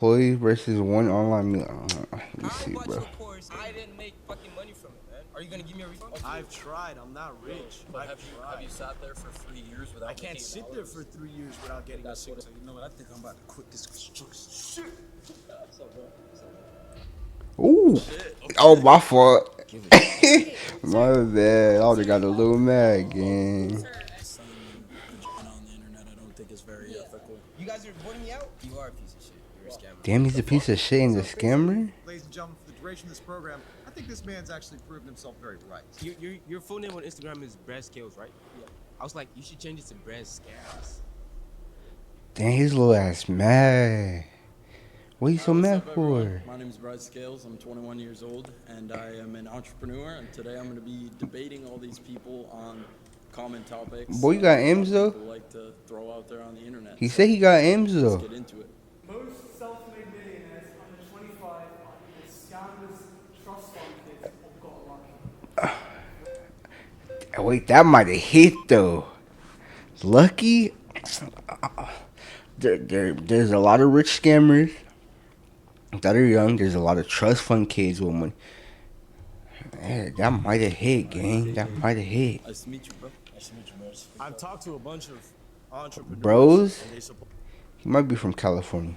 Employee versus one online meal. Let me I see, bought bro. you a course. I didn't make fucking money from it, man. Are you gonna give me a refund? I've tried. I'm not rich. But I've have you tried. sat there for 3 years without I can't making sit there for 3 years without getting a single. So you know what? I think I'm about to quit this construction shit. What's up, bro? What's up, Ooh. Shit. Oh, Okay. my fault. Give it. My bad. I would've got a little mad, gang. Selling vagina on the internet, I don't think is very ethical. You guys are voting me out? You are a piece of shit. You're a scammer. Damn, he's a piece of shit and a So basically, scammer? ladies and gentlemen, for the duration of this program, I think this man's actually proven himself very right. Your full name on Instagram is Brad Scales, right? Yeah. I was like, you should change it to Brad Scales. Damn, his little ass mad. What you so What's mad up, everyone? for? My name is Bryce Scales. I'm 21 years old, and I am an entrepreneur. And today I'm going to be debating all these people on common topics Boy, you got a lot M's of though? people like to throw out there on the internet. He So said he got M's let's though. get into it. Most self-made millionaires under 25 are either scammers, trust fund kids, or got lucky. Wait, that might have hit though. Lucky? There's a lot of rich scammers that are young. There's a lot of trust fund kids with money. Yeah, that might have hit, gang. That might have hit. Nice to meet you, bro. Nice to meet you, bro. I've talked to a bunch of entrepreneurs, Bros, and they he might be from California.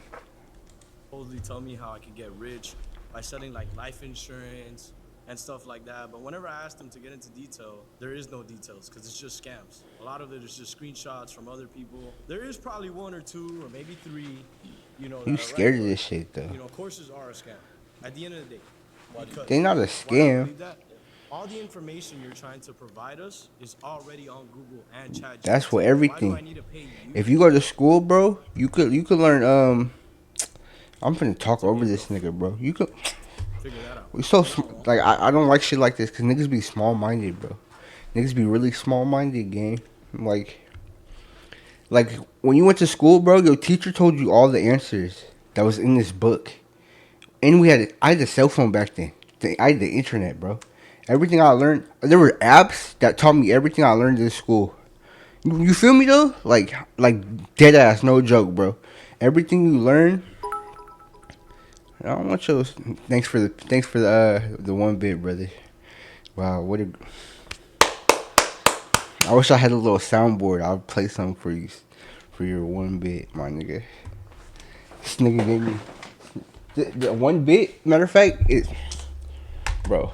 supposedly tell me how I could get rich by selling like life insurance and stuff like that. But whenever I ask them to get into detail, there is no details because it's just scams. A lot of it is just screenshots from other people. There is probably one or two or maybe three, You that are scared of right, this shit though. but, courses are a scam at the end of the day. Because They not a why do I scam. believe that? All the information you're trying to provide us is already on Google and ChatGPT. That's for Why do I everything. need to pay you? If you go to school, bro, you could learn. I'm finna talk over this nigga, bro. You could. Figure that out. We like I don't like shit like this because niggas be small minded, bro. Niggas be really small minded, gang. Like when you went to school, bro, your teacher told you all the answers that was in this book, and I had a cell phone back then. I had the internet, bro. Everything I learned, there were apps that taught me everything I learned in school. You feel me though? Like dead ass, no joke, bro. Everything you learn. I don't want your thanks for the 1 bit, brother. Wow, what a. I wish I had a little soundboard. I'll play something for you, for your 1 bit, my nigga. This nigga gave me the 1 bit. Matter of fact, bro.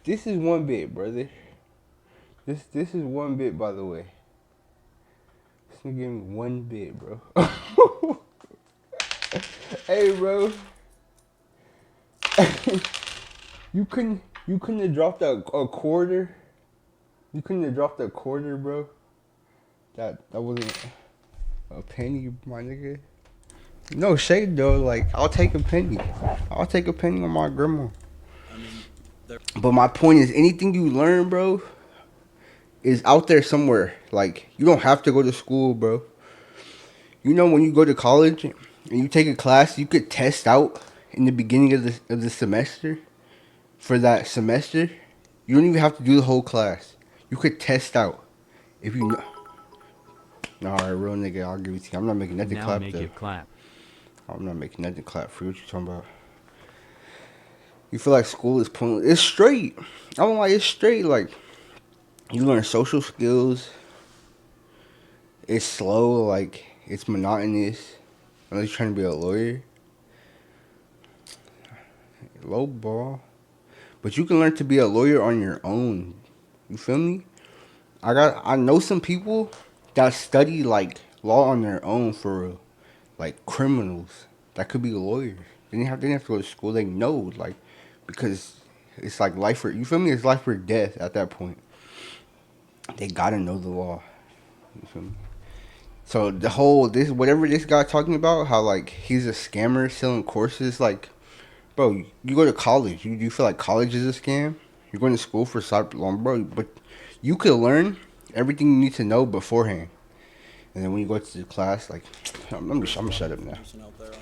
This is 1 bit, brother. This is 1 bit, by the way. This nigga gave me 1 bit, bro. Hey, bro. You couldn't have dropped a quarter. You couldn't have dropped a quarter, bro. That wasn't a penny, my nigga. No shade though. Like I'll take a penny. I'll take a penny on my grandma. I mean, they're But my point is, anything you learn, bro, is out there somewhere. Like you don't have to go to school, bro. You know when you go to college and you take a class, you could test out in the beginning of the semester for that semester. You don't even have to do the whole class. You could test out if you know. All right, real nigga, I'll give it to you. I'm not making nothing Now clap make though. it clap. I'm not making nothing clap for you. What you talking about? You feel like school is pointless? It's straight. I don't like it's straight. Like you learn social skills. It's slow. Like it's monotonous. Unless you're trying to be a lawyer. Low ball. But you can learn to be a lawyer on your own. You feel me? I know some people that study like law on their own for real. Like criminals that could be lawyers. They didn't have to go to school. They know like because it's like life or you feel me? It's life or death at that point. They gotta know the law. You feel me? So the whole this whatever this guy talking about, how like he's a scammer selling courses, like bro, you go to college. You feel like college is a scam? You're going to school for cyber long, bro. But you could learn everything you need to know beforehand. And then when you go to the class, like, I'm there's a gonna lot shut of up now. information out there on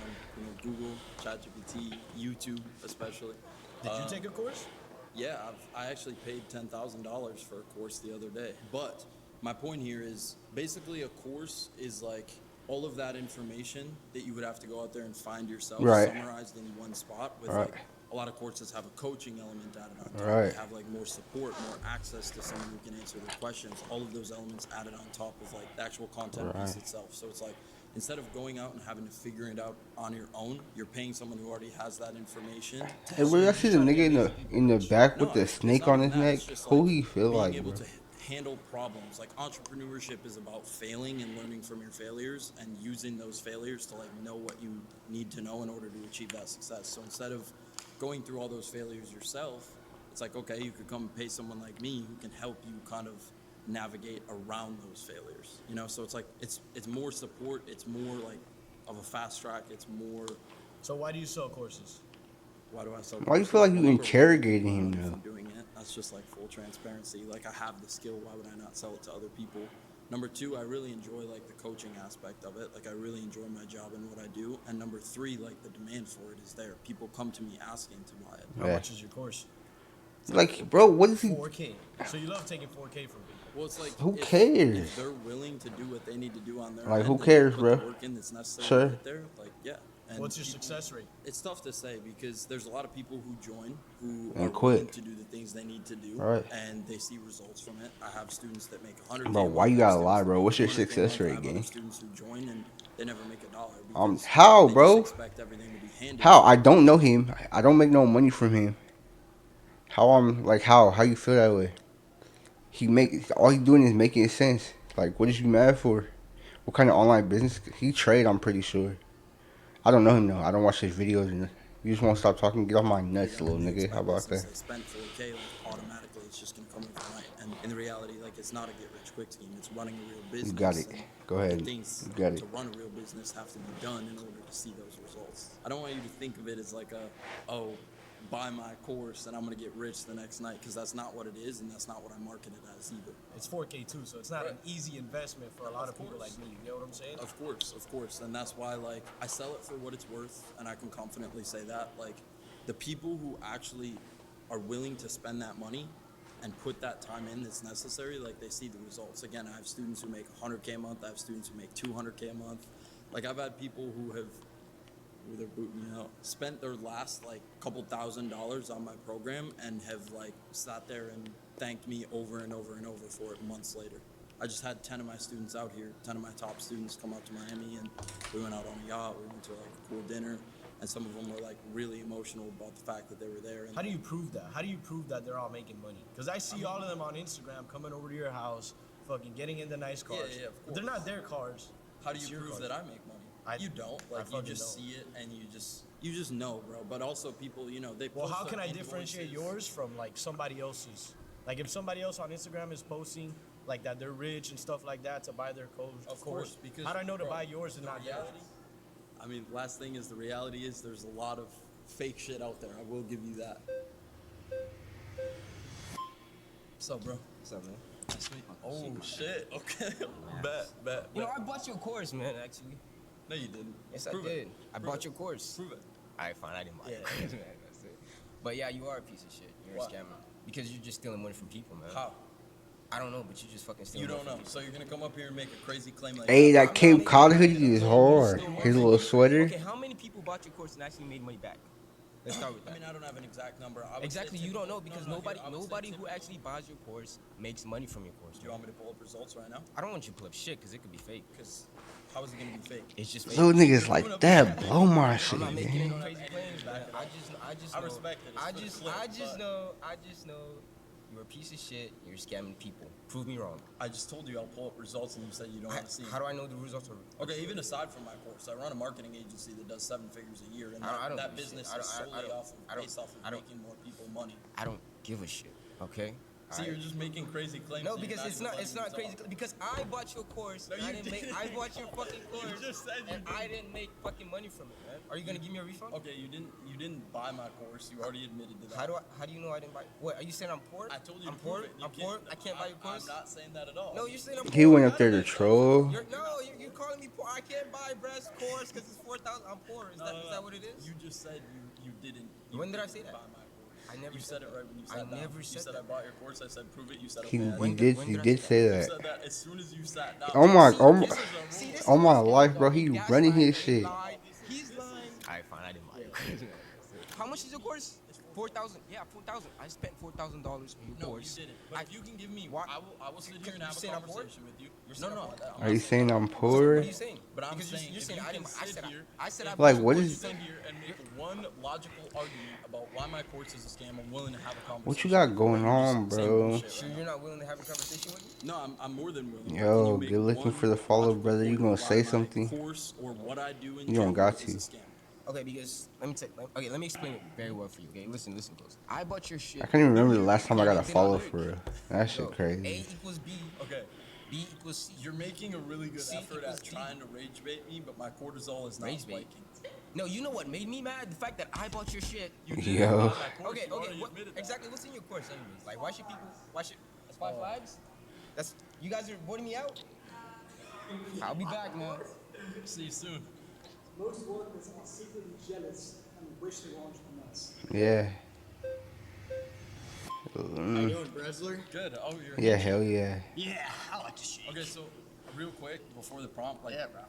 Google, ChatGPT, YouTube, especially. Did you take a course? Yeah, I actually paid $10,000 for a course the other day. But my point here is basically a course is like all of that information that you would have to go out there and find yourself Right. summarized in one spot with Right. like a lot of courses have a coaching element added on top. Right. They have like more support, more access to someone who can answer their questions. All of those elements added on top of like the actual content piece Right. itself. So it's like instead of going out and having to figure it out on your own, you're paying someone who already has that information. Hey, bro, y'all see the nigga in the back with No, the it's snake not on even his that. neck? It's just Who like he feel being like, able bro? to handle problems. Like entrepreneurship is about failing and learning from your failures and using those failures to like know what you need to know in order to achieve that success. So instead of going through all those failures yourself, it's like, okay, you could come and pay someone like me who can help you kind of navigate around those failures. You know, so it's like it's more support, it's more like of a fast track, it's more. So why do you sell courses? Why do I sell Why do you courses? feel like Well, you number one, interrogating I him, make money though? from doing it. That's just like full transparency. Like I have the skill. Why would I not sell it to other people? Number two, I really enjoy like the coaching aspect of it. Like I really enjoy my job and what I do. And number three, like the demand for it is there. People come to me asking to buy it. How Yeah. much is your course? Like, bro, what is he? 4K. So you love taking 4K from people. Well, it's like Who if cares? they're willing to do what they need to do on their Like, end who and cares, put bro? the work in that's necessary Sure. to get there, like yeah. And What's your people- success rate? It's tough to say because there's a lot of people who join who And are quit. willing to do the things they need to do, Right. and they see results from it. I have students that make 100K. Bro, why you gotta lie, bro? What's your success rate, I have other gang? students who join and they never make a dollar because How, they bro? just expect everything to be handed. How? to I them. don't know him. I don't make no money from him. How I'm like how? How you feel that way? He make all he doing is making sense. Like, what is you mad for? What kind of online business? He trade, I'm pretty sure. I don't know him though. I don't watch his videos. And you just want to stop talking? Get off my nuts, Yeah, little and they nigga. How expect about since that? they spent 4K, like automatically it's just gonna come overnight. And in reality, like it's not a get rich quick scheme. It's running a real business. You got it. and Go ahead. The things You got it. to run a real business have to be done in order to see those results. I don't want you to think of it as like buy my course and I'm gonna get rich the next night, because that's not what it is, and that's not what I market it as either. It's 4K too, so it's not an easy investment for a lot of people course. like me. You know what I'm saying? Of course, and that's why like I sell it for what it's worth, and I can confidently say that like the people who actually are willing to spend that money and put that time in that's necessary, like they see the results. Again, I have students who make 100K a month. I have students who make 200K a month. Like I've had people who have, they're booting me out, spent their last like couple $1,000s on my program and have like sat there and thanked me over and over and over for it months later. I just had 10 of my students out here, 10 of my top students come out to Miami, and we went out on a yacht, we went to like a cool dinner, and some of them were like really emotional about the fact that they were there. And How do you prove that? How do you prove that they're all making money? Because I see all of them on Instagram coming over to your house, fucking getting in the nice cars. Yeah, of But they're course. not their cars. How do It's you your prove cars. that I make money? I- You don't. I Like you fucking just don't. see it and you just know, bro. But also people, you know, they Well, post how can their I differentiate invoices. yours from like somebody else's? Like if somebody else on Instagram is posting like that they're rich and stuff like that to buy their course. Of course, because how do I know to bro, buy yours and the not reality, theirs? I mean, last thing is the reality is there's a lot of fake shit out there. I will give you that. What's up, bro? What's up, man? Nice to meet you. Oh shit. Okay. bet. You know, I bought your course, man. Actually, No, you didn't. yes, Prove I it. did. I Prove bought it. your course. Prove it. All right, fine. I didn't buy your Yeah. course, man. That's it. But yeah, you are a piece of shit. You're Why? a scammer because you're just stealing money from people, man. How? I don't know, but you just fucking stealing. You don't money know. from So you're gonna come up here and make a crazy claim like Hey, that? that I'm Cape not Cod making hoodie is money. hard. You His still little sweater. Okay, how many people bought your course and actually made money back? Let's start with that. I mean, I don't have an exact number. I would say Exactly, you don't know typical- because no, nobody, here, I would say nobody who typical. actually buys your course makes money from your course. Do you want me to pull up results right now? I don't want you to pull up shit because it could be fake. Because how is it gonna be fake? It's just fake. Little niggas like that blow my shit, I'm not making gang. any crazy claims, man. I just I know. respect it. It's I for the just, clip, I just but- know. I just know. You're a piece of shit. You're scamming people. Prove me wrong. I just told you I'll pull up results, and you said you don't want to see. How do I know the results are? Okay, even aside from my course, I run a marketing agency that does 7 figures a year, and I don't that give a shit. business I is don't- I solely don't- off I of don't- based off of I don't- making more people money. I don't give a shit. Okay. See, you're just making crazy claims. No, and you're because it's even not. letting It's me not crazy. talk. Because I bought your course. No, and I you didn't make. didn't. I bought your fucking course. just said you and didn't. I didn't make fucking money from it, man. Are you gonna give me a refund? Okay, you didn't buy my course. You already admitted to that. How do you know I didn't buy? What are you saying? I'm poor. I told you I'm to poor. prove it. You I'm poor. I can't buy your course. I'm not saying that at all. No, you're saying I'm poor. He went up there to troll. You're calling me poor. I can't buy Brett's course because it's 4,000. I'm poor. Is that what it is? You just said you didn't. When did I say that? Buy my course. I never You said it right when you I sat down. never You said said that. I bought your course. I said prove it. You said He, okay. you I did, when you did I did say say You that. said that as soon as you sat down. Oh my, See, oh this my, is a See, rule. this oh is my Here we life, go. bro. He He gaslight, running his he shit. lied, he's lying. Alright, fine. I didn't lie. How much is your course? 4,000. Yeah, 4,000. I spent $4,000 on your No, course. you didn't. But if you can give me, Why- I will sit here and You're have a saying I'm poor? conversation with you. You're No, saying no, I'm poor? I'm Are you not saying I'm that. What poor? are you saying? But I'm Because saying you're if saying you I can didn't. I sit said here, I said I if bought Like, you your what can course. is? You're sit here and make one logical argument about why my course is a scam, I'm willing to have a What you conversation. got with you, going but you're just on, saying bro? bullshit Sure, right you're now. not willing to have a conversation with me? No, I'm more than willing. But can you Yo, make good looking one for the follow, logical brother. You point gonna why say my something? course or what I do in You don't general got is a to. scam? Okay, because let me explain it very well for you. Okay, listen close. I bought your shit. I can't even remember the last time I got a Then I'll follow lyric. for real. That shit Go. A crazy. equals B. Okay. B equals C. You're making a really good C effort equals at D. trying to rage bait me, but my cortisol is not Rage bait. spiking. No, you know what made me mad? The fact that I bought your shit. You didn't Yo. buy my course. Okay, You okay. already What, admitted that. exactly. What's in your course, anyways? Like, why should people? Why should? That's 5 5s. That's you guys are voting me out. I'll be back, man. See you soon. Most workers are secretly jealous and wish they were entrepreneurs. Yeah. How you Mm. doing, Bresler? Good. Oh, you're Yeah, hell yeah. Yeah, I like to shake. Okay, so real quick before the prompt, like Yeah, bro.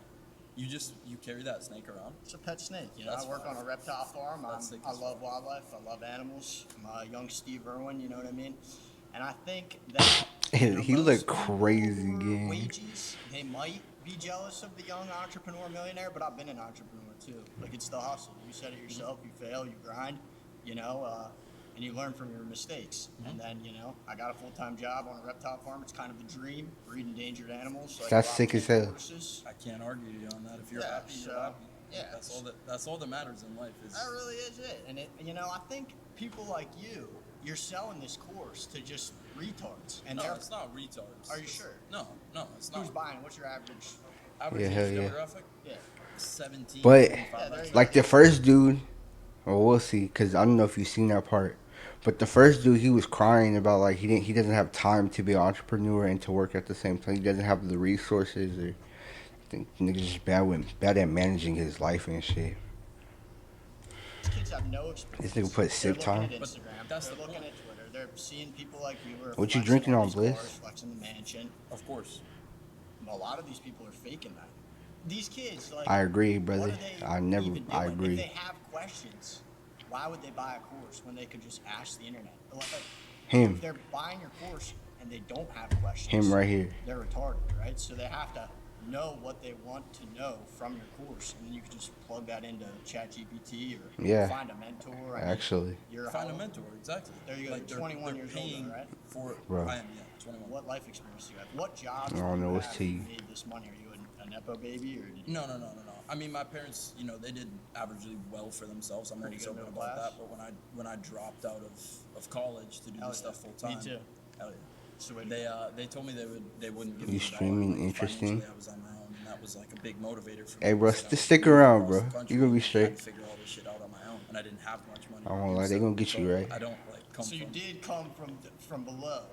you carry that snake around. It's a pet snake. You know, That's I work fine. on a reptile farm. That's sick I as love wildlife. I love animals. I'm a young Steve Irwin. You know what I mean? And I think that you know, He most look people crazy, who are gang. wages, they might be jealous of the young entrepreneur millionaire, but I've been an entrepreneur too. Like it's the hustle. You said it yourself. You fail. You grind. You know. And you learn from your mistakes. And then, you know, I got a full-time job on a reptile farm. It's kind of the dream, breed endangered animals. So I That's go out sick and as take hell. courses. I can't argue you on that. If you're Yeah, happy, you're so, happy. yeah. That's all that matters in life is. That really is it. And it, you know, I think people like you're selling this course to just retards. And No, they're it's not retards. Are you sure? No, it's who's not. buying? What's your average? Average Yeah, age hell yeah. demographic? Yeah. 17. But 25. Yeah, there you like the first dude, well, we'll see, cause I don't know if you've seen that part. But the first dude, he was crying about like he doesn't have time to be an entrepreneur and to work at the same time. He doesn't have the resources, or I think niggas just bad at managing his life and shit. These kids have no experience. This nigga put They're sick time. looking at But Instagram. that's They're the looking point. at Twitter. They're seeing people like you who are What you flexing drinking all on, these Bliss? cars, flexing the mansion. Of course. A lot of these people are faking that. These kids, like, I agree, what brother. are they I never, even I doing? agree. If they have questions, why would they buy a course when they could just ask the internet? Like, Him. If they're buying your course and they don't have questions, Him right here. they're retarded, right? So they have to know what they want to know from your course, and then you can just plug that into ChatGPT or Yeah. find a mentor. I mean, Actually. you're Find a how- mentor, exactly. There you go, you're 21 years old, paying right? for Bro. I am, yeah, 21. What life experience do you have? What jobs I don't do you know what's have to that you. made this money? Are you a nepo baby or did you? No. I mean, my parents, you know, they did averagely well for themselves. I'm Pretty always good open middle about class? that. But when I dropped out of college to do Hell this yeah. stuff full time, Me too. Hell yeah. It's the way to go. They told me they wouldn't give You me streaming a dollar. Like, interesting? financially, I was on my own, and that was like a big motivator for me. Hey, bro, because I was stick moving around, across bro. the country You gonna be and I had straight. to figure all this shit out on my own, and I didn't have much money. I won't lie, they gonna get you So right. I don't like come So you from. did come from below.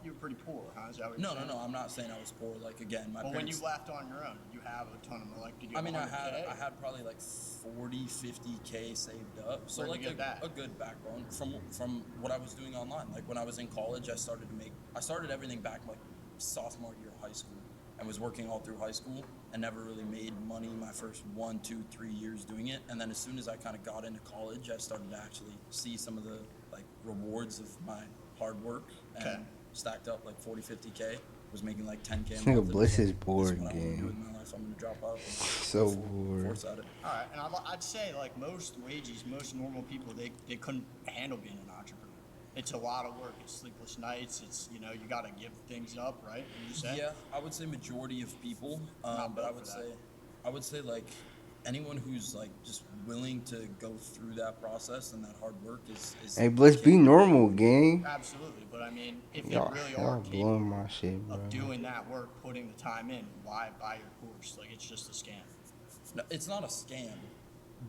You were pretty poor, huh? Is that what you're saying? No. I'm not saying I was poor. Like again, my But when parents. you left on your own, did you have a ton of like? Did you? I Have mean, 100K? I had probably like 40-50K saved up, so Where'd like you get that? a good backbone from what I was doing online. Like when I was in college, I started everything back like sophomore year of high school, and was working all through high school, and never really made money my first 1, 2, 3 years doing it. And then as soon as I kind of got into college, I started to actually see some of the like rewards of my hard work, and Okay. stacked up like 40-50K. Was making like 10K. This a nigga month, and Bliss was is like, bored, this is what I wanna do gang. with my life. I'm gonna drop out. and So go bored. force at it. All right, and I'd say like most wages, most normal people, they couldn't handle being an entrepreneur. It's a lot of work. It's sleepless nights. It's you got to give things up, right? Would you say? Yeah, I would say majority of people, Not but built for that. I would say like anyone who's like just willing to go through that process and that hard work is. Hey, Bliss, be normal, gang. Absolutely, but I mean, if you Y'all, really y'all are blowing capable my shit, bro. of doing that work, putting the time in, why buy your course? Like it's just a scam. No, it's not a scam,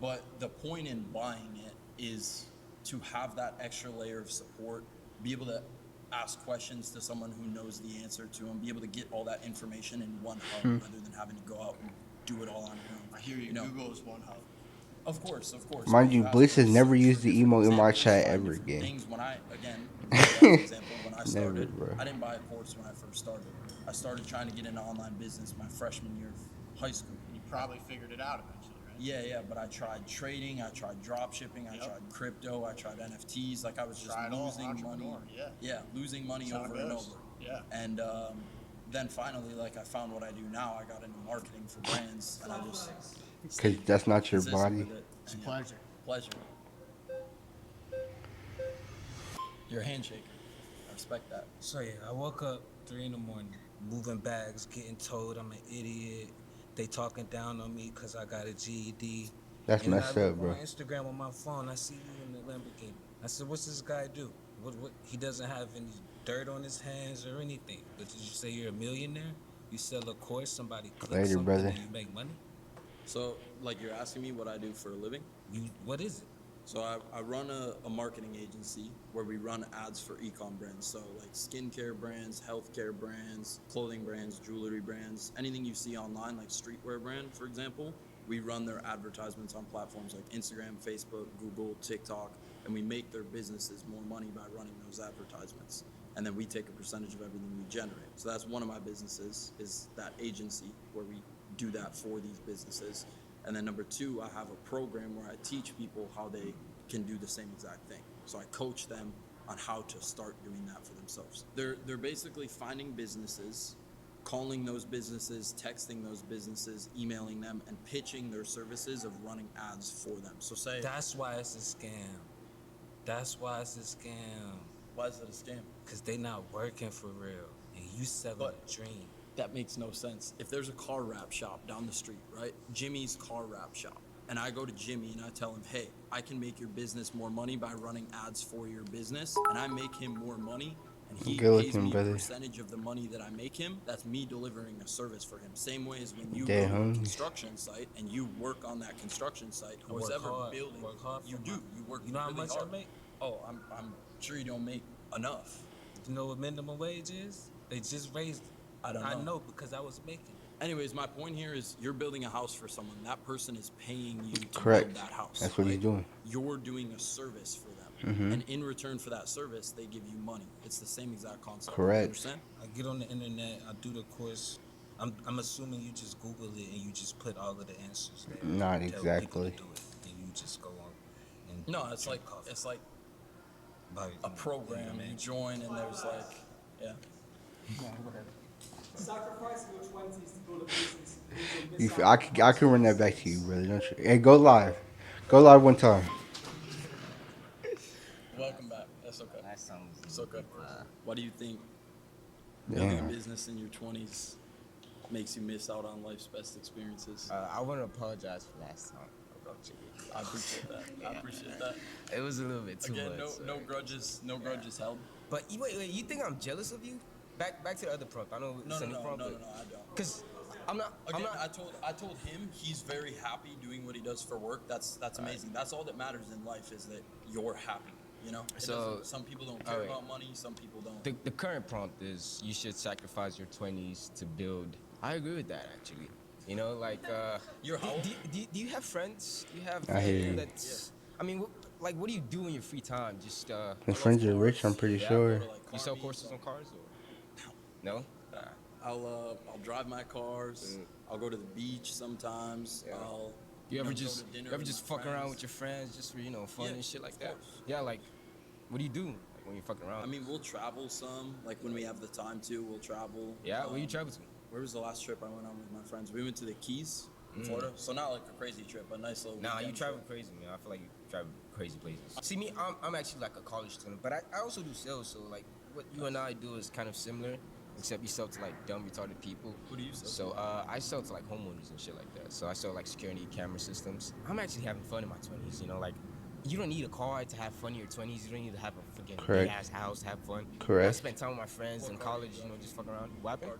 but the point in buying it is to have that extra layer of support, be able to ask questions to someone who knows the answer to them, be able to get all that information in one hub rather than having to go out and do it all on your own. I hear you. know, Google is one hub. Of course, of course. Mind But you, you have Bliss to has never search for used the different emo in my examples, chat find ever different again. things. When I, again, use that as an example, when I Never, started, bro. I didn't buy a course when I first started. I started trying to get into online business my freshman year of high school. You probably figured it out eventually, right? Yeah, yeah, but I tried trading, I tried drop shipping, I Yep. tried crypto, I tried NFTs. Like I was just Try it all, losing money. entrepreneur, yeah. Yeah, losing money That's how it over and goes. over. Yeah. And then finally, like I found what I do now. I got into marketing for brands, and I just Because stayed that's not your consistent body. with it. It's a And, yeah, pleasure. pleasure. You're a handshaker. I respect that. So yeah, I woke up 3 in the morning, moving bags, getting told I'm an idiot. They talking down on me because I got a GED. That's And then I messed look up, on bro. Instagram on my phone, I see you in the Lamborghini. I said, what's this guy do? What? He doesn't have any dirt on his hands or anything. But did you say you're a millionaire? You sell a course, somebody clicks Later, something brother. and you make money? So, like, you're asking me what I do for a living? What is it? So I run a marketing agency where we run ads for e-com brands. So like skincare brands, healthcare brands, clothing brands, jewelry brands, anything you see online, like streetwear brand, for example, we run their advertisements on platforms like Instagram, Facebook, Google, TikTok, and we make their businesses more money by running those advertisements. And then we take a percentage of everything we generate. So that's one of my businesses, is that agency where we do that for these businesses. And then number two, I have a program where I teach people how they can do the same exact thing. So I coach them on how to start doing that for themselves. They're basically finding businesses, calling those businesses, texting those businesses, emailing them, and pitching their services of running ads for them. So say, That's why it's a scam. That's why it's a scam. why is it a scam? Because they not working for real. And you selling But- a dream. That makes no sense. If there's a car wrap shop down the street, right? Jimmy's car wrap shop. And I go to Jimmy and I tell him, hey, I can make your business more money by running ads for your business. And I make him more money. And he Good pays looking, me brother. a percentage of the money that I make him. That's me delivering a service for him. Same way as when you Dead go to a homies. construction site and you work on that construction site. I work Who's ever hard, building, work hard you for do. my- You work You know how really much I hard. make? Oh, I'm sure you don't make enough. You know what minimum wage is? They just raised it. I don't know. I know because I was making it. Anyways, my point here is you're building a house for someone. That person is paying you to Correct. build that house. That's what he's right? doing. You're doing a service for them. Mhm. And in return for that service, they give you money. It's the same exact concept. Correct. You understand? I get on the internet, I do the course. I'm assuming you just Google it and you just put all of the answers there. Not Tell people exactly. to do it, and you just go on. And No, it's drink like coffee. it's like Buy- a program. You join and there's like, yeah. Sacrificing your 20s to build a business means you'll You, miss I, out can, I can run that back to you, brother. Don't you? Hey, go live. Go live one time. Welcome back. That's okay. That sounds. It's okay. What do you think building a Damn. business in your 20s makes you miss out on life's best experiences? I want to apologize for last time about Jimmy. I appreciate that. I appreciate that. It was a little bit too Again, much. no grudges, no grudges held. But wait, you think I'm jealous of you? Back to the other prompt. I know No, it's no, a new no, prompt, no, no, no, I don't. Because I'm not. Again, I'm not. I told him he's very happy doing what he does for work. That's amazing. That's all that matters in life is that you're happy. You know. It So, doesn't- some people don't care alright. about money. Some people don't. The current prompt is you should sacrifice your 20s to build. I agree with that actually. You know, like. You're how old? Do you have friends? Do you have? I hear you. That's. I mean, what do you do in your free time? Just. His friends are rich, I'm pretty Yeah, sure. Go to, like, You sell car courses meets. on cars or? No. I'll drive my cars. I'll go to the beach sometimes. Yeah. I'll. You ever go just to dinner you ever with just my fuck around friends. with your friends just for fun Yeah, and shit like of that? course. Yeah, like what do you do like when you're fucking around? I mean, we'll travel some. Like when we have the time to, we'll travel. yeah, where you travel to? Where was the last trip I went on with my friends? We went to the Keys, in Florida. So not like a crazy trip, but a nice little. Nah, you weekend travel trip. crazy, man. I feel like you travel crazy places. See me, I'm actually like a college student, but I also do sales. So like what you and I do is kind of similar, except you sell to like dumb retarded people. Who do you sell? So I sell to like homeowners and shit like that. So I sell like security camera systems. I'm actually having fun in my 20s. You know, like you don't need a car to have fun in your 20s. You don't need to have a freaking Correct. big ass house to have fun. Correct. I spent time with my friends in college. You know, just fuck around. What happened?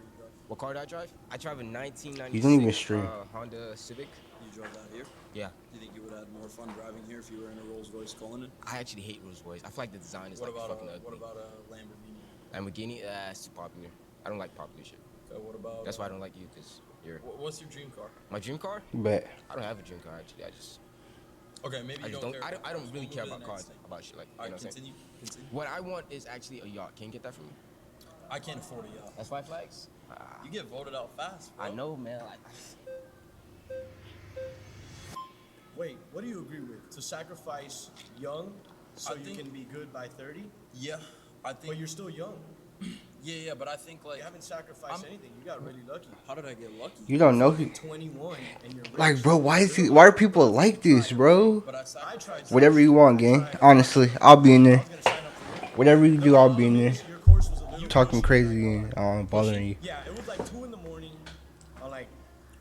What car do I drive? I drive a 1996 You don't even stream. Honda Civic. You drove out here. Yeah. Do you think you would have had more fun driving here if you were in a Rolls Royce Cullinan? I actually hate Rolls Royce. I feel like the design is What like about fucking what ugly. about a Lamborghini? Lamborghini, it's too popular. I don't like popular shit. Okay, what about? That's why I don't like you, because you're What's your dream car? my dream car. Bet. I don't have a dream car actually. I just Okay, maybe I you just don't don't. care. I don't We'll really move care to the about next cars, thing. about shit like. You All know right, what I'm saying? continue. Continue. What I want is actually a yacht. Can you get that for me? I can't afford a yacht. That's 5 flags. You get voted out fast, bro. I know, man. Like, Wait, what do you agree with? To sacrifice young so I you think- can be good by 30? Yeah, I think. But you're still young. Yeah, but I think like. You haven't sacrificed I'm- anything. You got really lucky. How did I get lucky? You don't know. 21 and you're rich. Like, bro, why is he? Why are people like this, bro? But I I sacrificed. tried. Whatever you want, gang. Honestly, I'll be in I there. was gonna sign up for it. Whatever you do, I'll be in there. Your course was a little Talking pushy. crazy and bothering you. Yeah, it was like 2 in the morning on like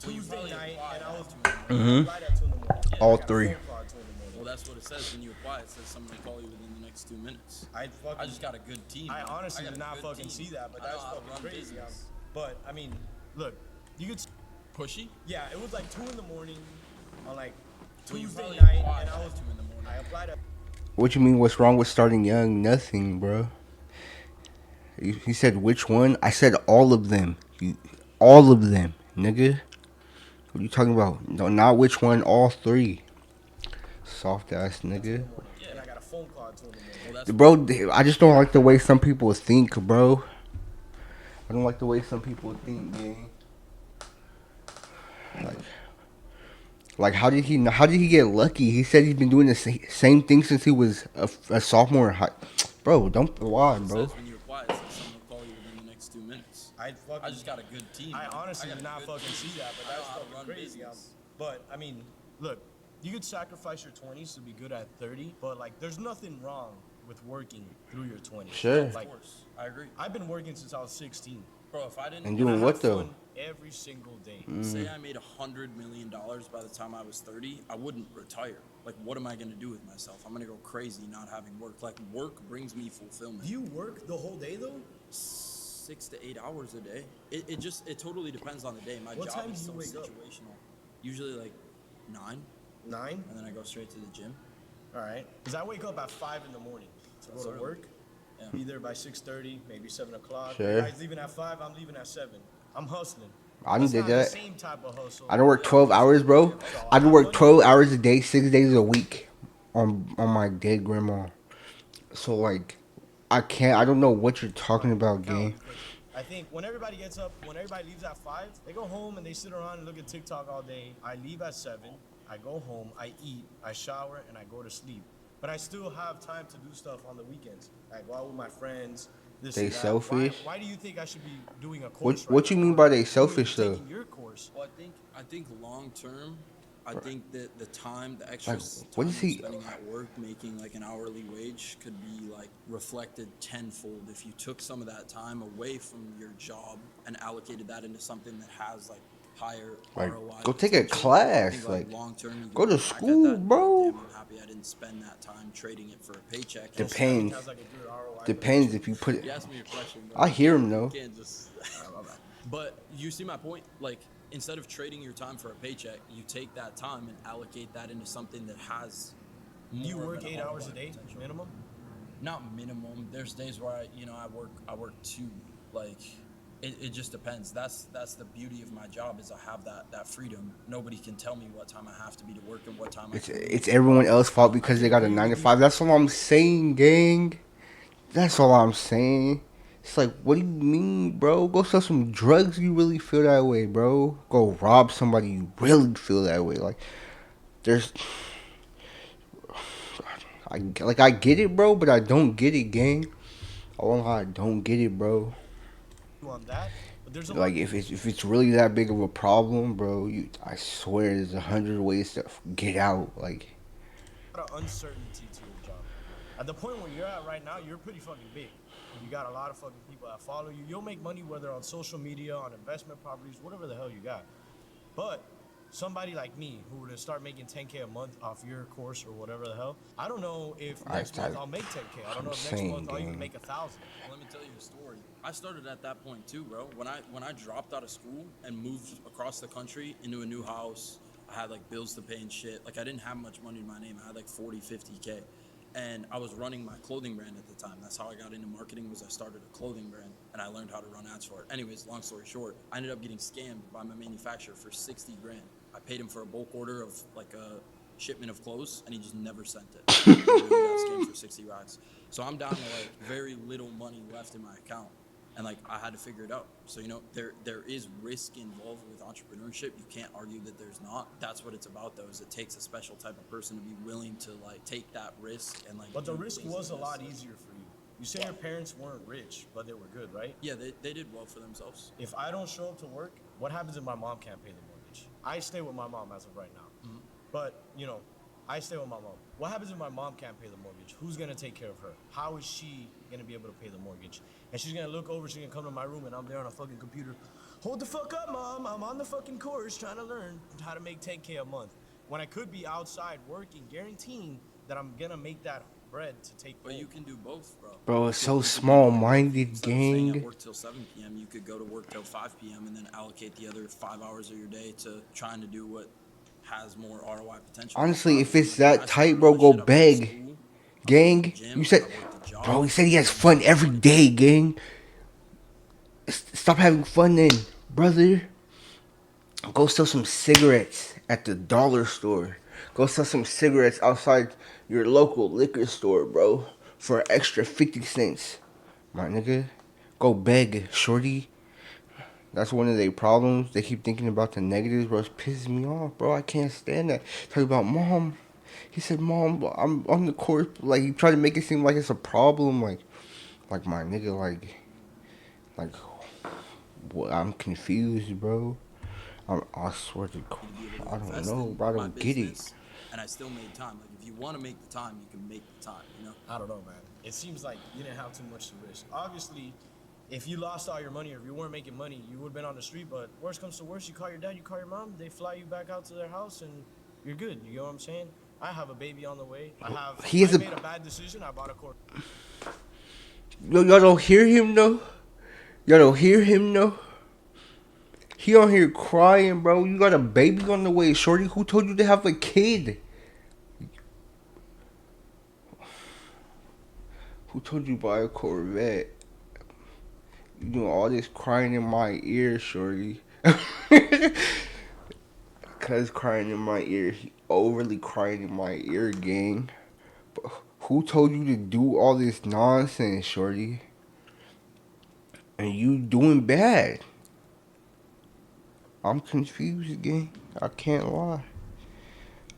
Well, you Tuesday probably night, applied and I at was 2 in the morning. Mhm. applied at 2 in the morning. Yeah. All I got a three. phone call at 2 in the morning. Well, that's what it says when you apply. It says someone will call you within the next 2 minutes. I I just got a good team. I man. honestly got did a not good fucking team. see that, but I know that's how to fucking run crazy. business. But I mean, look, you could. Pushy. Yeah, it was like 2 in the morning on like Well, you Tuesday probably night, applied and I at was 2 in the morning. I applied at. What you mean? What's wrong with starting young? Nothing, bro. He said which one? I said all of them. All of them, nigga. What you talking about? No, not which one. All three. Soft ass nigga. And I got a phone call at 2 in the morning. Well, that's Bro, I just don't like the way some people think, bro. I don't like the way some people think, gang. Like how did he get lucky? He said he's been doing the same thing since he was a sophomore in high. Bro, don't why, what it bro. says when you apply. It says someone will call you within the next 2 minutes. I just got a good team. I man. honestly got did a not good fucking team. see that, but I know that's how to fucking run crazy. business. But I mean, look, you could sacrifice your 20s to be good at 30, but like, there's nothing wrong with working through your 20s. Sure. Of Like, course, I agree, I've been working since I was 16. bro. If I didn't And I doing have what though? fun every single day. say I made $100 million by the time I was 30, I wouldn't retire. Like, what am I gonna do with myself? I'm gonna go crazy not having work. Like, work brings me fulfillment. Do you work the whole day though? 6 to 8 hours a day. It totally depends on the day. My What job time is do so you wake up? situational. Usually like 9, 9? and then I go straight to the gym. All right. Because I wake up at 5 in the morning to That's go to early. work. Yeah. Be there by 6:30, maybe 7 o'clock. Sure. You guys leaving at 5, I'm leaving at 7. I'm hustling. I It's did not that. the same type of hustle. I don't work 12 hours, bro. I do work 12 hours a day, 6 days a week on my dead grandma. So like, I don't know what you're talking about, gang. I think when everybody gets up, when everybody leaves at 5, they go home and they sit around and look at TikTok all day. I leave at 7. I go home, I eat, I shower, and I go to sleep. But I still have time to do stuff on the weekends. I go out with my friends. This They and that. selfish? Why do you think I should be doing a course? What you mean by they selfish though? Taking your course. Well, I think long term, I think that the time, the extra Like, time what is he- you're spending at work making like an hourly wage could be like reflected tenfold if you took some of that time away from your job and allocated that into something that has like higher Like, ROI. go take a potential. class, I think, like, long term, go to school, bro. Damn, I'm happy I didn't spend that time trading it for a paycheck. Depends. Has like a good ROI. Depends if you put You it. asked me a question. Bro. I hear him though. You can't just. But you see my point? Like, instead of trading your time for a paycheck, you take that time and allocate that into something that has. Do you more of work an 8 hours a ROI day potential. minimum? Not minimum. There's days where I work 2. Like, it just depends. That's the beauty of my job is I have that freedom. Nobody can tell me what time I have to be to work and what time I can leave. It's everyone else's fault because they got a 9 to 5. That's all I'm saying, gang. That's all I'm saying. It's like, what do you mean, bro? Go sell some drugs. You really feel that way, bro. Go rob somebody. You really feel that way. Like, there's. I get it, bro, but I don't get it, gang. I don't get it, bro. On that, but there's a Like, if it's really that big of a problem, bro, I swear there's 100 ways to get out. Like, lot of uncertainty to your job. At the point where you're at right now, you're pretty fucking big. You got a lot of fucking people that follow you. You'll make money whether on social media, on investment properties, whatever the hell you got. But somebody like me who were to start making 10K a month off your course or whatever the hell, I don't know if next month I'll make 10K. I don't know if next month I'll even make 1,000. Let me tell you a story. I started at that point too, bro. When I dropped out of school and moved across the country into a new house, I had like bills to pay and shit. Like I didn't have much money in my name. I had like 40, 50K. And I was running my clothing brand at the time. That's how I got into marketing was I started a clothing brand and I learned how to run ads for it. Anyways, long story short, I ended up getting scammed by my manufacturer for 60 grand. I paid him for a bulk order of like shipment of clothes, and he just never sent it. Like, literally got scammed for 60 racks. So I'm down to like very little money left in my account, and like I had to figure it out. So there is risk involved with entrepreneurship. You can't argue that there's not. That's what it's about, though. Is it takes a special type of person to be willing to like take that risk and like. But the do risk things was a like lot this. easier for you. You say your parents weren't rich, but they were good, right? Yeah, they did well for themselves. If I don't show up to work, what happens if my mom can't pay the mortgage? I stay with my mom as of right now. But, I stay with my mom. What happens if my mom can't pay the mortgage? Who's going to take care of her? How is she going to be able to pay the mortgage? And she's going to look over, she's going to come to my room, and I'm there on a fucking computer. Hold the fuck up, Mom. I'm on the fucking course trying to learn how to make 10K a month. When I could be outside working, guaranteeing that I'm going to make that bread to take But home. you can do both, bro. Bro, it's You so could do both. small-minded, Instead of staying at gang. work till 7 p.m., you could go to work till 5 p.m. and then allocate the other 5 hours of your day to trying to do what has more ROI potential. Honestly, if Obviously, it's like, when that I tight, started bro, all this go shit, I went to beg. school, I went to the Gang, gym, you said, I worked a job, bro, he said he has and fun I every wanted day, gang. Stop having fun then, brother. Go sell some cigarettes at the dollar store. Go sell some cigarettes outside your local liquor store, bro, for an extra 50 cents. My nigga, go beg, shorty. That's one of their problems. They keep thinking about the negatives, bro. It pisses me off, bro. I can't stand that. Talk about mom. He said, "Mom, I'm on the course." Like he tried to make it seem like it's a problem. Like my nigga, like, what? I'm confused, bro. I swear to God, to be able to I don't invest know, in bro. I my don't get it. business, and I still made time. Like, if you want to make the time, you can make the time. I don't know, man. It seems like you didn't have too much to risk. Obviously, if you lost all your money or if you weren't making money, you would have been on the street. But worst comes to worst, you call your dad, you call your mom, they fly you back out to their house, and you're good. You know what I'm saying? I have a baby on the way. He is I a made a bad decision. I bought a court. y'all don't hear him though. Y'all don't hear him though. He on here crying, bro. You got a baby on the way, shorty. Who told you to have a kid? Who told you to buy a Corvette? You doing all this crying in my ear, shorty. Cuz crying in my ear. He overly crying in my ear, gang. But who told you to do all this nonsense, shorty? And you doing bad. I'm confused, gang. I can't lie.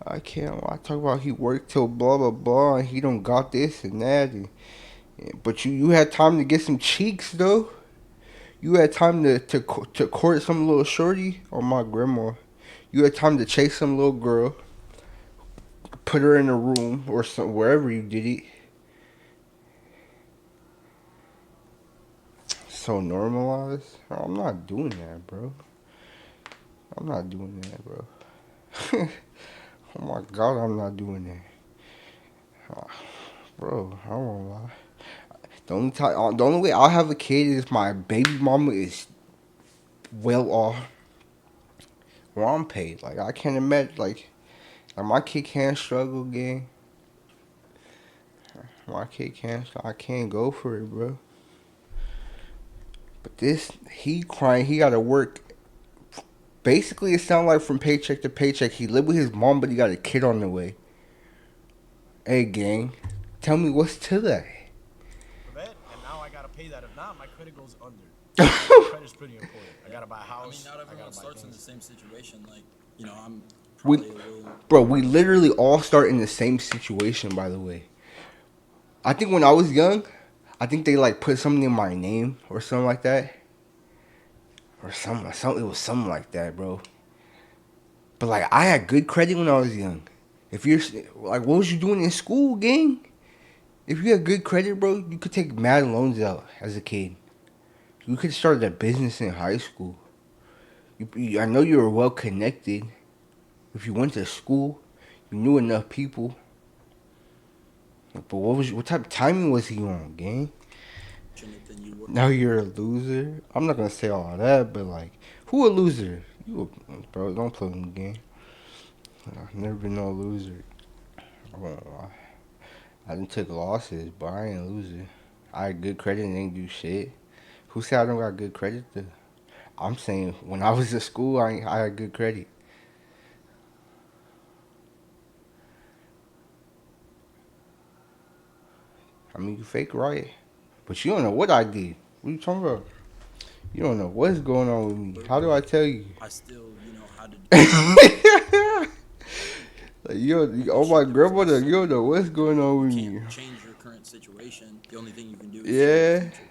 I can't lie. Talk about he worked till blah blah blah and he don't got this and that. But you had time to get some cheeks though. You had time to court some little shorty or my grandma. You had time to chase some little girl, put her in a room or some wherever you did it. So normalized. I'm not doing that, bro. I'm not doing that, bro. Oh my god, I'm not doing that, bro. I won't lie. The only way I'll have a kid is my baby mama is well off, or I'm paid. Like I can't imagine, like my kid can't struggle, gang. My kid can't. I can't go for it, bro. But this, he crying. He got to work. Basically, it sounds like from paycheck to paycheck. He lived with his mom, but he got a kid on the way. Hey, gang, tell me what's to that. Corvette, and now I gotta pay that. If not, my credit goes under. Credit's pretty important. I gotta buy a I mean, house. not I everyone gotta buy starts in the things. same situation. Like, I'm We, probably a little. bro, we literally all start in the same situation. By the way, I think when I was young, I think they like put something in my name or something like that, or something. It was something like that, bro. But like, I had good credit when I was young. If you're like, what was you doing in school, gang? If you had good credit, bro, you could take mad loans out as a kid. You could start a business in high school. I know you were well connected. If you went to school, you knew enough people. But what type of timing was he on, gang? Than you were. Now you're a loser. I'm not gonna say all that, but like, who a loser? Bro, don't play with me, gang. I've never been no loser. I won't lie. I done took losses, but I ain't a loser. I had good credit and ain't do shit. Who said I don't got good credit? I'm saying when I was at school, I had good credit. I mean, you fake right, but you don't know what I did. What you talking about? You don't know what's going on with me. How do I tell you? I still, had to Like, you, do oh my shit that was grandmother, you necessary. don't know what's going on You with can't me. change your current situation. The only thing you can do is change your Yeah, future.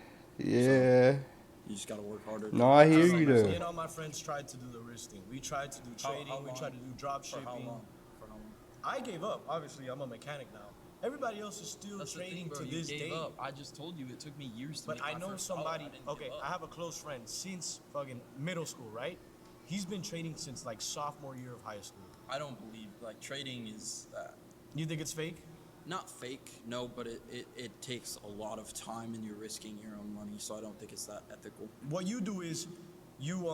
So yeah. you just gotta work harder No, I I hear don't to know, you man. see though. Me and yourself. all my friends tried to do the risk thing. We tried to do trading. How We tried to do drop For how shipping. long? For how long? I gave up. Obviously, I'm a mechanic now. Everybody else is still That's the trading thing, bro. to You this gave day. up. I just told you it took me years to But make I my know first dollar. somebody. I didn't Okay, give up. I have a close friend since fucking middle school, right? He's been trading since like sophomore year of high school. I don't believe like trading is You think it's fake? not fake, no, but it takes a lot of time and you're risking your own money, so I don't think it's that ethical. What you do is you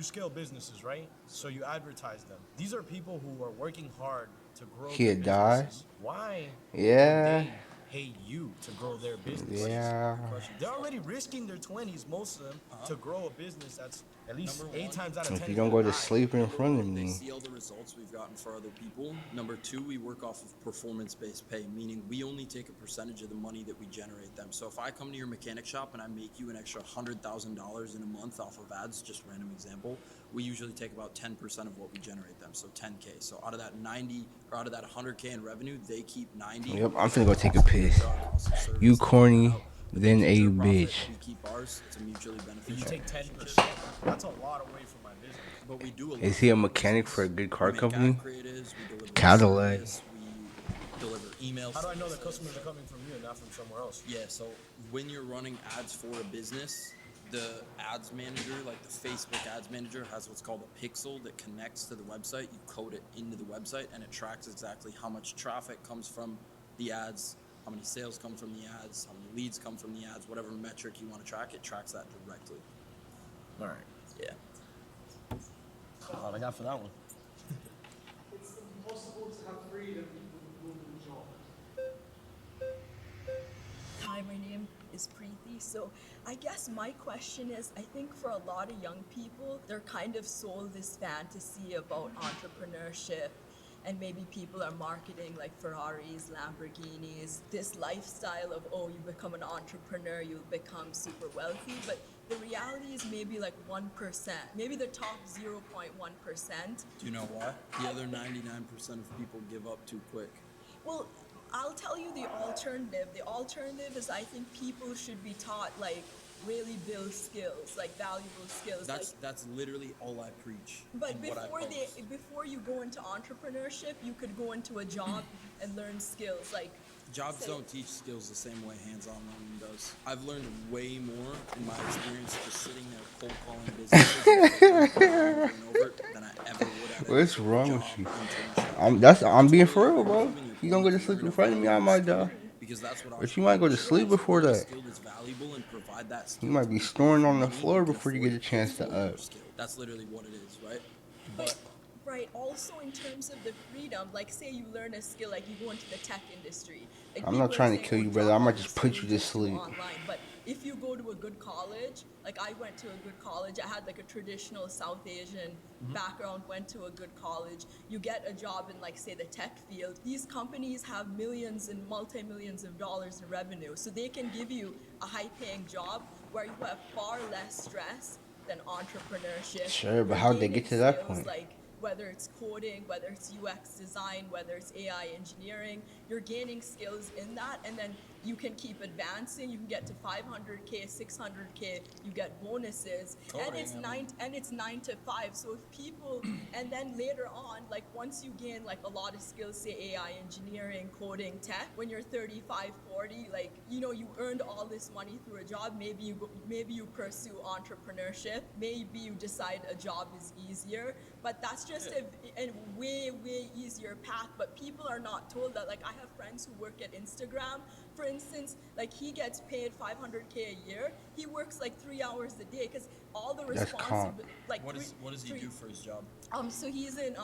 scale businesses, right? So you advertise them. These are people who are working hard to grow their He'd die. businesses. Why Yeah, would they hate you to grow their businesses? yeah. Good question. They're already risking their 20s, most of them, to grow a business that's at least Number 8 one, times out of If 10 you is don't gonna go to die. sleep in Number front of one, they me, see all the results we've gotten for other people. Number two, we work off of performance-based pay, meaning we only take a percentage of the money that we generate them. So if I come to your mechanic shop and I make you an extra $100,000 in a month off of ads, just random example, we usually take about 10% of what we generate them, so 10K. So out of that 90 or out of that 100K in revenue, they keep 90. yep, I'm finna go take a piss. Our cost of service, You they take that corny, out. But they then keep a their profit, bitch. we keep ours. It's a mutually But you beneficial take relationship. 10%. That's a lot away from my business. But we do a lot Is he a for our mechanic for a business. good We car make company? ad creatives, we deliver Cadillac. service, we deliver email How do I know the services. customers are coming from you and not from somewhere else? Yeah, so when you're running ads for a business, the ads manager, like the Facebook ads manager, has what's called a pixel that connects to the website. You code it into the website and it tracks exactly how much traffic comes from the ads, how many sales come from the ads, how many leads come from the ads, whatever metric you want to track, it tracks that directly. All right. Yeah. That's all I got for that one. It's impossible to have freedom with a normal job. Hi, my name is Preeti. So I guess my question is, I think for a lot of young people, they're kind of sold this fantasy about entrepreneurship, and maybe people are marketing like Ferraris, Lamborghinis, this lifestyle of, oh, you become an entrepreneur, you'll become super wealthy. But the reality is maybe like 1%, maybe the top 0.1%. Do you know why? The other 99% of people give up too quick. Well, I'll tell you the alternative. The alternative is I think people should be taught like really build skills, like valuable skills. That's literally all I preach. But and what I post. before you go into entrepreneurship, you could go into a job and learn skills. Like Jobs say- don't teach skills the same way hands-on learning does. I've learned way more in my experience just sitting there cold calling businesses over and over than I ever would at What's any wrong job, with you? internship. I'm being for Totally real, bro. improving your You gonna go to quality, sleep learn in a front of me, I valuable might skill, die. because that's what But you might go to entrepreneurs sleep do. before Learn a that. skill that's valuable and provide that skill You might to be people snoring for on the money floor who can before you afford get a to chance to pay for your up. skill. That's literally what it is, right? But right, also in terms of the freedom, like say you learn a skill, like you go into the tech industry. Like I'm not people are trying to saying, kill oh, you, brother. drop I all might your just put you skills to just go sleep. online. But if you go to a good college, like I went to a good college, I had like a traditional South Asian background, went to a good college. You get a job in like say the tech field. These companies have millions and multi-millions of dollars in revenue. So they can give you a high-paying job where you have far less stress than entrepreneurship. Sure, but You're how'd they gaining get to that skills point? like whether it's coding, whether it's UX design, whether it's AI engineering, you're gaining skills in that, and then you can keep advancing. You can get to 500K, 600K. You get bonuses, and it's 9 to 5. So if people, and then later on, like once you gain like a lot of skills, say AI engineering, coding, tech, when you're 35, 40, like you earned all this money through a job. Maybe you pursue entrepreneurship. Maybe you decide a job is easier. But that's just a way easier path. But people are not told that. Like I have friends who work at Instagram, for instance. Like he gets paid 500K a year. He works like 3 hours a day because all the That's calm. responsibility. Like What does he do for his job? So he's in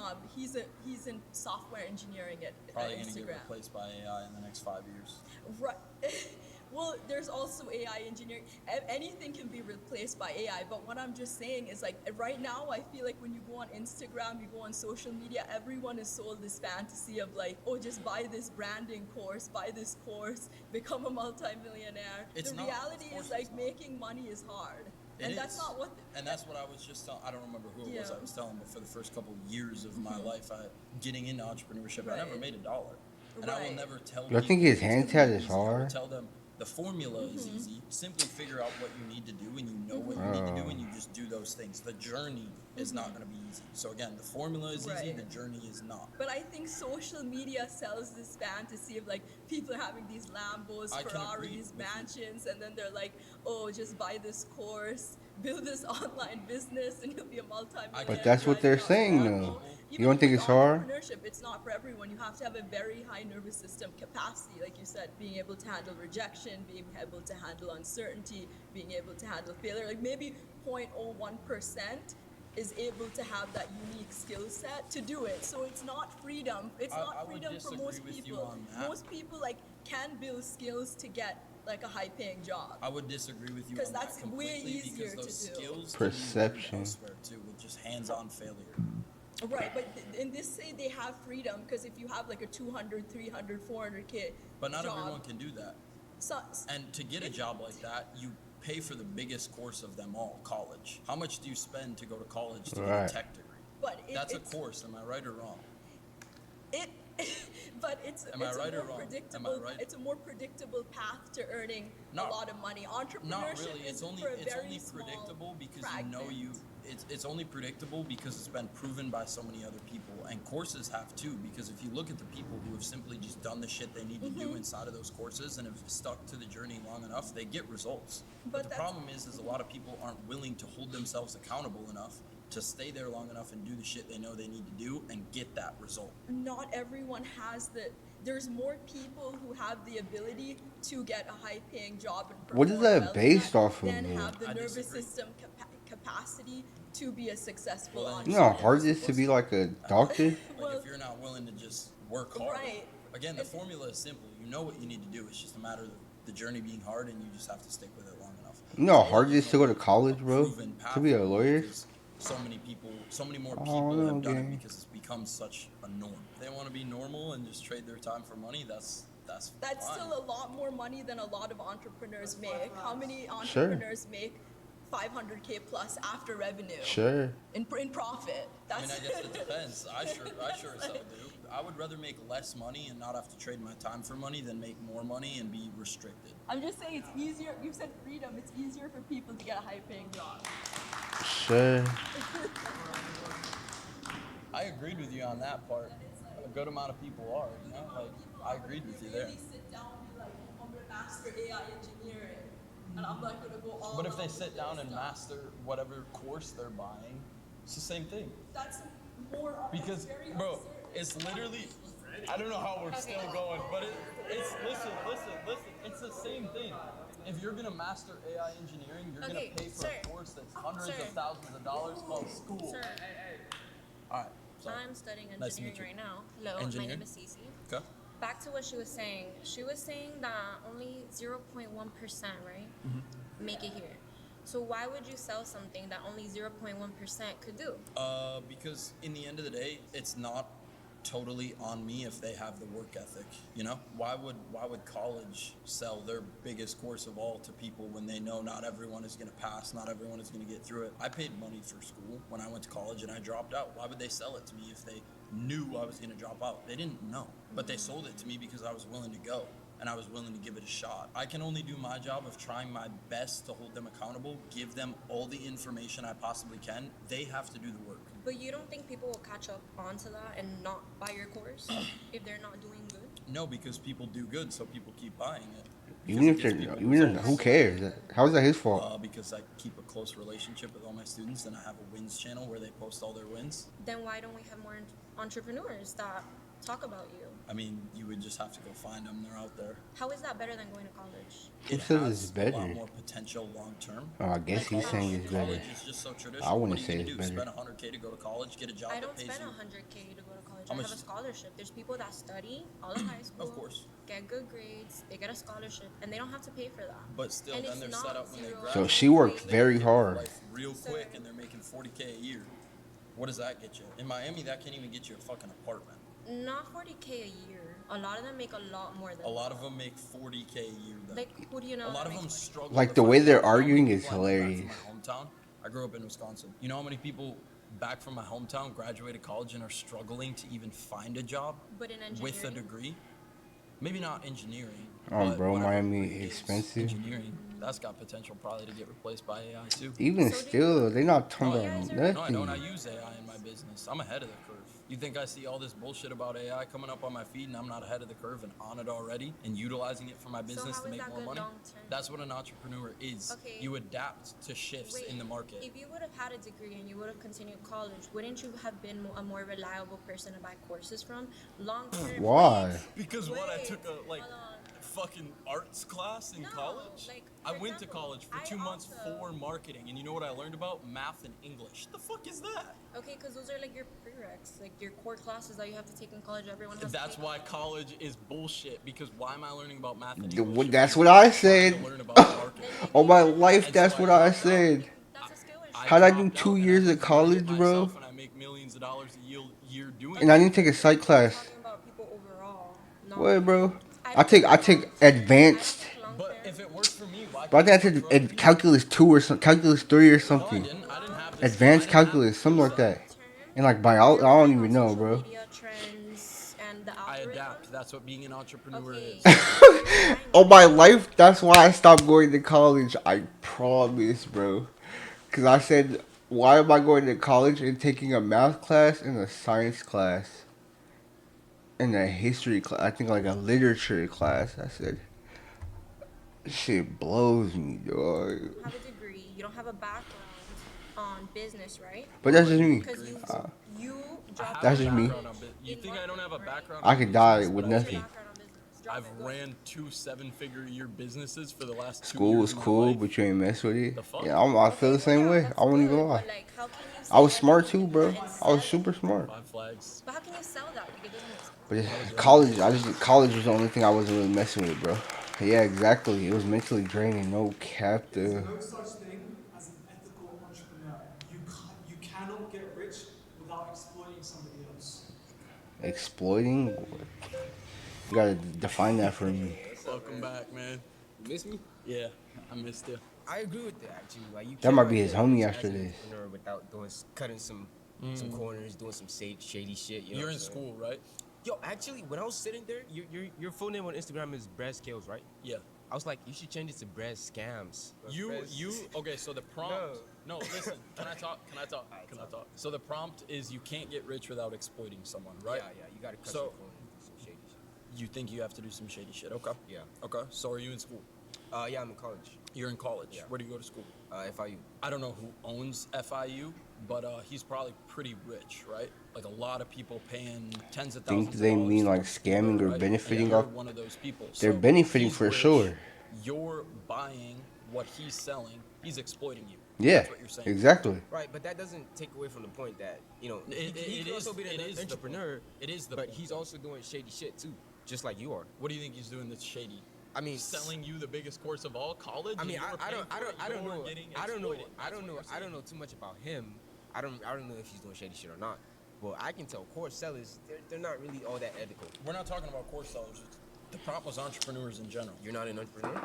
software engineering at Probably gonna get Instagram. replaced by AI in the next 5 years. Right. Well, there's also AI engineering. Anything can be replaced by AI. But what I'm just saying is, like, right now, I feel like when you go on Instagram, you go on social media, everyone is sold this fantasy of like, oh, just buy this branding course, buy this course, become a multimillionaire. It's The not. reality Of course is like it's not. making money is hard, It and is. that's not what. And that's what I was just telling. I don't remember who it was Yeah. I was telling, but for the first couple years of my life, getting into entrepreneurship, I never Right. made $1. And I will Right. never tell Y'all people think his it's hand gonna tat be is easy. I would hard? tell them the formula is easy. Simply figure out what you need to do, and you know what you need to do, and you just do those things. The journey is not going to be easy. So again, the formula is easy. Right. The journey is not. But I think social media sells this fantasy of like people having these Lambos, I can agree Ferraris, with you. mansions, and then they're like, oh, just buy this course, build this online business, and you'll be a multi-millionaire. But that's what they're driving a saying, Lambo. though. You Even don't think with it's hard? entrepreneurship, it's not for everyone. You have to have a very high nervous system capacity, like you said, being able to handle rejection, being able to handle uncertainty, being able to handle failure. Like maybe 0.01% is able to have that unique skill set to do it. So it's not freedom. It's I not would freedom for disagree most with you people. on that. Most people like can build skills to get like a high-paying job. I would disagree with you 'Cause on that's that way completely easier because those to do. skills Perception. can be learned elsewhere too, with just hands-on failure. Right, but in this say they have freedom because if you have like a 200, 300, 400K But not job, everyone can do that. so, And to get a job like that, you pay for the biggest course of them all, college. How much do you spend to go to college to get Right. a tech degree? but That's a it's, course, am I right or wrong? It, but it's Am I it's right a or more wrong? Am I predictable right? it's a more predictable path to earning Not- a lot of money. Not Entrepreneurship really. is It's for a very only small predictable because fragment. it's only predictable because it's been proven by so many other people, and courses have too. Because if you look at the people who have simply just done the shit they need to do inside of those courses and have stuck to the journey long enough, they get results. But But the that's- problem is a lot of people aren't willing to hold themselves accountable enough to stay there long enough and do the shit they know they need to do and get that result. Not everyone has the. There's more people who have the ability to get a high-paying job and What is perform that well in based that off of, than though? have the I nervous disagree. system capacity to be a successful Well, then You know how entrepreneur. hard it is to be like a doctor? Like Well- if you're not willing to just work hard. Right. Again, the If- formula is simple. You know what you need to do. It's just a matter of the journey being hard, and you just have to stick with it long enough. You know how Today, hard it there's is to go no to college, bro? proven path To be a for it lawyer? because so many people, so many more I people don't know, have done gang. it because it's become such a norm. If they want to be normal and just trade their time for money, that's That's fine. still a lot more money than a lot of entrepreneurs make. How many Sure. entrepreneurs make 500K plus after revenue Sure. in profit? I mean, That's I guess it depends. I sure as hell do. I would rather make less money and not have to trade my time for money than make more money and be restricted. I'm just saying it's easier. You said freedom. It's easier for people to get a high-paying job. Sure. I agreed with you on that part. A good amount of people are, you know, like I agreed with you there. Really sit down and be like, I'm gonna master AI engineering, and I'm like gonna go all. But if they out sit with down this and stuff. master whatever course they're buying, it's the same thing. That's more. Because, that's very bro, uncertain. it's literally. I don't know how we're still going, but it's listen. It's the same thing. If you're gonna master AI engineering, you're Okay, gonna pay for sir. a course that's hundreds Sir. of thousands of dollars called school. Sir, All right. Sorry. I'm studying Nice to engineering meet you. right now. Hello, my Engineering? name is Cece. Okay. Back to what she was saying. She was saying that only 0.1%, right, make it here. So why would you sell something that only 0.1% could do? Because in the end of the day, it's not totally on me if they have the work ethic. You know, why would college sell their biggest course of all to people when they know not everyone is going to pass, not everyone is going to get through it? I paid money for school when I went to college and I dropped out. Why would they sell it to me if they knew I was going to drop out? They didn't know, but they sold it to me because I was willing to go. And I was willing to give it a shot. I can only do my job of trying my best to hold them accountable, give them all the information I possibly can. They have to do the work. But you don't think people will catch up onto that and not buy your course if they're not doing good? No, because people do good, so people keep buying it. Even if Because it they're, gives people even if, results. who cares? How is that his fault? Because I keep a close relationship with all my students, and I have a wins channel where they post all their wins. Then why don't we have more entrepreneurs that talk about you? I mean, you would just have to go find them. They're out there. How is that better than going to college? Who It says has it's a lot better? more potential long term. Oh, I guess he's saying it's better. College is just so traditional. I wouldn't What are you say gonna it's do? better. Spend $100K to go to college, get a job I that don't pays spend you. 100K to go to college. to have much- a scholarship. There's people that study all of high school, Of course. get good grades, they get a scholarship, and they don't have to pay for that. But still, And then it's they're not set up when they zero graduate. So she worked equate- very They live hard. life real Sir. quick, and they're making 40K a year. What does that get you? In Miami, that can't even get you a fucking apartment. Not 40K a year. A lot of them make a lot more than A lot of that. them make 40K a year. Then. Like, who do you know? A lot that of makes them 40K? struggle. Like, to the find way they're jobs. You know how many arguing is people I know back hilarious. From my hometown. I grew up in Wisconsin. You know how many people back from my hometown graduated college and are struggling to even find a job But in with a engineering? degree? Maybe not engineering. Oh, but bro, whatever Miami degree is, expensive. Engineering, that's got potential probably to get replaced by AI too. Even So do still, you- they're not talking No, about AIs are- No, I don't. I nothing. use AI in my business. I'm ahead of the curve. You think I see all this bullshit about AI coming up on my feed and I'm not ahead of the curve and on it already and utilizing it for my business how to is make that more good money? long-term? That's what an entrepreneur is. Okay. You adapt to shifts Wait, in the market. If you would have had a degree and you would have continued college, wouldn't you have been a more reliable person to buy courses from? Long term. Why? Because what I Wait, took a like hold on. fucking arts class in No, college. like, I for went to example, college for I 2 months also- for marketing, and you know what I learned about? Math and English. The fuck is that? Okay, because those are like your prereqs, like your core classes that you have to take in college. Everyone has That's to take. why college is bullshit. Because why am I learning about math and The- English? if That's I'm what I trying to said. learn about marketing? On my life, And that's so what I I dropped out. said. That's a skill issue. How'd I do dropped 2 out and years I of just college, did it bro? myself, and I make millions of dollars a year doing And I it. didn't take a psych I'm class. talking about people overall. Not What, bro? I I don't take think advanced. I don't think long But term. if it works for me, why But I can't think it I work took for other people? calculus 2 or some calculus 3 or No, I something. didn't. I didn't have this. Advanced I didn't have calculus, this something skill like set. that. And like biology, I You're don't relying even on know, social bro. media trends and the I algorithm. adapt. That's what being an entrepreneur Okay. is. On my life, that's why I stopped going to college. I promise, bro. Cause I said, why am I going to college and taking a math class and a science class and a history class? I think like a literature class. I said, shit blows me, dog. Have a degree. You don't have a background on business, right? But that's just me. Because you Uh, dropped That's out of just me. college You in think I don't have a marketing, right? background? I on could die business, with but I What's your nothing. background on business? Drop I've it, go. ran 2 seven-figure year businesses for the last 2 School years was of my cool, life. but you ain't mess with it. The fuck? Yeah, I feel the Okay, same well, way. that's I won't even good, lie. But like, how can you I was say smart too, everything bro. and I was sell it? super smart. 5 flags. But how can you sell that? Like, it doesn't make sense. But it's, college was the only thing I wasn't really messing with, bro. Yeah, exactly. It was mentally draining. No cap, There's dude. no such thing as an ethical entrepreneur. You cannot get rich without exploiting somebody else. Exploiting? You gotta define that for me. Welcome back, man. You miss me? Yeah, I missed you. I agree with that actually. Like you That might cannot be his get homie rich after as an this. entrepreneur without doing cutting some corners, doing some shady shit. You know You're what in I'm saying? school, right? Yo, actually, when I was sitting there, your full name on Instagram is Brad Scales, right? Yeah. I was like, you should change it to Brad Scams. Okay, so the prompt. No, listen. Can I talk? So the prompt is you can't get rich without exploiting someone, right? Yeah, you gotta cut So- some corners and do some shady shit. You think you have to do some shady shit? Okay. Yeah. Okay. So are you in school? Yeah, I'm in college. You're in college. Yeah. Where do you go to school? FIU. I don't know who owns FIU, but he's probably pretty rich, right? Like a lot of people paying tens of Think thousands. they of dollars mean for like a school, scamming or right? benefiting And you're off- one of those people. They're So benefiting he's for rich, sure. You're buying what he's selling. He's exploiting you. Yeah, That's what you're saying. exactly. Right, but that doesn't take away from the point that It he could is- also be it an is the entrepreneur. point. It is the but point, he's though. also doing shady shit too, just like you are. What do you think he's doing that's shady? I mean, Selling you the biggest course of all college. I mean, and you're I don't paying for it, know. you're getting I don't know. exploited. I That's don't what know. you're I don't saying. know too much about him. I don't know if he's doing shady shit or not. But I can tell course sellers, they're not really all that ethical. We're not talking about course sellers. The prompt was entrepreneurs in general. You're not an entrepreneur,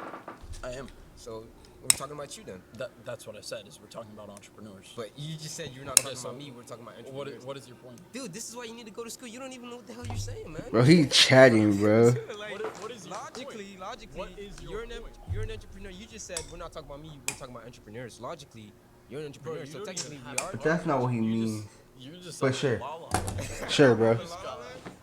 I am. so we're talking about you then. That's what I said. Is we're talking about entrepreneurs. But you just said you're not Okay, talking so about me. We're talking about what entrepreneurs. what is your point? Dude, this is why you need to go to school. You don't even know what the hell you're saying, man. Bro, he chatting, bro. Like, What is your logically, point? What is your you're an point? you're an entrepreneur. You just said we're not talking about me. We're talking about entrepreneurs. Logically, you're an entrepreneur. you so don't technically, even we have are. a That's not what he You means. You're just But selling sure. la la. Sure, bro.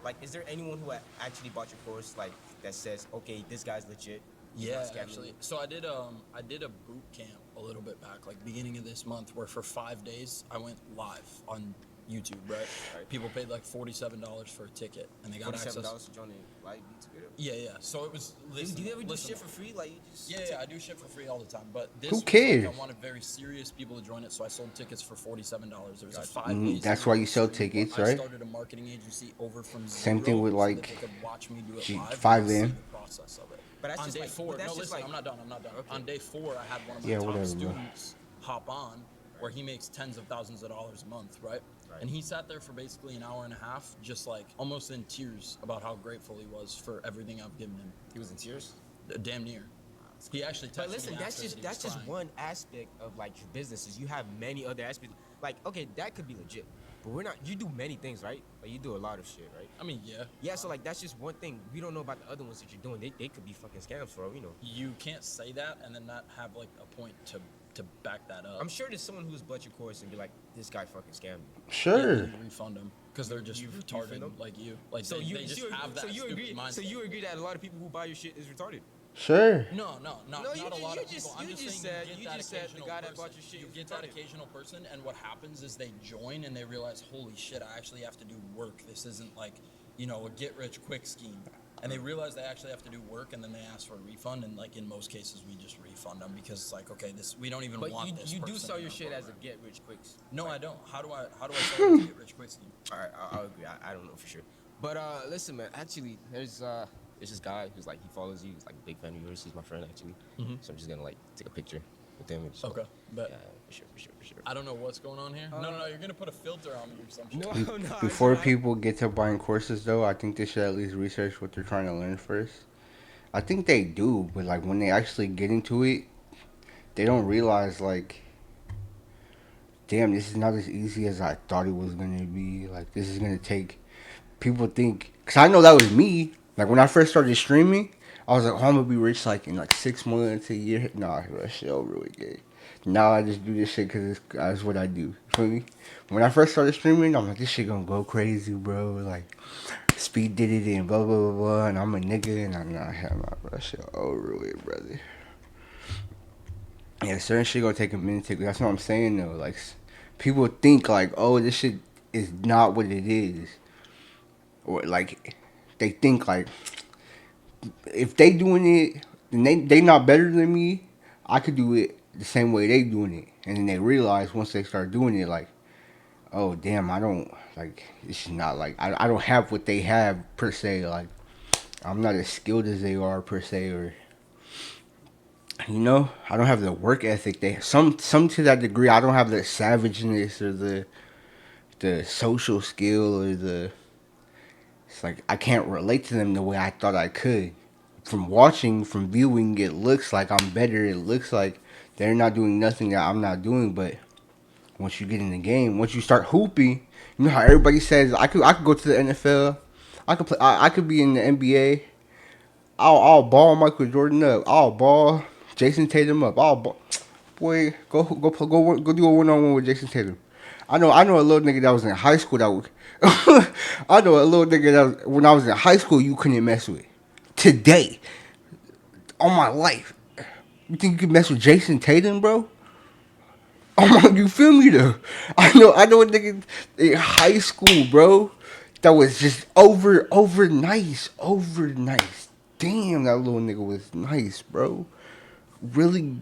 Like, is there anyone who actually bought your course, like, that says, okay, this guy's legit? he's Yeah, not scamming actually. me? So I did a boot camp a little bit back, like beginning of this month, where for 5 days I went live on YouTube, right? People paid like $47 for a ticket, and they got access. $47 to join a live YouTube video. Yeah. So it was. Listen, Do you ever do listen, shit for free? Like you just Yeah, I do shit for free all the time. But this Who was cares? like I wanted very serious people to join it, so I sold tickets for $47. There was a 5 Mhm, days. that's why you sell tickets, I right? started a marketing agency over from Same zero thing with, so like, that they could watch me do it live. 5 and see then. the process of it. But that's on just day like- 4, but that's no, just listen, like- I'm not done. Okay. On day 4, I had one of my Yeah, top whatever, bro. students hop on, where he makes tens of thousands of dollars a month, right? And he sat there for basically an hour and a half, just like almost in tears about how grateful he was for everything I've given him. He was in tears. Damn near. He actually texted But listen, me that's after just that he was that's just crying. one aspect of like your businesses. You have many other aspects. Like, okay, that could be legit, but we're not. You do many things, right? Like you do a lot of shit, right? I mean, yeah. Yeah, so like that's just one thing. We don't know about the other ones that you're doing. They could be fucking scams for all we know. You can't say that and then not have like a point to back that up. I'm sure there's someone who's bought your course and be like, this guy fucking scammed me. Sure. You refund them because they're just You retarded refund 'em? like you. Like So they, you they just so you, have that so you stupid agree mindset. so you agree that a lot of people who buy your shit is retarded. Sure. No, not No, a lot of people. I'm just saying you you get just that said the occasional guy that person. bought your shit You is get that retarded. occasional person, and what happens is they join and they realize, holy shit, I actually have to do work. This isn't like, a get-rich-quick scheme. And they realize they actually have to do work, and then they ask for a refund. And like in most cases, we just refund them because it's like, okay, we don't even But want this. you do person sell in your our shit as a program. get rich quick. No, I don't. How do I sell it as a get-rich-quick scheme? All right, I'll agree. I don't know for sure. But listen, man. Actually, there's this guy who's like he follows you. He's like a big fan of yours. He's my friend actually. So I'm just gonna like take a picture with him. And just, Okay, bet. Yeah, for sure. I don't know what's going on here. No, you're gonna put a filter on me or something. No. Before people get to buying courses, though, I think they should at least research what they're trying to learn first. I think they do, but like when they actually get into it, they don't realize like, damn, this is not as easy as I thought it was gonna be. Like this is gonna take. People think, cause I know that was me. Like when I first started streaming, I was like, oh, I'm gonna be rich like in like 6 months, a year. Nah, that shit over with, gay. Now I just do this shit because that's what I do. You feel me? When I first started streaming, I'm like, this shit gonna go crazy, bro. Like, Speed did it and blah, blah, blah, blah. And I'm a nigga and I'm not, bro. That shit over with, brother. Yeah, certain shit gonna take a minute to. That's what I'm saying, though. Like, people think, like, oh, this shit is not what it is. Or, like, they think, like, if they doing it, then they not better than me. I could do it the same way they doing it, and then they realize once they start doing it, like, oh damn, I don't like. It's not like I don't have what they have per se. Like, I'm not as skilled as they are per se, or I don't have the work ethic. They some to that degree. I don't have the savageness or the social skill or the. It's like I can't relate to them the way I thought I could. From viewing, it looks like I'm better. It looks like they're not doing nothing that I'm not doing. But once you get in the game, once you start hooping, you know how everybody says I could go to the NFL, I could play, I could be in the NBA. I'll ball Michael Jordan up. I'll ball Jason Tatum up. Boy, go do a 1-on-1 with Jason Tatum. I know a little nigga that was in high school that would. I know a little nigga that when I was in high school you couldn't mess with. Today, all my life, you think you can mess with Jason Tatum, bro? Oh my, you feel me though? I know a nigga in high school, bro, that was just over nice. Damn, that little nigga was nice, bro. Really.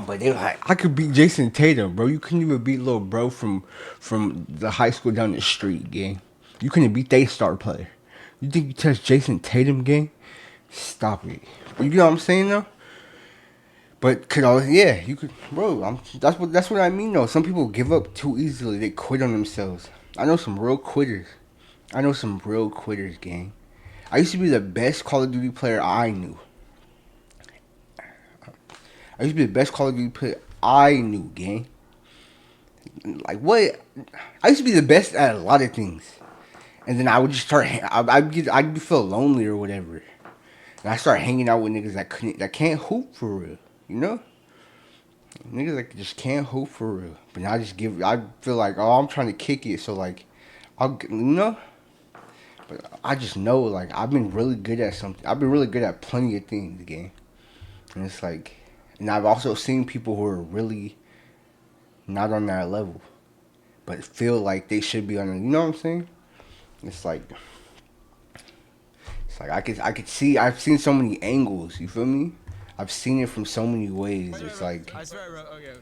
But they like, I could beat Jason Tatum, bro. You couldn't even beat little bro from the high school down the street, gang. You couldn't beat they star player. You think you touch Jason Tatum, gang? Stop it. You know what I'm saying though? But yeah, you could, bro. That's what I mean though. Some people give up too easily. They quit on themselves. I know some real quitters. Gang. I used to be the best Call of Duty player I knew. Gang. Like what? I used to be the best at a lot of things, and then I would just start. I'd feel lonely or whatever, and I start hanging out with niggas that can't hoop for real. You know, niggas that just can't hoop for real. But now I feel like, oh, I'm trying to kick it, so like, But I just know, like, I've been really good at something. I've been really good at plenty of things, gang. And it's like, and I've also seen people who are really not on that level, but feel like they should be on. You know what I'm saying? It's like I could see. I've seen so many angles. You feel me? I've seen it from so many ways. It's like I swear, bro. Okay.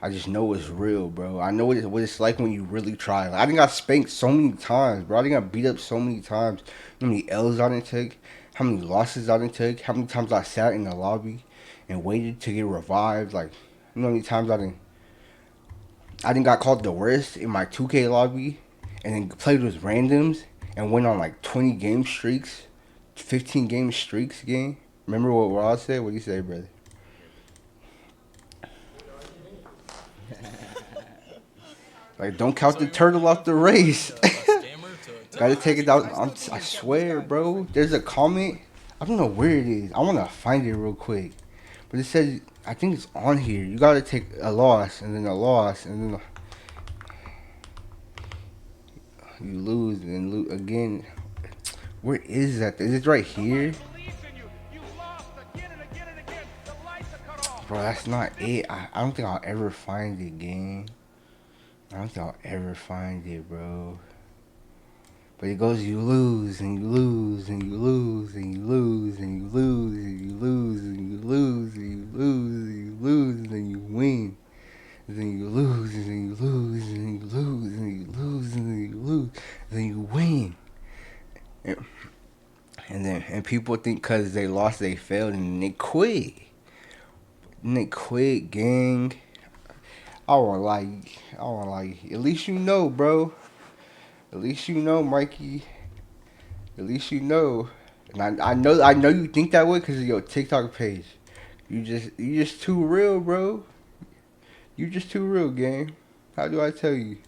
I just know it's real, bro. I know what it's like when you really try. Like, I think I spanked so many times, bro. I think I beat up so many times. How many L's I didn't take, how many losses I didn't take, how many times I sat in the lobby and waited to get revived. Like, you know how many times I didn't got called the worst in my 2K lobby and then played with randoms and went on like 20 game streaks, 15 game streaks game. Remember what Ross said? What do you say, brother? Like, don't count the turtle off the race. Gotta take it out. I swear, bro. There's a comment. I don't know where it is. I want to find it real quick. But it says, I think it's on here. You gotta take a loss and then a loss and then you lose and then lose again. Where is that? Is it right here? Bro, that's not it. I don't think I'll ever find it, gang. I don't think I'll ever find it, bro. But it goes, you lose and you lose and you lose and you lose and you lose and you lose and you lose and you lose and you lose and then you win. And then you lose and then you lose and then you lose and then you lose and then you lose and then you win. And people think because they lost they failed and they quit. And they quit, gang. I won't lie. At least you know, bro. At least you know, Mikey. At least you know. And I know you think that way because of your TikTok page. You just too real, bro. You just too real, gang. How do I tell you?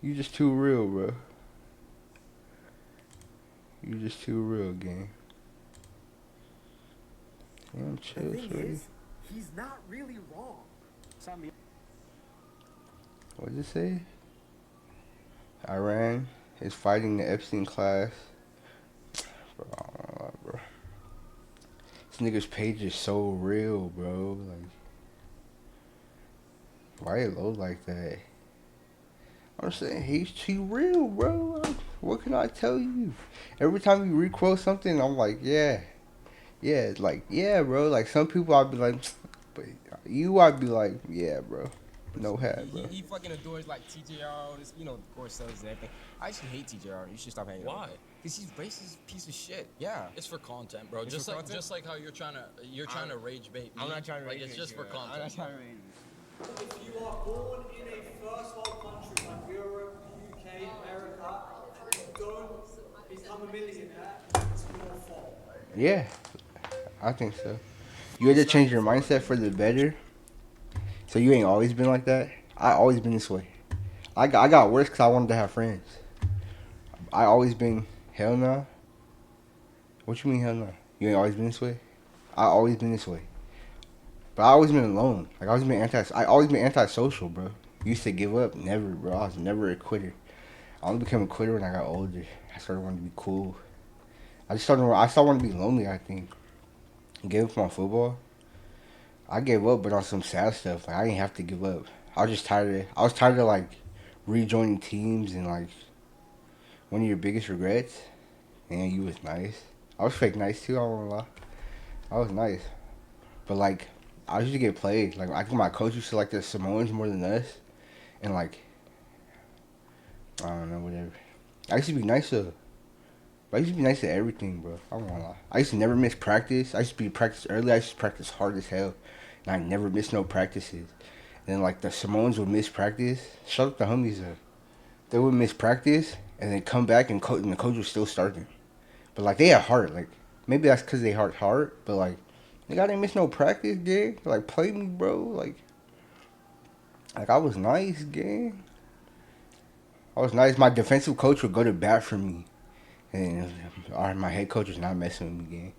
You just too real, bro. You just too real, gang. Damn, chill, The thing shorty. is, he's not really wrong. What'd it say? Iran is fighting the Epstein class. Bro, I don't know, bro. This nigga's page is so real, bro. Like, why it low like that? I'm saying he real, bro. What can I tell you? Every time you requote something, I'm like, yeah, like, yeah, bro. Like, some people I'd be like, but you, I'd be like, yeah, bro. No hat, bro. He fucking adores like TJR, this, you know, Corsels and everything. I actually hate TJR. You should stop hanging out. Why? Because he's racist piece of shit. Yeah. It's for content, bro. It's Just for like content? just like how you're trying to rage bait me. I'm not trying to like rage it's bait just you, for bro. content. I'm not trying to rage you. If you are born in a first world country like Europe, UK, America, and you don't become a millionaire, it's your fault. Yeah, I think so. You had to change your mindset for the better. So you ain't always been like that. I always been this way. I got worse because I wanted to have friends. I always been hell no. What you mean hell no? You ain't always been this way. I always been this way. But I always been alone. Like I always been antisocial, bro. Used to give up, never, bro. I was never a quitter. I only became a quitter when I got older. I started wanting to be cool. I started wanting to be lonely. I think. Gave up on football. I gave up, but on some sad stuff. Like I didn't have to give up. I was just tired. I was tired of like rejoining teams and like one of your biggest regrets. Man, you was nice. I was fake nice too. I won't lie. I was nice, but like I used to get played. Like I think my coach used to like the Samoans more than us, and like I don't know, whatever. I used to be nice to. I used to be nice to everything, bro. I won't lie. I used to never miss practice. I used to be practice early. I used to practice hard as hell, and I never missed no practices. And then like the Samoans would miss practice. Shut up, the homies though. They would miss practice and then come back and the coach was still starting. But like they had heart. Like maybe that's because they heart. But like nigga, I didn't miss no practice, gang. Like play me, bro. Like I was nice, gang. I was nice. My defensive coach would go to bat for me. And my head coach was not messing with me, gang.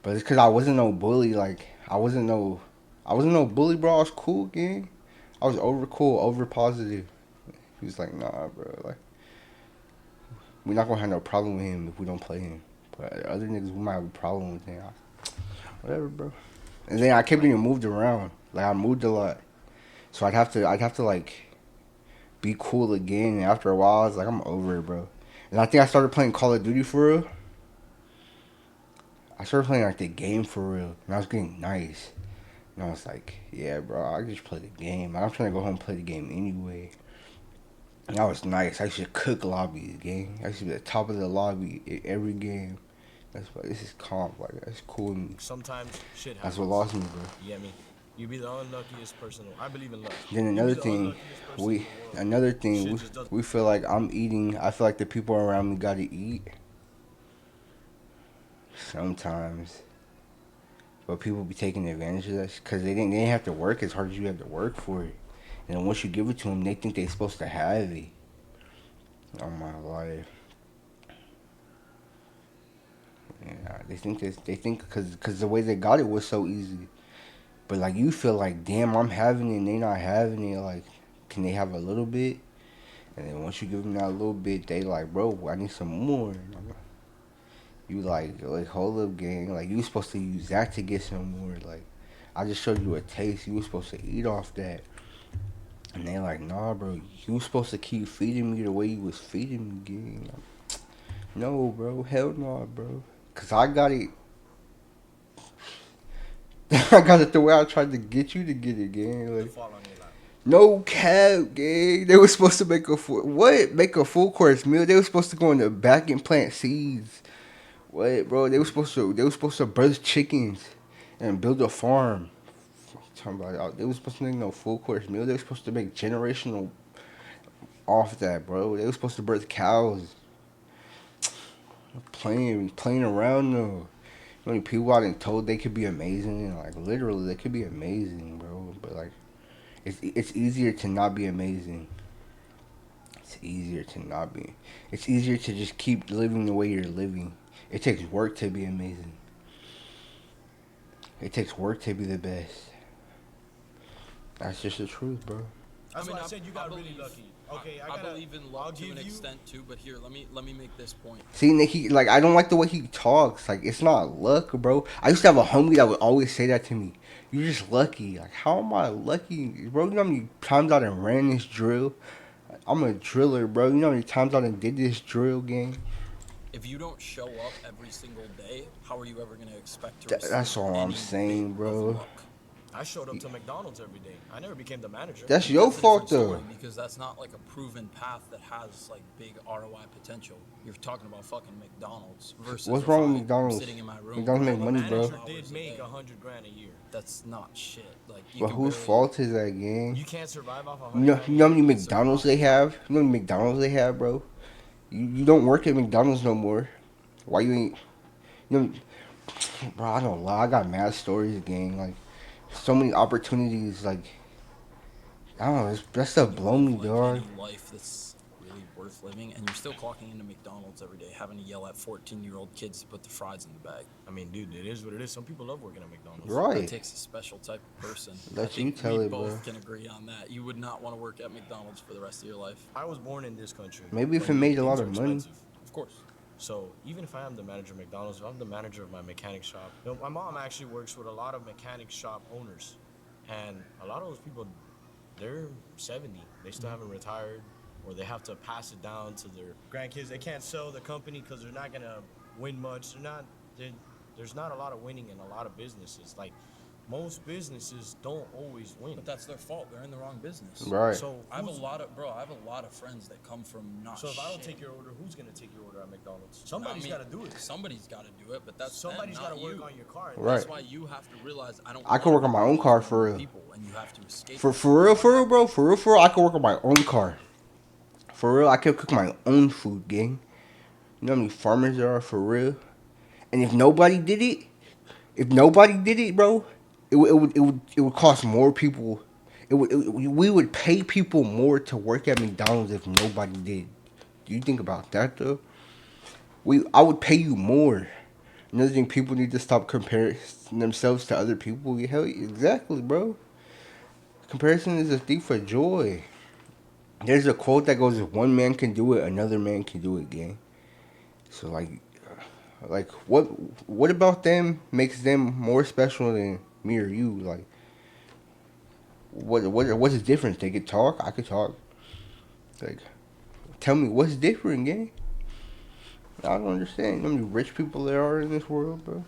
But it's because I wasn't no bully. Like I wasn't no bully, bro. I was cool, gang. I was over cool, over positive. He was like, nah, bro. Like we're not gonna have no problem with him if we don't play him. But other niggas, we might have a problem with him. Whatever, bro. And then I kept getting moved around. Like I moved a lot, so I'd have to like be cool again. And after a while, I was like, I'm over it, bro. And I think I started playing Call of Duty for real. I started playing like the game for real, and I was getting nice. And I was like, yeah, bro, I just play the game. I'm trying to go home and play the game anyway. And that was nice. I used to cook lobbies, gang. I used to be at the top of the lobby in every game. That's why this is calm. Like that's cool. Sometimes shit That's happens. what lost me, bro. You get me? You be the unluckiest person. I believe in luck. Then You be another the thing, unluckiest person in we the world. another thing Shit we, just doesn't. we feel like I'm eating. I feel like the people around me gotta eat sometimes, but people be taking advantage of that because they didn't have to work as hard as you have to work for it. And then once you give it to them, they think they're supposed to have it. Oh my life. Yeah, they think because the way they got it was so easy. But like you feel like, damn, I'm having it and they not having it. Like, can they have a little bit? And then once you give them that little bit, they like, bro, I need some more. You like hold up, gang. Like you was supposed to use that to get some more. Like I just showed you a taste. You was supposed to eat off that. And they like, nah, bro. You was supposed to keep feeding me the way you was feeding me, gang. Like, no, bro. Hell no, bro. Cause I got it. I got it the way I tried to get you to get it, gang. Like, Fall on your lap. no cap, gang. They were supposed to make a full course meal. They were supposed to go in the back and plant seeds. What, bro? They were supposed to birth chickens and build a farm. Talking about they were supposed to make no full course meal. They were supposed to make generational off that, bro. They were supposed to birth cows. Playing around though. You know, people out and told they could be amazing, and like literally they could be amazing, bro. But like, it's easier to not be amazing. It's easier to not be. It's easier to just keep living the way you're living. It takes work to be amazing. It takes work to be the best. That's just the truth, bro. That's why I said you got really lucky. Okay, I believe in I'll luck to give an you. extent too, but here, let me make this point. See, Nick, like I don't like the way he talks. Like it's not luck, bro. I used to have a homie that would always say that to me. You're just lucky. Like how am I lucky, bro? You know how many times I done ran this drill? I'm a driller, bro. You know how many times I done did this drill game? If you don't show up every single day, how are you ever gonna expect to receive That's all I'm any saying, bit of bro. luck? I showed up to McDonald's every day. I never became the manager. That's your That's a different fault though. story, because that's not like a proven path that has like big ROI potential. You're talking about fucking McDonald's versus What's if wrong with I'm McDonald's? sitting in my room. McDonald's for make The money, bro. manager 12 did hours a make day. $100,000 a year. That's not shit. Like you But can whose barely, fault is that, gang? You can't survive off You know, $100,000 you know how many a year. McDonald's they have? You know how many McDonald's they have, bro? You don't work at McDonald's no more. Why you ain't? You know, bro, I don't lie. I got mad stories, gang. Like so many opportunities. Like I don't know. That stuff blow me, like dog. any life that's really worth living, and you're still clocking into McDonald's every day, having to yell at 14-year-old kids to put the fries in the bag. I mean, dude, it is what it is. Some people love working at McDonald's. That Right. takes a special type of person. I Let you think tell we it, both bro. can agree on that. You would not want to work at McDonald's for the rest of your life. I was born in this country. Maybe if when it made a things lot are of money. expensive. Of course. So even if I am the manager of McDonald's, if I'm the manager of my mechanic shop, you know, my mom actually works with a lot of mechanic shop owners, and a lot of those people, they're 70. They still haven't retired, or they have to pass it down to their grandkids. They can't sell the company because they're not gonna win much. There's not a lot of winning in a lot of businesses. Like most businesses don't always win. But that's their fault. They're in the wrong business. Right. So I have a who's- lot of friends that come from not. So if I don't shit. take your order, who's gonna take your order at McDonald's? I Somebody's mean, got to do it. Somebody's got to do it, but that's Somebody's got to work on your car. Right. That's why you have to realize I don't. I can work on my own car for real. People, and you have to escape. For real, bro. For real, I can work on my own car. For real, I can cook my own food, gang. You know how many farmers there are for real? And if nobody did it, bro, it would cost more people. We would pay people more to work at McDonald's if nobody did. Do you think about that though? I would pay you more. Another thing, people need to stop comparing themselves to other people. Hell, exactly, bro. Comparison is a thief of joy. There's a quote that goes, "If one man can do it, another man can do it." Gang. So like what about them makes them more special than me or you? Like what's the difference? They could talk. I could talk. Like, tell me what's different, gang. I don't understand. You know how many rich people there are in this world, bro?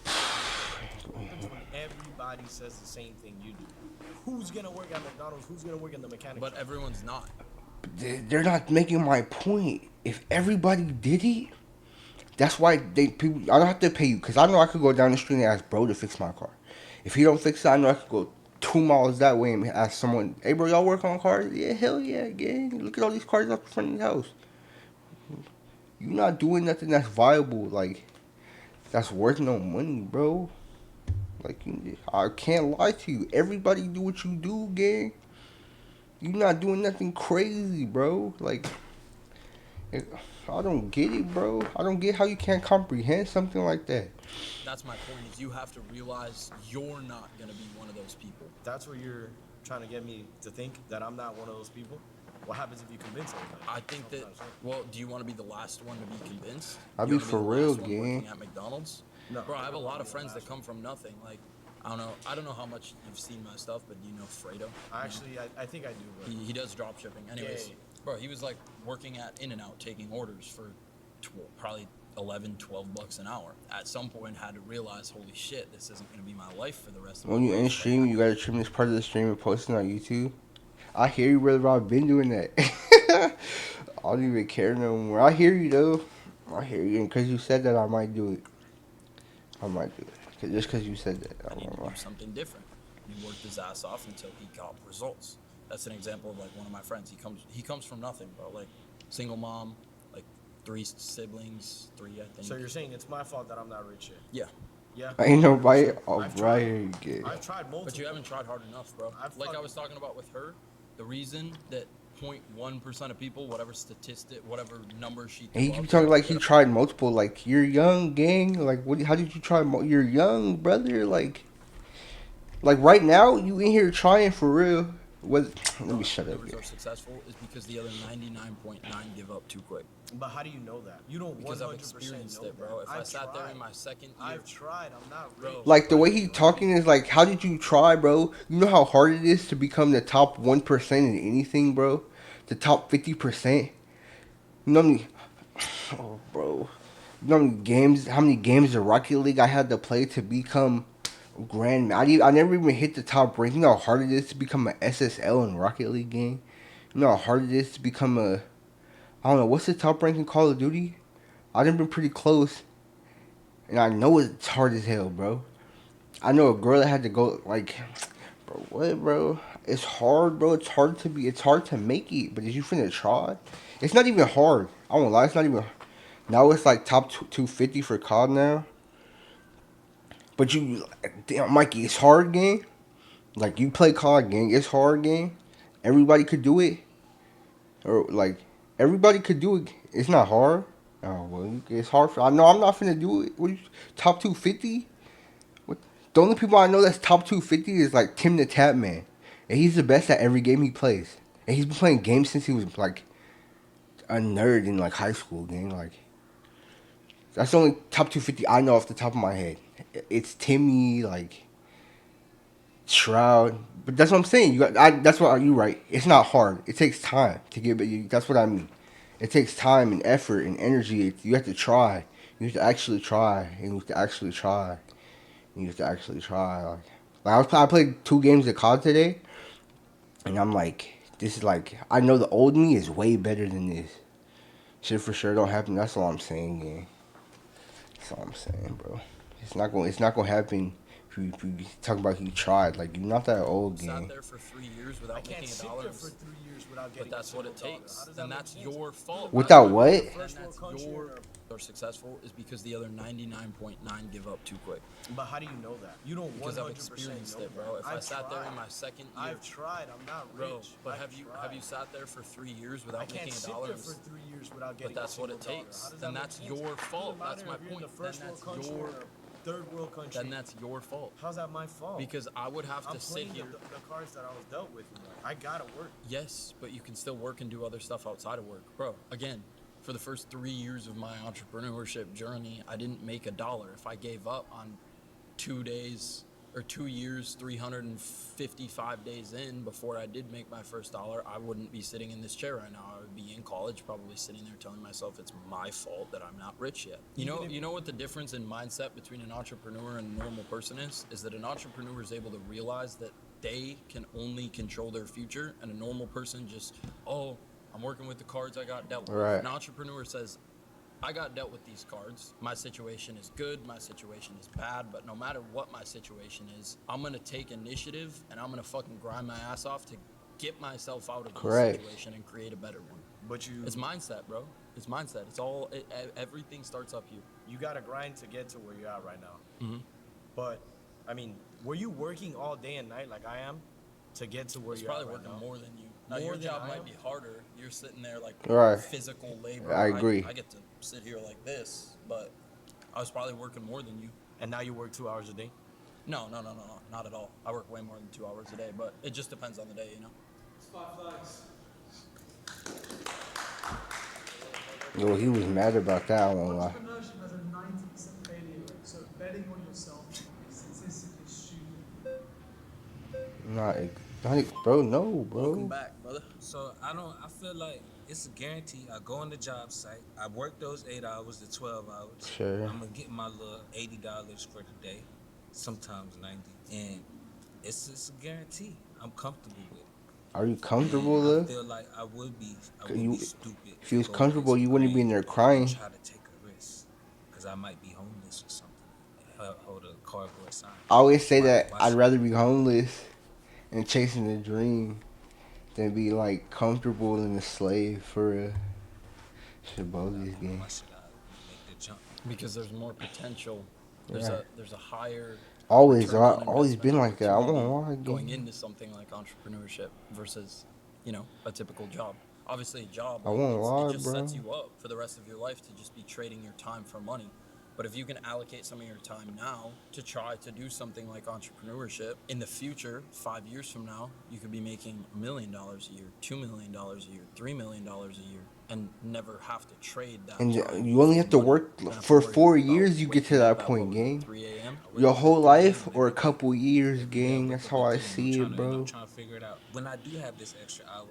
What happens when everybody says the same thing you do? Who's gonna work at McDonald's? Who's gonna work in the mechanic But shop? everyone's not. They're not making my point. If everybody did it, that's why people. I don't have to pay you because I know I could go down the street and ask bro to fix my car. If he don't fix it, I know I could go 2 miles that way and ask someone, "Hey, bro, y'all work on cars?" Yeah, hell yeah, gang. Look at all these cars up in front of your house. You're not doing nothing that's viable, like that's worth no money, bro. Like I can't lie to you. Everybody do what you do, gang. You're not doing nothing crazy, bro. Like I don't get it, bro. I don't get how you can't comprehend something like that. That's my point. Is you have to realize you're not gonna be one of those people. That's where you're trying to get me to think that I'm not one of those people. What happens if you convince everybody? I think that. Well, do you want to be the last one to be convinced? I You be wanna for the real, last one gang. working at McDonald's? No. Bro, I have a lot of friends that come from nothing. Like, I don't know how much you've seen my stuff, but do you know Fredo? Actually, I think I do. But He does drop shipping. Anyways, Yeah. bro, he was like working at In-N-Out taking orders for probably 11, 12 bucks an hour. At some point, had to realize, holy shit, this isn't gonna be my life for the rest of my When you life. end stream, you gotta trim this part of the stream and post it on YouTube. I hear you, brother. I've been doing that. I don't even care no more. I hear you though. I hear you, and because you said that, I might do it. I might do it. Just because you said that. I need to do something different. He worked his ass off until he got results. That's an example of like one of my friends. He comes from nothing, bro. Like single mom, like 3 siblings, 3 I think. So you're saying it's my fault that I'm not rich yet? Yeah. Yeah. Ain't nobody. Oh, I've right tried. here you get. I've tried multiple. But you haven't tried hard enough, bro. Like I was talking about with her, the reason that 0.1% of people, whatever statistic, whatever number she And he threw keep out talking there, like he tried multiple. Like you're young, gang. Like what? How did you try? You're young, brother. Like right now, you in here trying for real. What? Let me shut up. Numbers are successful is because the other 99.9 give up too quick. But how do you know that? You don't 100% Because I've experienced know it, bro. that. If I sat there in my second year, I've tried. I'm not rich. Bro. Like the way he talking is like, how did you try, bro? You know how hard it is to become the top 1% in anything, bro. The top 50%. You know how many? Oh, bro. You know how many games of Rocket League I had to play to become Grand. I never even hit the top rank. You know how hard it is to become an SSL in Rocket League game. You know how hard it is to become a. I don't know what's the top rank in Call of Duty. I've been pretty close, and I know it's hard as hell, bro. I know a girl that had to go like, bro, what, bro? It's hard, bro. It's hard to be. It's hard to make it. But did you finna try? It's not even hard. I won't lie. It's not even. Now it's like top 250 for COD now. But you, damn, Mikey, it's hard game. Like you play COD game, it's hard game. Everybody could do it, or like everybody could do it. It's not hard. Oh well, it's hard for. I know I'm not finna do it. What top 250? What? The only people I know that's top 250 is like Tim the Tap Man, and he's the best at every game he plays. And he's been playing games since he was like a nerd in like high school. Game like that's the only top 250 I know off the top of my head. It's Timmy like Shroud, but that's what I'm saying. That's what you right. It's not hard. It takes time to get. But that's what I mean. It takes time and effort and energy. You have to try. You have to actually try. And you have to actually try. And you have to actually try. I played 2 games of COD today, and I'm like, this is like I know the old me is way better than this. Shit for sure don't happen. That's all I'm saying, gang. That's all I'm saying, bro. It's not gonna happen. If you talk about you tried, like you're not that old, sat gang. there for 3 years without I can't making sit a dollar. there for 3 years without getting. But that's what it takes. And that's your fault. Without what? And that's your are successful is because the other 99.9 give up too quick. But how do you know that? You don't 100% Because I've experienced know it, bro. that. If I sat there in my second year, I've tried. I'm not rich. bro. But I've have you tried. sat there for 3 years I without can't making a sit dollar? there for 3 years without getting. But that's what it takes. Then that's your fault. That's my point. Then that's your. Third world country. Then that's your fault. How's that my fault? Because I would have I'm to sit playing here. the cards that I was dealt with. I gotta work. Yes, but you can still work and do other stuff outside of work. Bro, again, for the first 3 years of my entrepreneurship journey, I didn't make a dollar. If I gave up on 2 days or 2 years, 355 days in before I did make my first dollar, I wouldn't be sitting in this chair right now. I would be in college, probably sitting there telling myself it's my fault that I'm not rich yet. You know what the difference in mindset between an entrepreneur and a normal person is that an entrepreneur is able to realize that they can only control their future, and a normal person just, oh, I'm working with the cards I got dealt with. Right. An entrepreneur says, I got dealt with these cards. My situation is good. My situation is bad. But no matter what my situation is, I'm going to take initiative and I'm going to fucking grind my ass off to get myself out of this Correct. situation and create a better one. But you It's mindset, bro. It's mindset. Everything starts up here. you gotta grind to get to where you're at right now. Mhm. But I mean, were you working all day and night like I am to get to where It's you're at probably right working now? more than you. Now, More your than job I might am? be harder. You're sitting there like Right. physical labor. I agree. I get to sit here like this, but I was probably working more than you. And now you work 2 hours a day? No, not at all. I work way more than 2 hours a day, but it just depends on the day, you know? It's 5 flags. Yo, he was mad about that, I won't lie. Entrepreneurship has a 90% failure rate, so betting on yourself is statistically stupid. Bro, no, Welcome bro. back, brother. So I feel like it's a guarantee. I go on the job site. I work those 8 hours to 12 hours. Sure. I'm gonna get my little $80 for the day, sometimes 90, and it's a guarantee. I'm comfortable with it. Are you comfortable, And I though? feel like I would be You- stupid. if you was to go comfortable, against you my wouldn't be in grain there and crying. try to take a risk, because I might be homeless or something. Hold a cardboard sign. I always say that Why I'd should rather be homeless and chasing a dream than be like comfortable and a slave for a shit bogus game. Why should I make the jump? Because there's more potential. Right. There's a higher Always, return on always been like that. I investment won't lie, opportunity going gang. into something like entrepreneurship versus, a typical job. Obviously, a job, I like, won't lie, it just bro. sets you up for the rest of your life to just be trading your time for money. But if you can allocate some of your time now to try to do something like entrepreneurship, in the future, 5 years from now, you could be making $1 million a year, $2 million a year, $3 million a year, and never have to trade that And time you only for have to money. work Don't have to for worry 4 years. You about get to waking that up at, point, what was it, gang. 3 a.m.? Your whole But 3 life a.m. or a every day. couple years, Yeah, gang. but That's the how I thing, see it, I'm bro. trying to figure it out. When I do have this extra hour,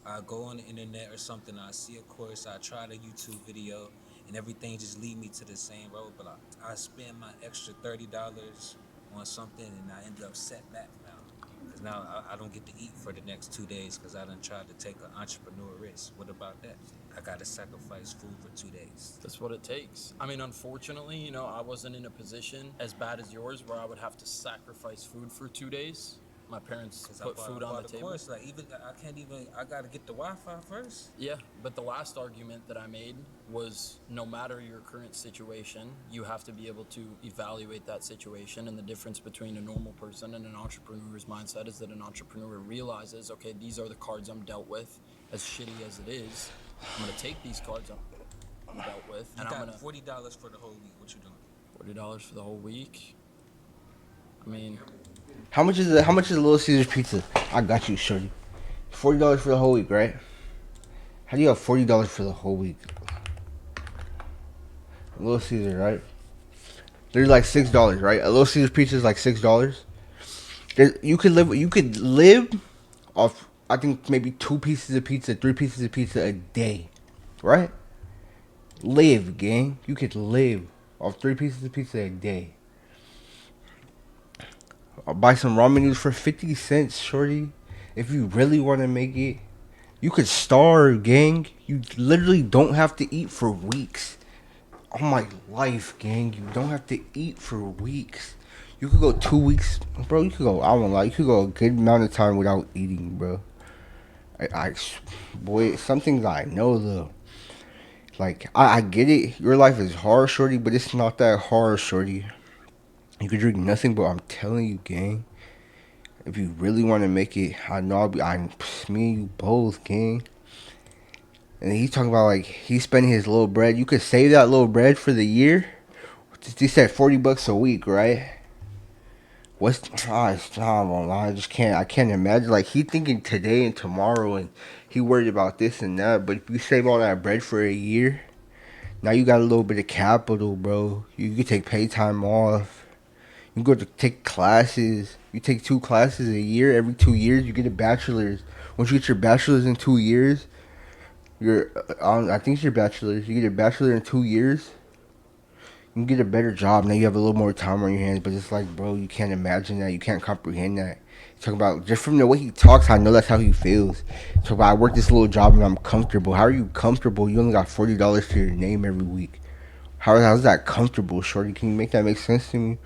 I go on the internet or something. I see a course. I try the YouTube video, and everything just lead me to the same road. But I spend my extra $30 on something, and I end up set back now. Because now I don't get to eat for the next 2 days because I done tried to take an entrepreneur risk. What about that? I gotta sacrifice food for 2 days. That's what it takes. I mean, unfortunately, I wasn't in a position as bad as yours where I would have to sacrifice food for 2 days. My parents Because put food on the table. course, like even I can't even. I gotta get the Wi-Fi first. Yeah, but the last argument that I made was no matter your current situation, you have to be able to evaluate that situation. And the difference between a normal person and an entrepreneur's mindset is that an entrepreneur realizes, okay, these are the cards I'm dealt with. As shitty as it is, I'm gonna take these cards I'm dealt with, You and I'm got gonna $40 for the whole week. What you doing? $40 for the whole week. I mean, How much is it? How much is a Little Caesars pizza? I got you, shorty. $40 for the whole week, right? How do you have $40 for the whole week? Little Caesar, right? They're like $6, right? A Little Caesars pizza is like $6. You could live. You could live off. I think maybe 2 pieces of pizza, 3 pieces of pizza a day, right? Live, gang. You could live off 3 pieces of pizza a day. I'll buy some ramen noodles for 50 cents, shorty. If you really want to make it, you could starve, gang. You literally don't have to eat for weeks. All my life, gang. You don't have to eat for weeks. You could go 2 weeks, bro. You could go. I won't lie. You could go a good amount of time without eating, bro. Boy, some things I know though. Like I get it. Your life is hard, shorty, but it's not that hard, shorty. You could drink nothing, but I'm telling you, gang. If you really want to make it, I know me and you both, gang. And he's talking about like he's spending his little bread. You could save that little bread for the year. He said $40 a week, right? I won't lie, I just can't. I can't imagine. Like he thinking today and tomorrow, and he worried about this and that. But if you save all that bread for a year, now you got a little bit of capital, bro. You could take pay time off. You go to take classes. You take 2 classes a year. Every 2 years, you get a bachelor's. Once you get your bachelor's in 2 years, I think it's your bachelor's. You get your bachelor in 2 years. You can get a better job. Now you have a little more time on your hands. But it's like, bro, you can't imagine that. You can't comprehend that. Talking about just from the way he talks, I know that's how he feels. So I work this little job and I'm comfortable. How are you comfortable? You only got $40 to your name every week. How's that comfortable, shorty? Can you make that make sense to me?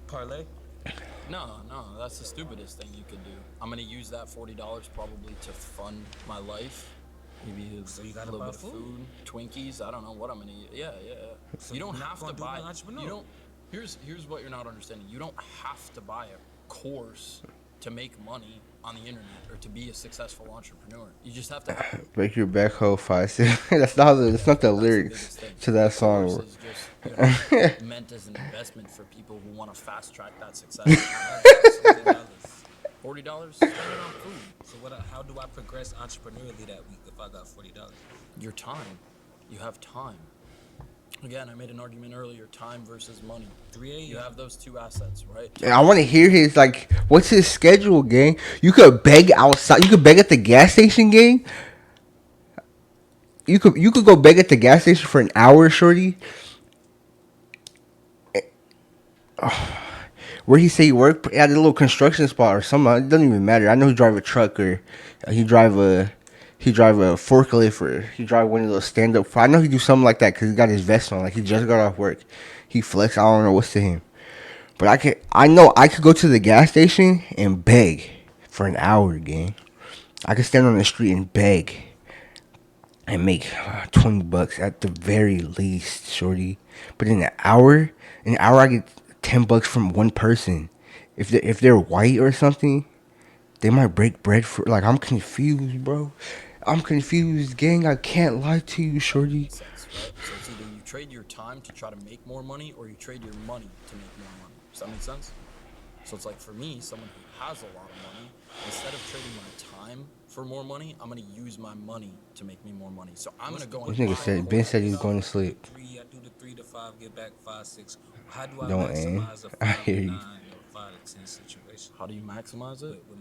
Parlay. No, no, that's the stupidest thing you could do. I'm gonna use that $40 probably to fund my life. Maybe So you a gotta little buy bit of food? food, Twinkies. I don't know what I'm gonna eat. Yeah, yeah. So You don't you're not have to gonna do buy. an entrepreneur. You don't. Here's what you're not understanding. You don't have to buy a course to make money on the internet or to be a successful entrepreneur. You just have to. Break your back hole 5 6. That's not the That's the lyrics biggest thing. to that The course song. is just meant as an investment for people who want to fast track that success. $40, spend it on food. So how do I progress entrepreneurially that week if I got $40? Your time. You have time. Again, I made an argument earlier: time versus money. 3 a.m. You have those two assets, right? And I want to hear his like, what's his schedule, gang? You could beg outside. You could beg at the gas station, gang. You could go beg at the gas station for an hour, shorty. Where he say he work at a little construction spot or something. It doesn't even matter. I know he drive a truck or he drive a forklift or he drive one of those stand up. I know he do something like that because he got his vest on. Like he just got off work. He flex. I don't know what's to him. But I know I could go to the gas station and beg for an hour, gang. I could stand on the street and beg and make $20 at the very least, shorty. But in an hour I get $10 from one person. If they're white or something, they might break bread for. Like I'm confused, bro. I'm confused, gang. I can't lie to you, shorty. Sense, right? So it's either you trade your time to try to make more money, or you trade your money to make more money. Does that make sense? So it's like for me, someone who has a lot of money, instead of trading my time for more money, I'm gonna use my money to make me more money. So I'm gonna go This and nigga buy said Ben said he was going to sleep. I do the 3 to 5, get back 5 6. How do I Don't aim. maximize a I 5 hear to you. 9 or 5 to 10 situation How do you maximize it? with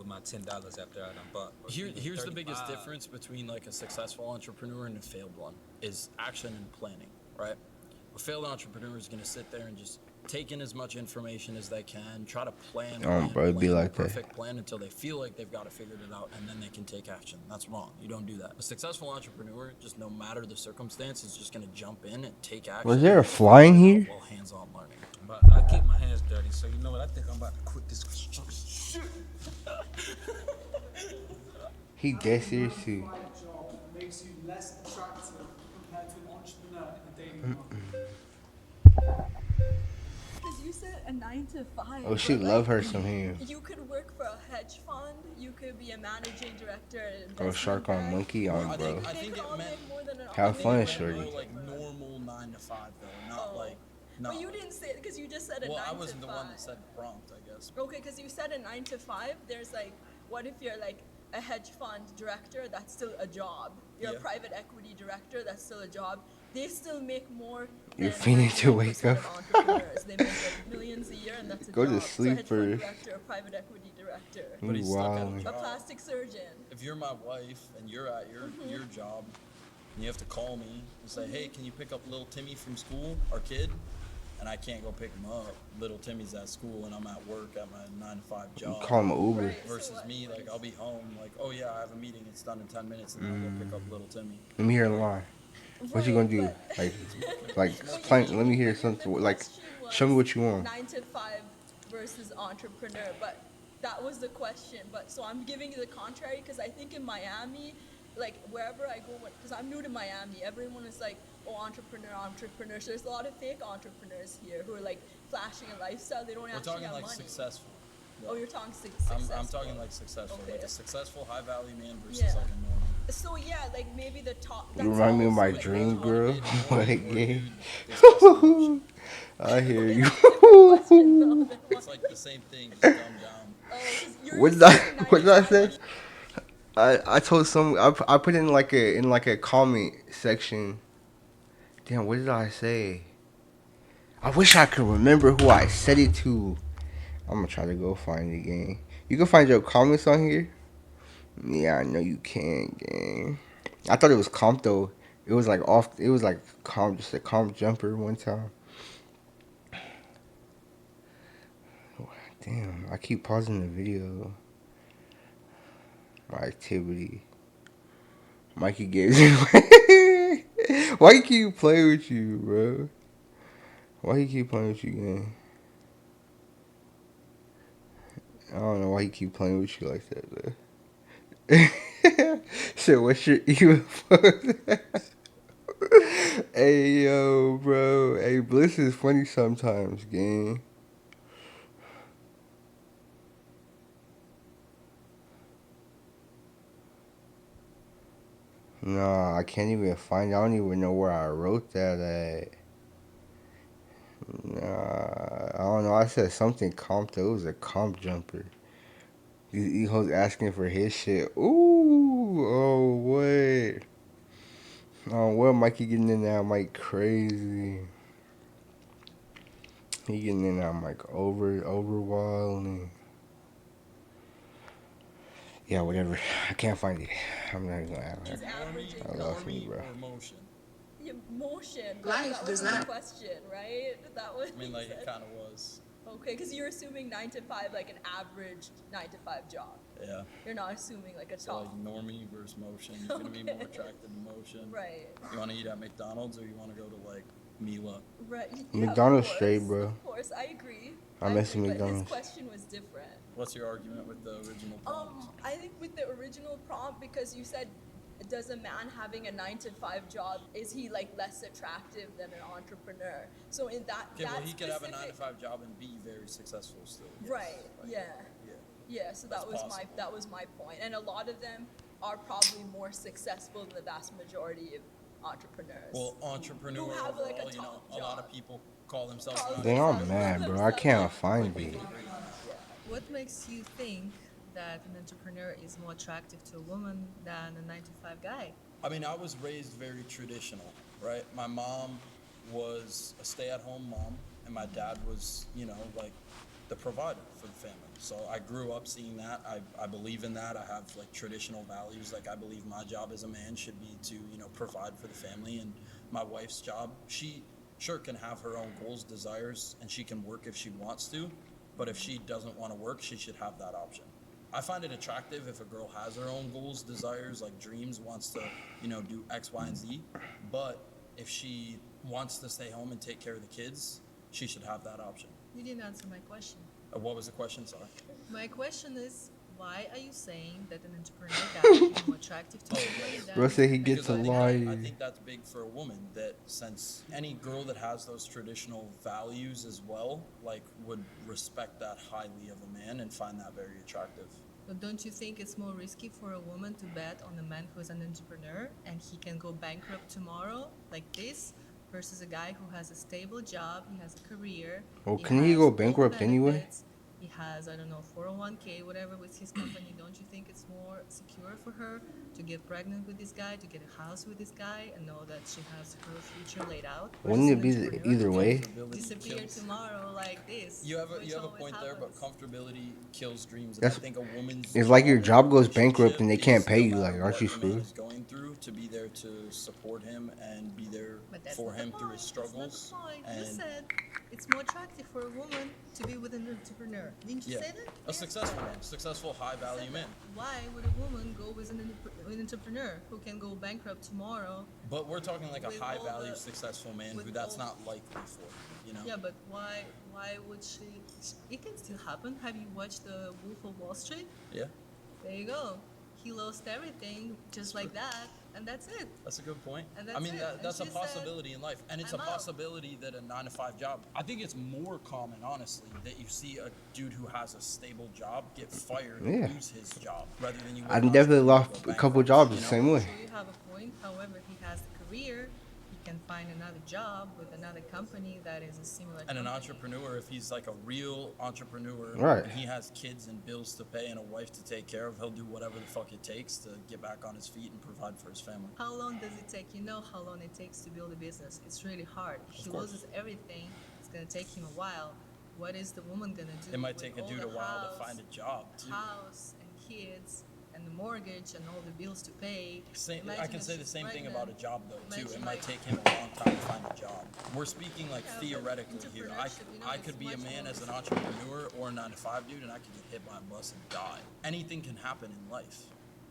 my $10 after I done bought? Or Here's the biggest 35. difference between like a successful entrepreneur and a failed one is action and planning, right? A failed entrepreneur is gonna sit there and just take in as much information as they can, try to plan, Bro, it'd be the like that. perfect plan until they feel like they've got it figured it out, and then they can take action. That's wrong. You don't do that. A successful entrepreneur, just no matter the circumstance, is just gonna jump in and take action. Was there a fly in here? While hands-on learning. But I keep my hands dirty, so you know what? I think I'm about to quit this construction shit. He dead serious too. Nine to five job makes you less attractive compared to an entrepreneur in a day job. Because you said a 9 to 5. Oh, she but, love like, her some him. You could work for a hedge fund. You could be a managing director at an Bro, investment shark on bank. monkey on, I bro. think They it could all meant make more than an Have fun, entrepreneur. shorty. like normal 9 to 5 though, not Oh. like not. But you didn't say it because you just said a Well, 9 I to 5. wasn't the one that said prompt, I guess. Okay, because you said a 9 to 5. There's like, what if you're like a hedge fund director? That's still a job. You're Yeah. a private equity director. That's still a job. They still make more. You're than fiending to 99% wake of up. entrepreneurs. They make like millions a year, and that's a Go to job. sleep so a hedge fund first. director, a private equity director, But he's stuck at Wow. a a job. plastic surgeon. If you're my wife and you're at your job, and you have to call me and say, hey, can you pick up little Timmy from school, our kid? And I can't go pick him up. Little Timmy's at school and I'm at work at my 9 to 5 job. Call him an Uber. Right. Versus So me, like I'll be home, like, oh yeah, I have a meeting, it's done in 10 minutes, and then I'll go pick up little Timmy. Let me hear a line. What you gonna do? Right, Like, plain, let me hear something. Like, show me what you want. 9 to 5 versus entrepreneur, but that was the question. But so I'm giving you the contrary because I think in Miami, like wherever I go, because I'm new to Miami, everyone is like, oh, entrepreneur. So there's a lot of fake entrepreneurs here who are like flashing a lifestyle. They don't We're actually talking have like money. successful. Oh, you're talking successful. I'm talking like successful, like Okay. a successful high value man versus Yeah. like a normal. So yeah, like maybe the top. You that's remind me of also, my like, dream the top- girl. Like, yeah. It's I hear you. it's like the same thing, just dumbed down. Oh, 'cause you're What did I? saying What did I 95. say? I told some. I put in like a comment section. Damn, what did I say? I wish I could remember who I said it to. I'm gonna try to go find it again. You can find your comments on here. Yeah, I know you can, gang. I thought it was comp though. It was like off. It was like comp, just a comp jumper one time. Damn, I keep pausing the video. My activity. Mikey gives it. Why he keep playing with you, bro? Why he keep playing with you, gang? I don't know why he keep playing with you like that, though. Shit, what's your email? Hey, yo, bro. Hey, Bliss is funny sometimes, gang. Nah, I can't even find. I don't even know where I wrote that at. Nah, I don't know. I said something comp though. It was a comp jumper. These hoes asking for his shit. Ooh, oh what? Oh what? Mikey getting in that mic crazy. He getting in that mic over wilding. Yeah, whatever. I can't find it. I'm not even gonna ask He's her. averaging I lost me, Normie bro. or motion? emotion. That was the question, right? That was. I mean, like, it kind of was. Okay, because you're assuming 9 to 5, like an average 9 to 5 job. Yeah. You're not assuming like a So, like, top. normie versus motion. You're going to be more Okay. attracted to motion. Right. You want to eat at McDonald's or you want to go to, like, Mila? Right. McDonald's of course, straight, bro. Of course, I agree. I miss agree, McDonald's. But his question was different. What's your argument with the original prompt? I think with the original prompt, because you said, does a man having a 9 to 5 job, is he like less attractive than an entrepreneur? So in that, Okay, well, that he could have a 9 to specific- 5 job and be very successful still. Yes. Right. Like, Yeah. Yeah. Yeah. So That's that was my point. And a lot of them are probably more successful than the vast majority of entrepreneurs. Well, entrepreneur Who have, like, a overall, you know, top a lot of job. people call themselves Call Dang, I'm themselves mad, bro. I can't find it. What makes you think that an entrepreneur is more attractive to a woman than a 9 to 5 guy? I mean, I was raised very traditional, right? My mom was a stay-at-home mom, and my dad was, you know, like the provider for the family. So I grew up seeing that. I believe in that. I have like traditional values. Like I believe my job as a man should be to, you know, provide for the family. And my wife's job, she sure can have her own goals, desires, and she can work if she wants to. But if she doesn't want to work, she should have that option. I find it attractive if a girl has her own goals, desires, like dreams, wants to, you know, do X, Y, and Z. But if she wants to stay home and take care of the kids, she should have that option. You didn't answer my question. What was the question? Sorry. My question is, why are you saying that an entrepreneur guy is more attractive to a woman than... Bro said he gets Because a I lie. think that's big for a woman, that since any girl that has those traditional values as well, like, would respect that highly of a man and find that very attractive. But don't you think it's more risky for a woman to bet on a man who is an entrepreneur and he can go bankrupt tomorrow, like this, versus a guy who has a stable job, he has a career. Well, can he has go all bankrupt anyway? benefits, He has, I don't know, 401k, whatever, with his company. Don't you think it's more secure for her to get pregnant with this guy, to get a house with this guy, and know that she has her future laid out? Wouldn't it be versus an entrepreneur either who way? can disappear tomorrow like this? You have a which always point there, but happens. comfortability kills dreams. And That's- I think a woman's It's like your job goes relationship bankrupt and they can't is pay no you, matter like, aren't what you the man screwed? is going through, to be there to support him and be there But that's for not the him through his point. struggles. That's not the point. You And said it's more attractive for a woman to be with an entrepreneur. Didn't you yeah, say that? a successful, high value man. Why would a woman go with an entrepreneur who can go bankrupt tomorrow? But we're talking like a With high all value, the- successful man with who that's all- not likely for, you know? Yeah, but why would she? It can still happen. Have you watched The Wolf of Wall Street? Yeah, There you go. He lost everything just like that, and that's it. that's a good point. And I that's mean, it. And that's a she said, possibility in life. And it's "I'm a out." possibility that a 9 to 5 job, I think it's more common, honestly, that you see a dude who has a stable job get fired Yeah. and lose his job rather than you. I've definitely lost a couple jobs the same way. So you have a point. However, he has a career. He can find another job with another company that is a similar. And an company. entrepreneur, if he's like a real entrepreneur, Right. and he has kids and bills to pay and a wife to take care of, he'll do whatever the fuck it takes to get back on his feet and provide for his family. How long does it take? You know how long it takes to build a business. It's really hard. If he course. loses everything, it's gonna take him a while. What is the woman gonna do? It might with take a all dude the a while to house, find a job too. house and kids and the mortgage and all the bills to pay? I Imagine can if say the she's same thing pregnant. about a job though too. Imagine, It might like- take him a long time to find a job. We're speaking like Yeah, but theoretically here. entrepreneurship, you know, I it's could be a much man more as an entrepreneur or a 9-to-5 dude, and I could get hit by a bus and die. Anything can happen in life.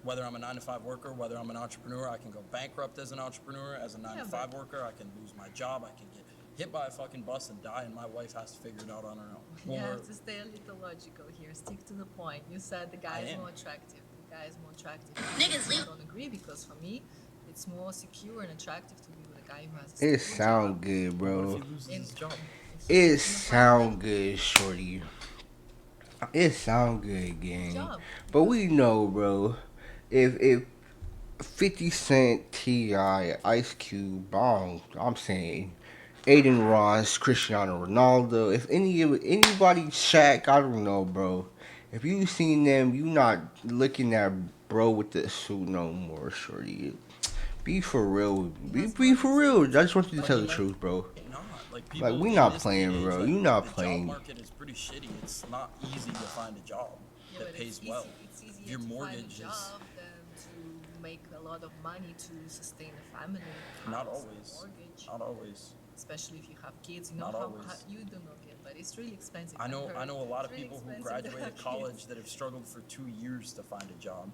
Whether I'm a 9-to-5 worker, whether I'm an entrepreneur, I can go bankrupt as an entrepreneur. As a 9-to-5 worker, I can lose my job. I can get hit by a fucking bus and die, and my wife has to figure it out on her own. You Or- have to stay a little logical here. Stick to the point. You said the guy I is am. more attractive. The guy is more attractive. I don't agree because for me, it's more secure and attractive to be with a guy who has a It stable sound job. good, What bro. if he loses his job? It sound good, shorty. It sound good, gang. Job. But we know, bro. If 50 Cent, T.I., Ice Cube, I'm saying Aiden Ross, Cristiano Ronaldo, if anybody, Shaq, I don't know, bro. If you seen them, you not looking at bro with the suit no more, shorty. Be for real. Be for real. I just want you to tell the truth, bro. Not like people. Like, we in not this playing, day and age, bro. like, You not the playing. job market is pretty shitty. It's not easy to find a job Yeah, that but pays it's well. easy, it's easier Your to mortgage find a is job than to make a lot of money to sustain a family. not house, always. Mortgage, Not always. especially if you have kids. You know Not how always. you do not get, but it's really expensive. I know heard. a lot of It's really people who expensive to graduated have college kids. that have struggled for 2 years to find a job.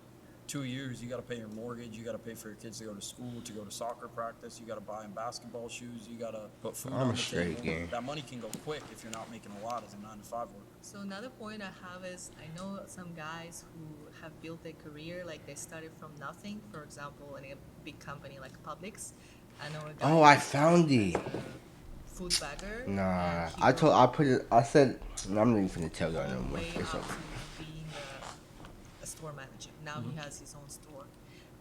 2 years, you got to pay your mortgage. You got to pay for your kids to go to school, to go to soccer practice. You got to buy them basketball shoes. You got to put food I'm on the straight, table. gang. That money can go quick if you're not making a lot as a 9-to-5 worker. So another point I have is I know some guys who have built their career, like they started from nothing. For example, in a big company like Publix. I know a guy. Oh, I who found started it. as a food bagger. Nah, and he I said, I'm not even finna tell y'all no all the more. way It's up okay. to being a store manager. Now he has his own store,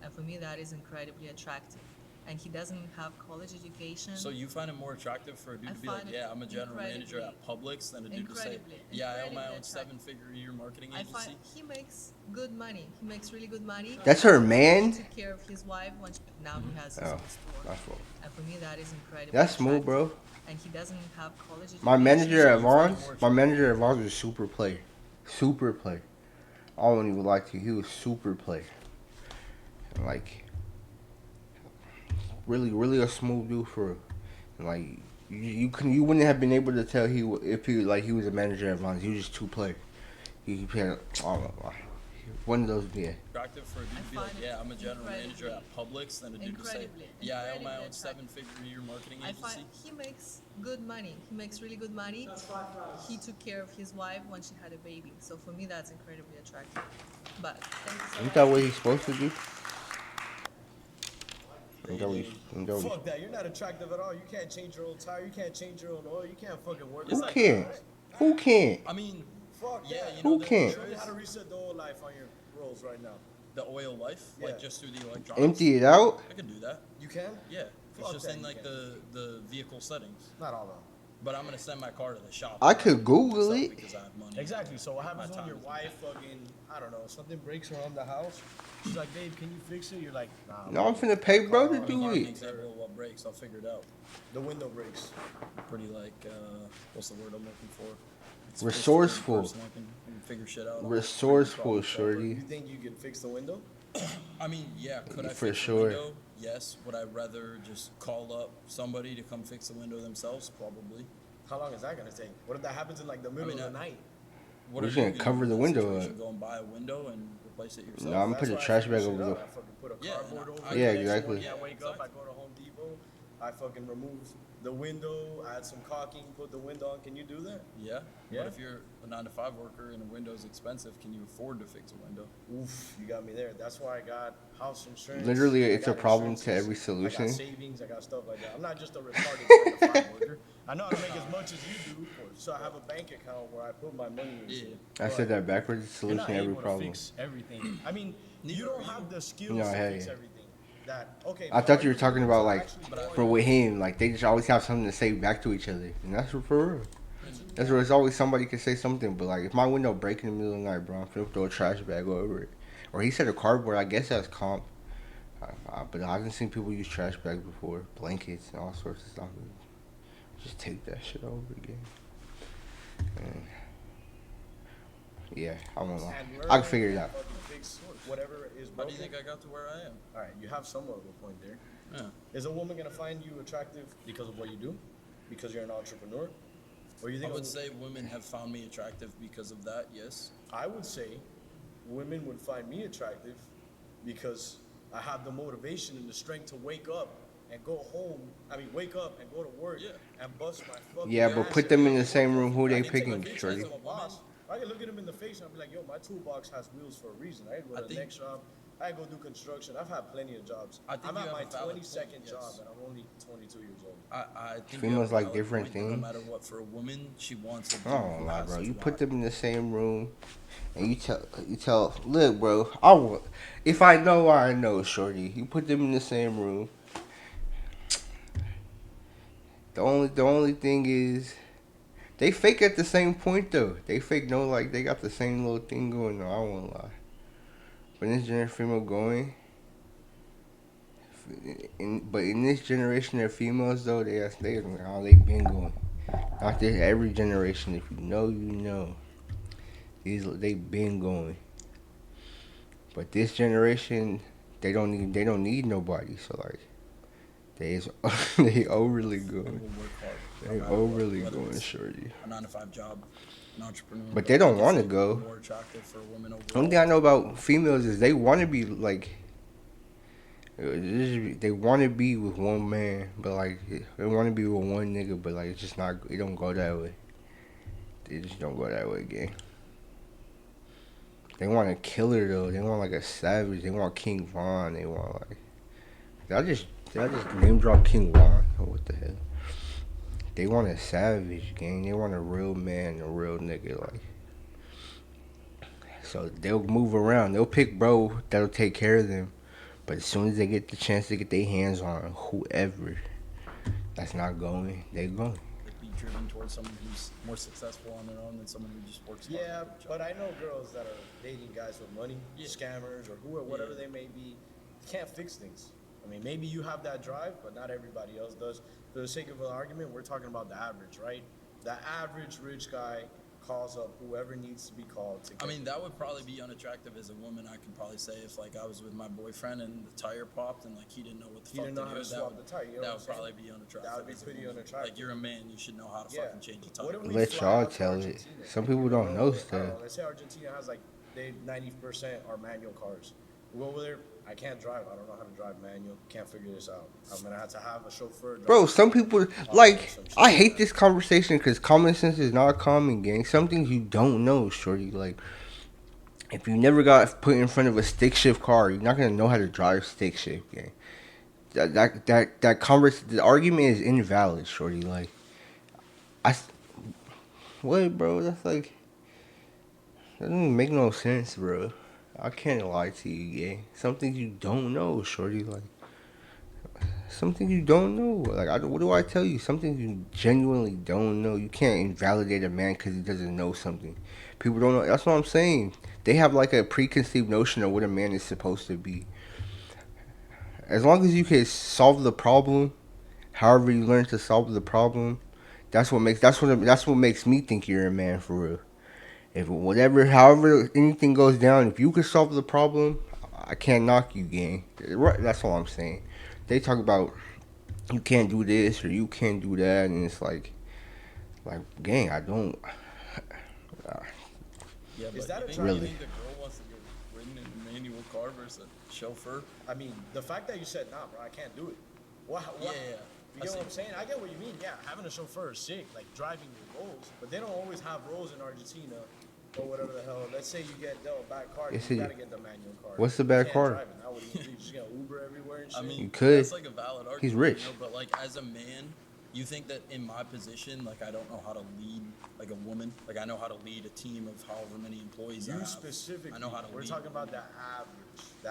and for me that is incredibly attractive. And he doesn't have college education. So you find it more attractive for a dude I to be like, find it yeah, I'm a general manager at Publix, than a dude to say, incredibly, yeah, I own my incredibly own attractive. 7-figure a year marketing I agency. find he makes good money. He makes really good money. That's her man? He took care of his wife when now he has his Oh, own store. that's what. And for me, that is incredible. That's smooth, bro. And he doesn't have college education. My manager at you find Vaughn's, more my manager at Vaughn's was super play. Super play. I don't even like to. He was super play. And like, really a smooth dude for, like, you wouldn't have been able to tell if he was a manager at Vaughn's. He was just two play. He had, one of those, yeah. Attractive for a dude to be I like, find yeah, it I'm a general manager at Publix, than a dude to say, incredibly, yeah, I own my own incredibly attractive. 7-figure a year marketing I agency. find he makes good money. He makes really good money. He took care of his wife when she had a baby. So for me, that's incredibly attractive. But thank you so Ain't much. that what he's supposed to do? Ain't that what he's Fuck that. You're not attractive at all. You can't change your own tire. You can't change your own oil. You can't fucking work. Who can't? Who can't? I mean, Fuck yeah, that. you Who know, can't? Show me how to reset the oil life on your Rolls right now. the oil life, like Yeah. just through the electronics. Empty it out? I can do that. You can? Yeah, it's Fuck just that, in you like can't. the vehicle settings. Not all of them. But I'm gonna send my car to the shop. I could Google myself it. because I have money. Exactly. So what happens My when time your is wife fucking, I don't know, something breaks around the house? She's like, babe, can you fix it? You're like, nah. No, I'm finna pay bro to I mean, do give me an it. example of what breaks. I'll figure it out. The window breaks. Pretty like what's the word I'm looking for? It's Resourceful. person. I can figure shit out. Resourceful, You shorty. think you could fix the window? I mean, yeah. Could I For fix sure. the window? Yes. Would I rather just call up somebody to come fix the window themselves? Probably. How long is that gonna take? What if that happens in like the middle mean, of the night? What We're are just you gonna gonna cover do the in that window situation? up. Go and buy a window and replace it yourself. No, I'm That's putting why a I trash figure bag shit over out. there. I fucking put a Yeah, cardboard and over I- it. Yeah, Next exactly. morning I wake up, I go to Home Depot, I fucking remove the window, add some caulking, put the window on. Can you do that? Yeah. Yeah? But if you're a 9-to-5 worker and a window's expensive, can you afford to fix a window? Oof, you got me there. That's why I got house insurance. Literally, I it's a got problem to insurances, every solution. I got savings, I got stuff like that. I'm not just a retarded 9-to-5 worker. I know how to make as much as you do, so I have a bank account where I put my money in. Yeah. shit. I said that backwards. You're not Solution to every able problem. to fix everything. I mean, Neither you don't are you. have the skills No, to hell fix yeah. everything. That okay. I but thought all you were do talking is about like actually But I- go for with him, like they just always have something to say back to each other, and that's for real. That's where it's always somebody can say something. But like if my window break in the middle of the night, bro, I'm finna throw a trash bag over it. Or he said a cardboard. I guess that's comp. But I haven't seen people use trash bags before, blankets and all sorts of stuff. Just take that shit over again. And yeah, I won't lie. And I can figure it out. fucking fix whatever is How broken. do you think I got to where I am? All right, you have somewhat of a point there. Yeah. Is a woman gonna find you attractive because of what you do, because you're an entrepreneur, or you I think? would say women have found me attractive because of that. Yes. I would say women would find me attractive because I have the motivation and the strength to wake up and go home. Wake up and go to work and bust my fucking Yeah, but ass put every them in day. the same room. Who they I can take picking, a picture shorty? as a woman. I can look at him in the face and I'll be like, yo, my toolbox has wheels for a reason. I go I to the think- next job. I go do construction. I've had plenty of jobs. I think I'm you at have my a valid 22nd point, job yes. and I'm only 22 years old. I think Females you have a like valid different point that things. No matter what, for a woman, she wants a dude I don't who lie, has bro. to You drive. put them in the same room, and you tell. Look, bro. I will. If I know, I know, shorty. You put them in the same room. The only thing is, they fake at the same point though. They fake know like they got the same little thing going on. I won't lie. But this generation female going, but in this generation of females though, they been going. Not this every generation. If you know, you know. They been going. But this generation, they don't need nobody. So like, they overly And going. will work hard. no They matter what, overly whether going, it's shorty. A 9-to-5 job, an entrepreneur. But they don't I guess wanna it'd be go. More attractive for a woman overall. One thing I know about females is they want to be like, they want to be with one man, but like they want to be with one nigga, but like it's just not. It don't go that way. They just don't go that way, gang. They want a killer though. They want like a savage. They want King Von. They want like. Did I just name drop King Von? Oh, what the hell? They want a savage, gang. They want a real man, a real nigga, like. So they'll move around. They'll pick bro that'll take care of them. But as soon as they get the chance to get their hands on whoever that's not going, they going. They'd be driven towards someone who's more successful on their own than someone who just works hard. Yeah, at their job. but I know girls that are dating guys with money, scammers, or whatever they may be, can't fix things. I mean, maybe you have that drive, but not everybody else does. For the sake of an argument, we're talking about the average, right? The average rich guy calls up whoever needs to be called to get I mean, that would probably be unattractive as a woman. I could probably say if like I was with my boyfriend and the tire popped and like he didn't know what the He fuck didn't know to how do, to that swap would, the tire, you know that what would I'm saying? probably be unattractive. That would be as a pretty woman. unattractive. Like you're a man, you should know how to Yeah. fucking change a What tire. if we Let fly y'all out to tell it. Argentina? Some people don't know I don't stuff. know, let's say Argentina has like 90% are manual cars. We go over there. I can't drive. I don't know how to drive manual. Can't figure this out. I'm gonna have to have a chauffeur. Bro, drive some me. people Some like. shit I like hate that. this conversation because common sense is not common, gang. Some things you don't know, shorty. Like, if you never got put in front of a stick shift car, you're not gonna know how to drive stick shift, gang. The argument is invalid, shorty. Like, what, bro? That's like, that doesn't even make no sense, bro. I can't lie to you, gang. Something you don't know, shorty. Like, something you don't know. Like, what do I tell you? Something you genuinely don't know. You can't invalidate a man because he doesn't know something. People don't know. That's what I'm saying. They have like a preconceived notion of what a man is supposed to be. As long as you can solve the problem, however you learn to solve the problem, that's what makes me think you're a man for real. However anything goes down, if you can solve the problem, I can't knock you, gang. That's all I'm saying. They talk about you can't do this or you can't do that, and it's like, gang, I don't. Yeah, but Is that you a think, Really? you think the girl wants to get ridden in a manual car versus a chauffeur? I mean, the fact that you said, nah, bro, I can't do it. What? Yeah, You get what I'm saying? I get what you mean. Yeah, having a chauffeur is sick, like driving your roles. But they don't always have roles in Argentina or whatever the hell. Let's say you get dealt a bad car, Yes, you it- gotta get the manual car. What's the You bad can't car? drive it. Now what do? You just get Uber everywhere and shit? I mean, You could. That's like a valid argument. He's rich. You know, but like as a man, you think that in my position, like I don't know how to lead like a woman. Like I know how to lead a team of however many employees I You have. specifically. I know how to We're lead. talking about the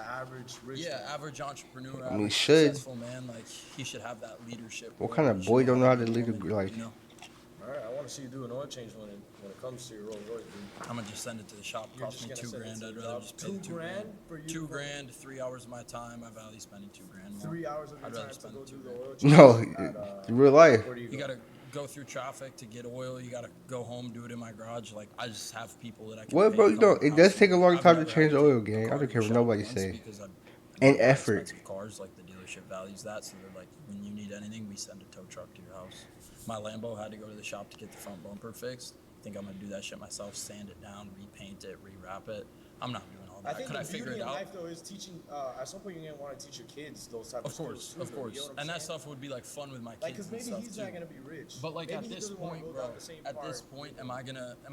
average rich. Yeah, man. average entrepreneur, I mean, average should. successful man, like he should have that leadership. What role. kind of He should boy don't know how to a lead a woman, like? You know? All right, I want to see you do an oil change when it comes to your Rolls Royce, dude. I'm gonna just send it to the shop. You're Cost just me gonna send it $2,000. to I'd the rather shop. just pay $2 grand for you? 2 grand, 3 hours of my time. I value spending $2 grand. more. 3 hours of your I'd time rather to spend go $2 do the grand. oil change. No, in real life. Where do you You go? gotta go through traffic to get oil. You gotta go home, do it in my garage. Like I just have people that I can What, pay bro? to You come know, to my it house does and take do a it. long I've time to never had change to the oil, take a gang. I car don't to care the what shop nobody once say. because And buy effort. expensive cars. Like the dealership values that, so they're like, when you need anything, we send a tow truck to your house. My Lambo had to go to the shop to get the front bumper fixed. I think I'm gonna do that shit myself. Sand it down, repaint it, rewrap it. I'm not doing all I that. think Could I the figure beauty it in out? life though is teaching. At some point, you're gonna want to teach your kids those type of skills too. Of though, you get course, what I'm and that saying? stuff would be like fun with my kids. Like, cause maybe and stuff he's too. not gonna be rich. But like maybe at he this doesn't wanna point, go bro, down the same at this part. point, am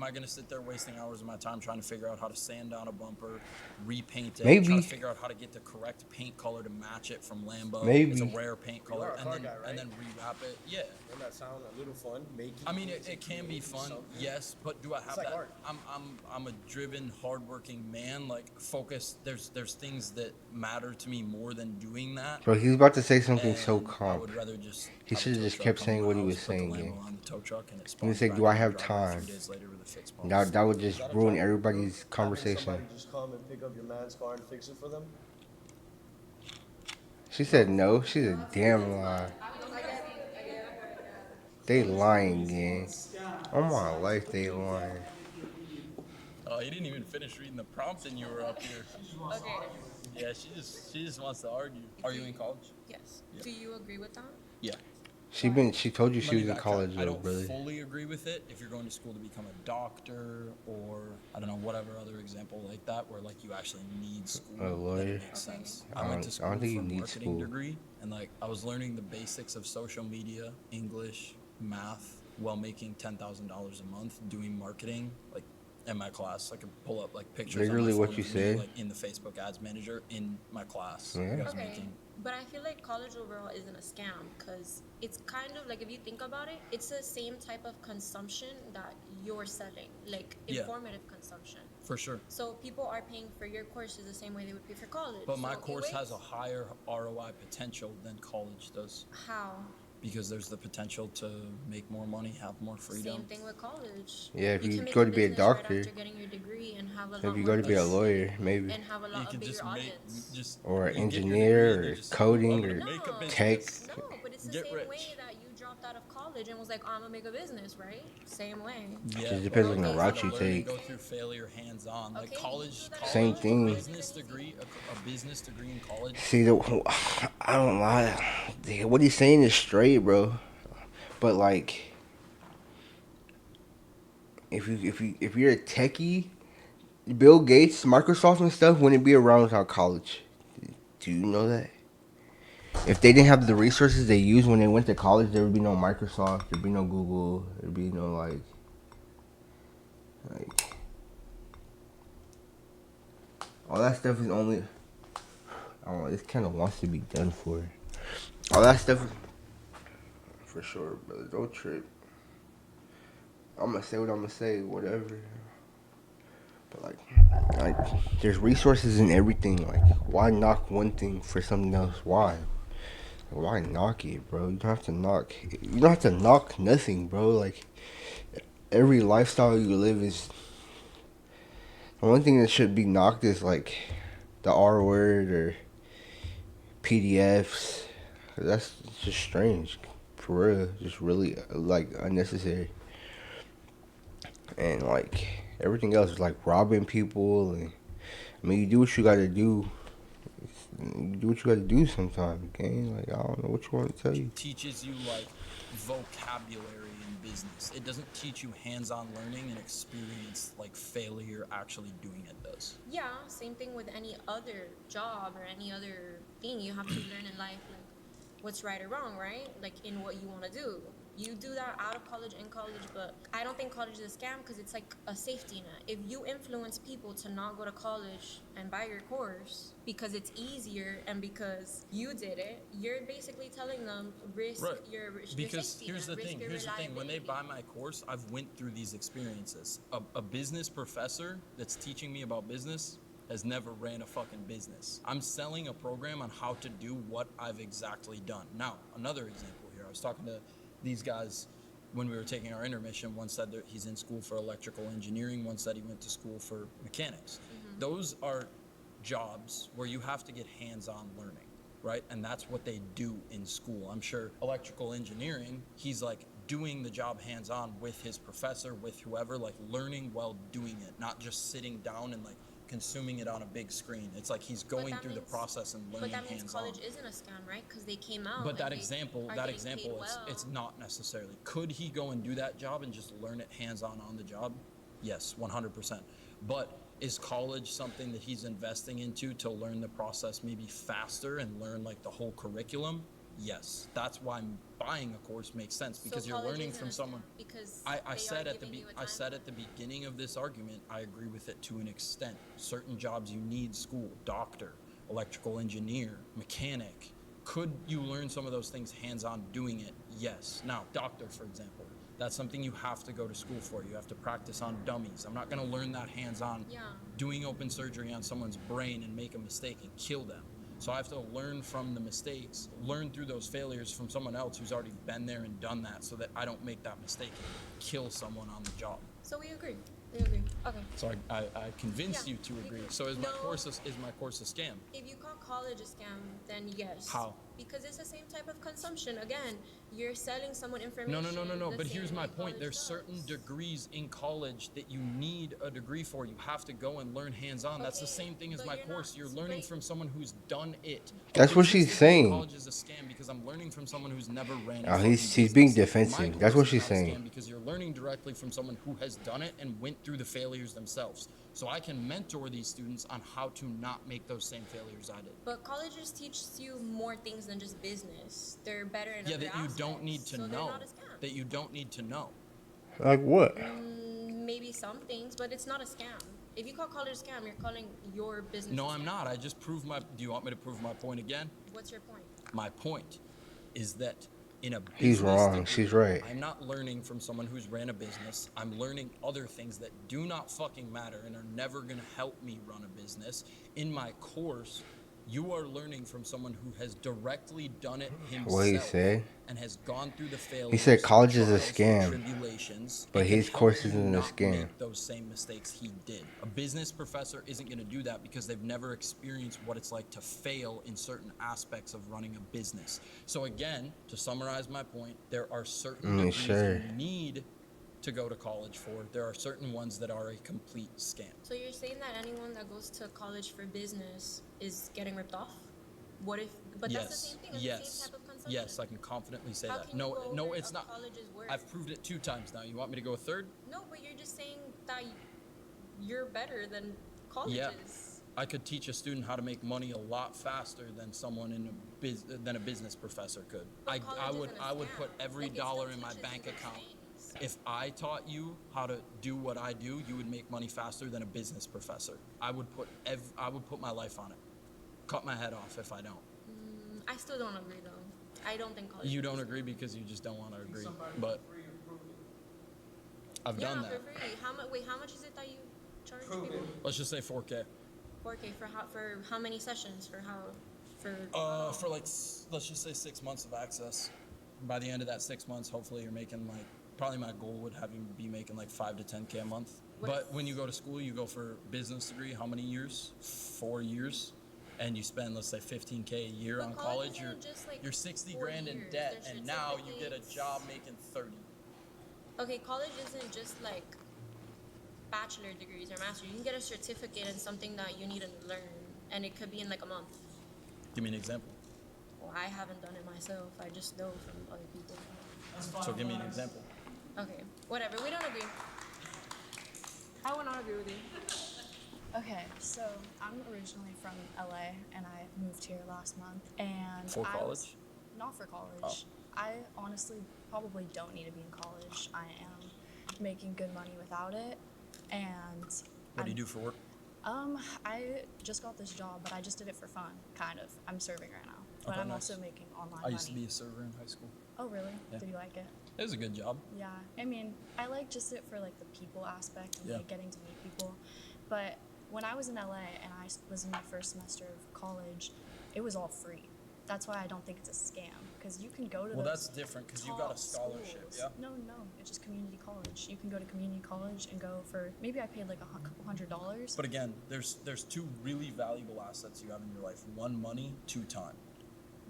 I gonna sit there wasting hours of my time trying to figure out how to sand down a bumper, repaint it, try Maybe. to figure out how to get the correct paint color to match it from Lambo? It's a Maybe. rare paint You are color, a car guy, right? and then rewrap it. Yeah. Doesn't that sound a little fun? Making. I mean, things it and can be creating fun, something? yes, but do I have like that? art. I'm a driven, hardworking man. Like focused. There's things that matter to me more than doing that. Bro, he's about to say something so And I calm. would rather just He have a should have tow just truck kept come to saying my what he house, was put the saying, Lambo gang. on the tow truck, and it He spawns say, back "Do I in my have driveway a time?" few days later with a fixed pump. That would just Is that a ruin job, everybody's Having conversation. somebody just come and pick up your man's car and fix it for them. She said no. She's a damn lie. They lying, gang. Oh my life, they lying. Oh, you didn't even finish reading the prompt and you were up here. Okay. Yeah, she just wants to argue. Are you in college? Yes. Yeah. Do you agree with that? Yeah. She told you Let she me was in backtrack. college I though, don't brother. fully agree with it. If you're going to school to become a doctor or I don't know whatever other example like that, where like you actually need school, A then lawyer? it makes Okay. sense. I I went don't- to I don't school think for you a need marketing school. degree, and like I was learning the basics of social media, English, math, while making $10,000 a month doing marketing, like. In my class, I could pull up like pictures Literally on my what phone you of me, said? like in the Facebook Ads Manager in my class. Yeah. I was Okay, making but I feel like college overall isn't a scam because it's kind of like if you think about it, it's the same type of consumption that you're selling, like Yeah. informative consumption. for sure. So people are paying for your courses the same way they would pay for college. But my So it course has a weighs- higher ROI potential than college does How? because there's the potential to make more money, have more freedom. Same thing with college. Yeah, if you can make go to be a business doctor, right after getting your degree and have a If lot you more go to be a visibility lawyer, maybe. and have a You lot of could bigger just audience. Or you get your engineer, degree and or you just, coding, I'm gonna or make a No, tech. business. no, but it's the Get same rich. way that you dropped out of college and was like, I'm gonna make a business, right? Same way. Yeah, Just depends but on the you route gotta you learn and take. Go through failure hands-on. Like Okay, college, you do that college, Same in thing. college, business but then degree, a business degree in college. See, I don't lie. What he's saying is straight, bro. But like, if you're a techie, Bill Gates, Microsoft, and stuff wouldn't be around without college. Do you know that? If they didn't have the resources they used when they went to college, there would be no Microsoft, there'd be no Google, there'd be no like all that stuff is only. I don't know. This kind of wants to be done for. All that stuff, for sure, brother. Don't trip. I'm gonna say what I'm gonna say, whatever. But like, there's resources in everything. Like, why knock one thing for something else? Why? Why knock it, bro? You don't have to knock. You don't have to knock nothing, bro. Like, every lifestyle you live is. The only thing that should be knocked is like the R word or PDFs. That's just strange, for real. Just really like unnecessary. And like everything else is like robbing people. And I mean, you do what you gotta do. You do what you gotta do sometimes, gang. Like, I don't know what you want to tell you. Teaches you like vocabulary in business. It doesn't teach you hands-on learning and experience like failure actually doing it does. Yeah, same thing with any other job or any other thing you have to learn in life, like what's right or wrong, right? Like in what you want to do. You do that out of college, in college, but I don't think college is a scam because it's like a safety net. If you influence people to not go to college and buy your course because it's easier and because you did it, you're basically telling them risk your Because safety here's net, the risk thing. your Here's the thing. When they reliability. buy my course, I've went through these experiences. A business professor that's teaching me about business has never ran a fucking business. I'm selling a program on how to do what I've exactly done. Now, another example here. I was talking to these guys when we were taking our intermission. One said that he's in school for electrical engineering. One said he went to school for mechanics. Those are jobs where you have to get hands-on learning, right? And that's what they do in school. I'm sure electrical engineering, he's like doing the job hands-on with his professor, with whoever, like learning while doing it, not just sitting down and like consuming it on a big screen. It's like he's going through the process and learning But that means hands-on. college isn't a scam, right? Because they came out. But that and example, are getting paid well. it's not necessarily. Could he go and do that job and just learn it hands-on on the job? Yes, 100%. But is college something that he's investing into to learn the process maybe faster and learn like the whole curriculum? Yes. That's why buying a course makes sense, because So you're college learning isn't from a someone. scam because I they said are at the giving you a I said at the beginning of this argument, I agree with it to an extent. Certain jobs you need school, doctor, electrical engineer, mechanic. Could you learn some of those things hands-on doing it? Yes. Now, doctor, for example, that's something you have to go to school for. You have to practice on dummies. I'm not going to learn that hands-on doing open surgery on someone's brain and make a mistake and kill them. So I have to learn from the mistakes, learn through those failures from someone else who's already been there and done that, so that I don't make that mistake and kill someone on the job. So we agree. We agree. Okay. So I convinced you to agree. So is my No. course a scam? If you call college a scam, then yes. How? Because it's the same type of consumption. Again, you're selling someone information. No. the But same here's way my point. college There's does. certain degrees in college that you need a degree for. You have to go and learn hands-on. That's the same thing as my course. You're learning from someone who's done it. That's what she's saying. College is a scam because I'm learning from someone who's never ran. Oh, she's being defensive. My That's course what is she's not a saying. scam because you're learning directly from someone who has done it and went through the failures themselves. So I can mentor these students on how to not make those same failures I did. But colleges teach you more things than just business. They're better in Yeah, other that you don't aspects, need to so they're know. not a scam. That you don't need to know. Like what? Maybe some things, but it's not a scam. If you call college a scam, you're calling your business No, a scam. I'm not. I just proved my. Do you want me to prove my point again? What's your point? My point is that in a business He's wrong. degree, She's right. I'm not learning from someone who's ran a business. I'm learning other things that do not fucking matter and are never going to help me run a business. In my course, you are learning from someone who has directly done it himself. What he said? And has gone through the failures. He said college is a trials, scam, tribulations, but and can his help course you isn't a not scam. make those same mistakes he did. A business professor isn't going to do that because they've never experienced what it's like to fail in certain aspects of running a business. So again, to summarize my point, there are certain degrees sure. you need to go to college for. There are certain ones that are a complete scam. So you're saying that anyone that goes to college for business is getting ripped off? What if? But that's the same thing. It's the same type of consumption. Yes, I can confidently say How that. can you go No, over it's a not. college's worth? I've proved it 2 times now. You want me to go a third? No, but you're just saying that you're better than colleges. Yeah. I could teach a student how to make money a lot faster than someone in than a business professor could. But I college would isn't a I would scam. put every Like, it dollar still in my teaches bank you those account. things. If I taught you how to do what I do, you would make money faster than a business professor. I would put my life on it. Cut my head off if I don't. I still don't agree though. I don't think college. You is don't a agree because you just don't want to agree. But I've yeah, done that. for free. How much is it that you charge people? Let's just say 4K. 4K for how many sessions? For like let's just say 6 months of access. By the end of that 6 months, hopefully you're making like, probably my goal would have you be making like 5 to 10K a month. But when you go to school, you go for business degree. How many years? 4 years. And you spend, let's say, 15K a year on college. You're 60 grand in debt, and now you get a job making 30. Okay, college isn't just like bachelor degrees or master. You can get a certificate in something that you need to learn, and it could be in like a month. Give me an example. Well, I haven't done it myself. I just know from other people. So give me an example. Okay, whatever. We don't agree. I will not agree with you. Okay, so I'm originally from LA and I moved here last month. And For college? Not for college. Oh. I honestly probably don't need to be in college. I am making good money without it. And What do you do for work? I just got this job, but I just did it for fun, kind of. I'm serving right now, but Okay, I'm nice. also making online I used to money. be a server in high school. Oh, really? Yeah. Did you like it? It was a good job. Yeah, I mean, I like just it for like the people aspect and Yeah. like getting to meet people. But when I was in LA and I was in my first semester of college, it was all free. That's why I don't think it's a scam, because you can go to Well, those that's different because you got a top scholarship, schools. yeah? No, it's just community college. You can go to community college and go for, maybe I paid like a couple $100s. But again, there's 2 really valuable assets you have in your life. 1, money, 2, time.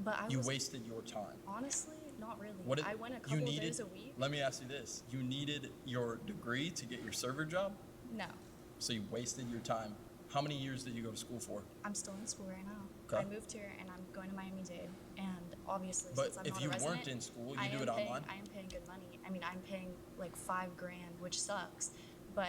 But You wasted your time. honestly, Not really. What I went a you couple needed? days a week. Let me ask you this: you needed your degree to get your server job, No, so you wasted your time. How many years did you go to school for? I'm still in school right now. Okay. I moved here and I'm going to Miami-Dade, and obviously But since I'm if not you a resident, weren't in school, you I do am it paying, online? I am paying good money. I mean, I'm paying like $5,000, which sucks, but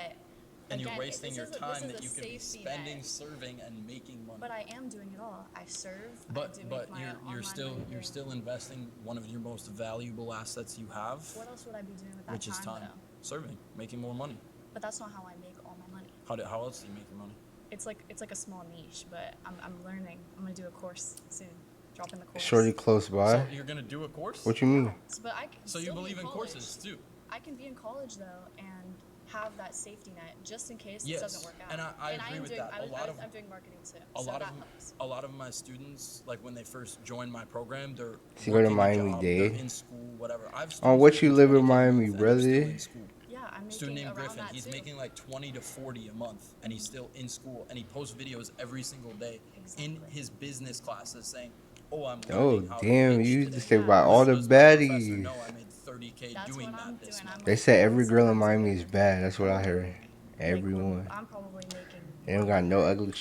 And again, you're wasting this your is a- time this that is you a could be safety spending, net. serving, and making money. But I am doing it all. I serve. I But do make but my you're online still money you're doing- still investing one of your most valuable assets you have, What else would I be doing with that which is time. though? Serving, making more money. But that's not how I make all my money. How else do you make your money? It's like a small niche, but I'm learning. I'm gonna do a course soon. Drop in the course. Shorty close by. So you're gonna do a course? What you mean? But I can So you still be believe in college. courses too? I can be in college though and have that safety net just in case Yes, this doesn't work out. and I agree am with doing, that. I'm doing marketing too. A so lot that of helps. a lot of my students, like when they first join my program, they're So you go to working a job, they're Miami-Dade? in school, whatever. I've On what students you making live in 20K a Miami, month, and they're still brother? in school. Yeah, I'm Student making named around Griffin, that he's too. making like 20 to 40 a month, and he's still in school, and he posts videos every single day in his business classes saying, "Oh, I'm Oh, learning how damn. to pitch You today." just say about all the Little does my professor baddies. know I made 30K That's doing what that I'm this doing. month. They say every girl in Miami is bad. That's what I heard. Like, Everyone. I'm probably making. They don't got no ugly But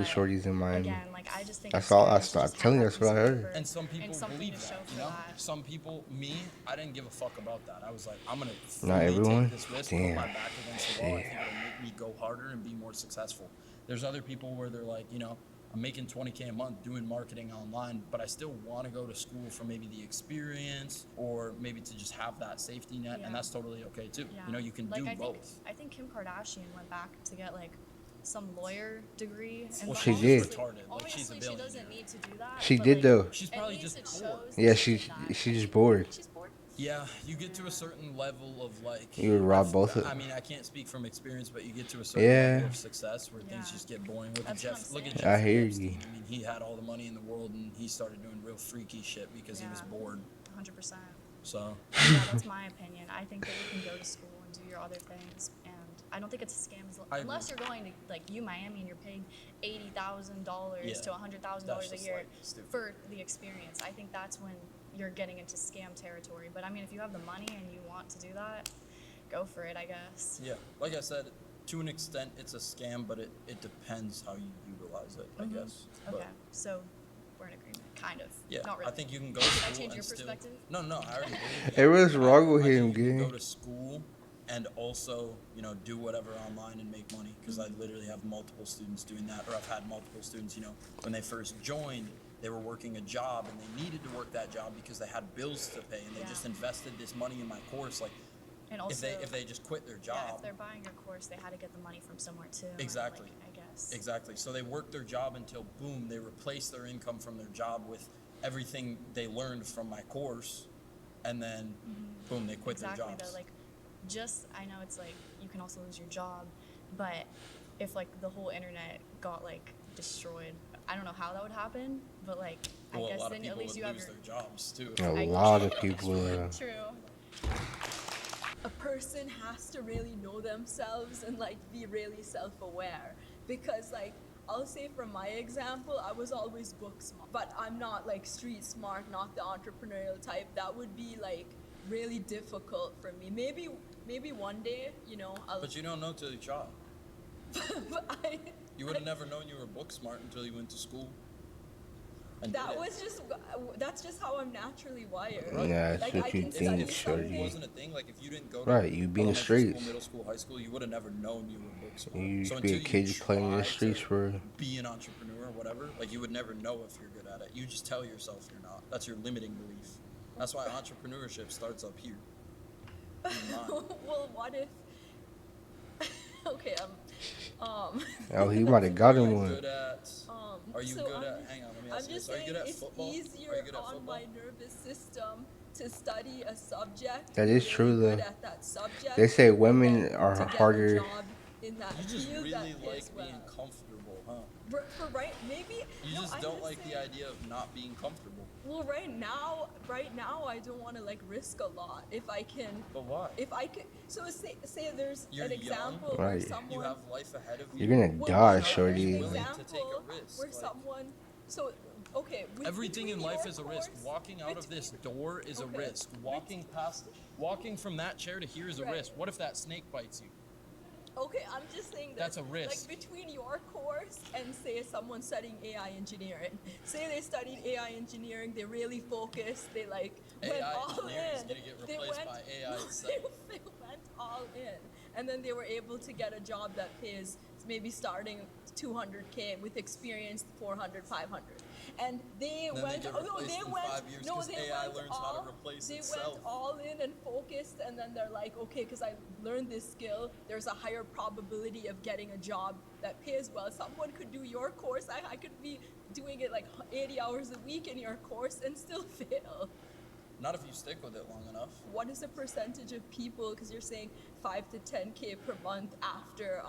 shorties in Miami. Again, like I just think That's it's all. scary I to start just telling you. have That's that what I piece of heard. paper And some people something believe to show that, for you know? that. Some people, me, I didn't give a fuck about that. I was like, I'm gonna Not fully everyone? take this risk, put Damn. my back against the wall. I Shit. think it'll make me go harder and be more successful. There's other people where they're like, you know, I'm making 20K a month doing marketing online, but I still want to go to school for maybe the experience or maybe to just have that safety net, Yeah. and that's totally okay too. Yeah. You know, you can like, do I think, both. I think Kim Kardashian went back to get like some lawyer degree. And Well, She she's did. just retarded. Like, she's a Obviously, she billionaire. doesn't need to do that. She but, did like, though. She's at probably least just it bored. shows Yeah, that she's that. just bored. She's bored. Yeah, you get to a certain level of like. You would rob both of- I mean, I can't speak from experience, but you get to a certain Yeah. level of success where things Yeah. just get boring. Look That's at what Jeff. I'm Look at saying. Jeff I hear Epstein. you. I mean, he had all the money in the world, and he started doing real freaky shit because he was Yeah. bored. 100%. So Yeah, that's my opinion. I think that you can go to school and do your other things, and I don't think it's a scam I unless agree. you're going to like Miami and you're paying $80,000 Yeah, to $100,000 that's a just, year like, stupid. for the experience. I think that's when you're getting into scam territory. But I mean, if you have the money and you want to do that, go for it, I guess. yeah, like I said, to an extent, it's a scam, but it depends how you utilize it. I guess. But, Okay, so we're in agreement, kind of. yeah, Not really. I think you can go to Did I school change and your still. perspective? No, I already believe Hey, what's wrong with I him, think you can gang? go to school and also, you know, do whatever online and make money. Because I literally have multiple students doing that, or I've had multiple students, you know, when they first joined, they were working a job and they needed to work that job because they had bills to pay, and they Yeah. just invested this money in my course. Like, And also, if they just quit their job, yeah, if they're buying your course, they had to get the money from somewhere too. and, Exactly. like, I guess. Exactly. So they worked their job until boom, they replaced their income from their job with everything they learned from my course, and then boom, they quit Exactly, their jobs. though, like, just I know it's like you can also lose your job, but if like the whole internet got like destroyed, I don't know how that would happen, but like Well, I guess a lot of then at people least would you have lose your their jobs too. A lot of people. true. A person has to really know themselves and like be really self-aware, because like I'll say from my example, I was always book smart, but I'm not like street smart, not the entrepreneurial type. That would be like really difficult for me. Maybe one day, you know, I'll But you don't know till you try. but You would have never known you were book smart until you went to school. And did that it. was just that's just how I'm naturally wired. Yeah, that's like, what I you can think, study If shorty. something. wasn't a thing, like if you didn't go to Right, you be in the elementary streets. school, middle school, high school, you would have never known you were book smart. You So just be a until kid you just playing in the try streets to for. be an entrepreneur or whatever, like you would never know if you're good at it. You just tell yourself you're not. That's your limiting belief. That's why entrepreneurship starts up here. In your mind. Well, what if? Okay, Oh, he might have got Are him you one. good at? Are you so good I'm- at? Hang on, let me I'm ask you just this. Are you saying good at it's football? Are you easier good at on football? my nervous system to study a subject. That is true, really good though. at that subject, They say and women then are to get a harder. job in that You just field really that like pays well. being comfortable, huh? For right, maybe. You no, just I'm don't like the saying- idea of not being comfortable. Well, right now, I don't want to like risk a lot if I can. But why? If I could, so say there's You're an young. example where Right. someone. You have life ahead of you. You're gonna Well, die, there's an shorty. willing to take a example risk, where like- someone, so Okay. Everything in between life your is a risk. course- Walking out of this door is a Okay. risk. Walking from that chair to here is a Right. risk. What if that snake bites you? Okay, I'm just saying that. That's a risk. Like between your course and say someone studying AI engineering. Say they studied AI engineering, they really focused, they like went AI all engineering is in. gonna get They replaced went- by AI itself. They went all in, and then they were able to get a job that pays maybe starting 200K with experience 400, 500. And they Then they went. get Oh no, replaced they in went. 5 years No, 'cause they AI went learns all. how to replace they itself. went all in and focused, and then they're like, okay, because I learned this skill, there's a higher probability of getting a job that pays well. Someone could do your course. I could be doing it like 80 hours a week in your course and still fail. Not if you stick with it long enough. What is the percentage of people? Because you're saying 5 to 10K per month after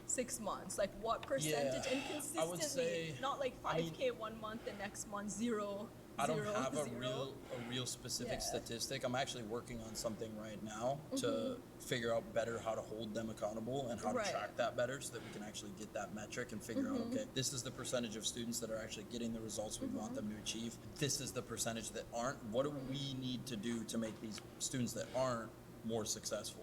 6 months. Like what percentage? And consistently, I would say, not like 5K 1 month, the next month zero. I don't zero, have a zero. real specific Yeah. statistic. I'm actually working on something right now to Mhm. figure out better how to hold them accountable and how Right. to track that better so that we can actually get that metric and figure out, Mhm. okay, this is the percentage of students that are actually getting the results we want them to achieve. This is the percentage that aren't. What do we need to do to make these students that aren't more successful?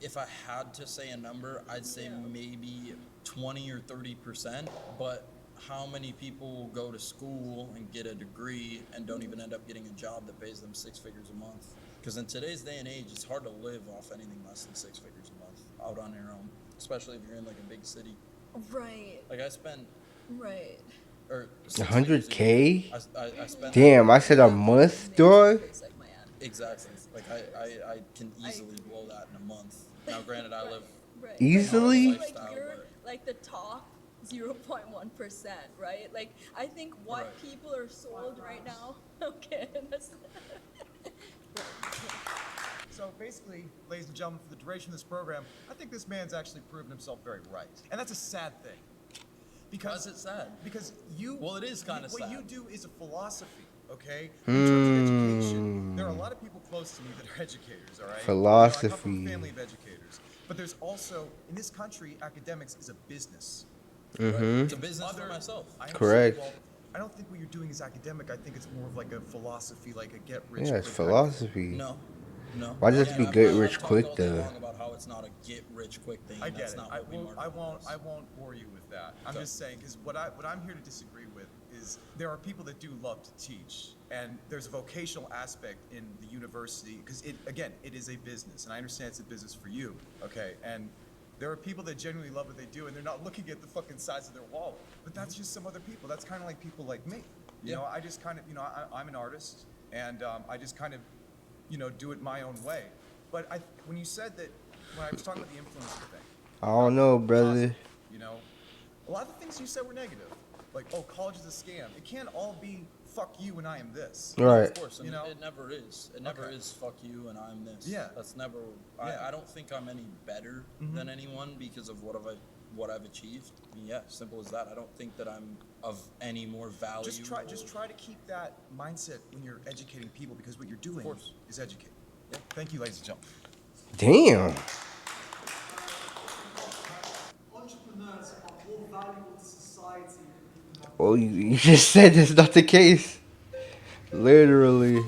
If I had to say a number, I'd say maybe 20 or 30%, but how many people will go to school and get a degree and don't even end up getting a job that pays them 6 figures a month? Because in today's day and age, it's hard to live off anything less than 6 figures a month out on your own, especially if you're in like a big city. Right. Like I spent, Right. or 100K? I spent. Damn, I said a month, dog. Exactly. Like I can easily blow that in a month. Now, granted, I live Right. Easily? Like lifestyle, you're but like the top 0.1%, right? Like I think what Right. people are sold right now. Okay. That's, So basically, ladies and gentlemen, for the duration of this program, I think this man's actually proven himself very right. And that's a sad thing. Because Why is it sad? Because you Well, it is kinda what you sad. do is a philosophy, okay? In terms of education, Hmm. there are a lot of people close to me that are educators, all right? Philosophy. I come from a family of educators. But there's also, in this country, academics is a business. Mhm. It's a business for myself. I understand. Correct. Well, I don't think what you're doing is academic. I think it's more of like a philosophy, like a get rich Yeah, it's quick philosophy. No. Why does it Again, be I've- get I've rich talked quick all day though? long about how it's not a get rich quick thing. I and get that's it. not I what we won't. market I as. won't bore you with that. I'm So- just saying because what I'm here to disagree with is there are people that do love to teach, and there's a vocational aspect in the university because it is a business, and I understand it's a business for you, okay? And there are people that genuinely love what they do, and they're not looking at the fucking size of their wallet. But that's just some other people. That's kind of like people like me. You Yeah. know, I just kind of, I'm an artist, and I just kind of, do it my own way. But when you said that, when I was talking about the influencer thing, I don't know, brother. a lot of the things you said were negative. Like, oh, college is a scam. It can't all be fuck you and I am this. Right. Of course, and it never is. It never Okay. is fuck you and I'm this. Yeah. That's never. Yeah. I don't think I'm any better than anyone because of what I've achieved. I mean, yeah, simple as that. I don't think that I'm of any more value. Just try to keep that mindset when you're educating people because what you're doing is educating. Yeah. Thank you, ladies and gentlemen. Damn. Entrepreneurs are more valuable to society. Well, you just said that's not the case. Literally.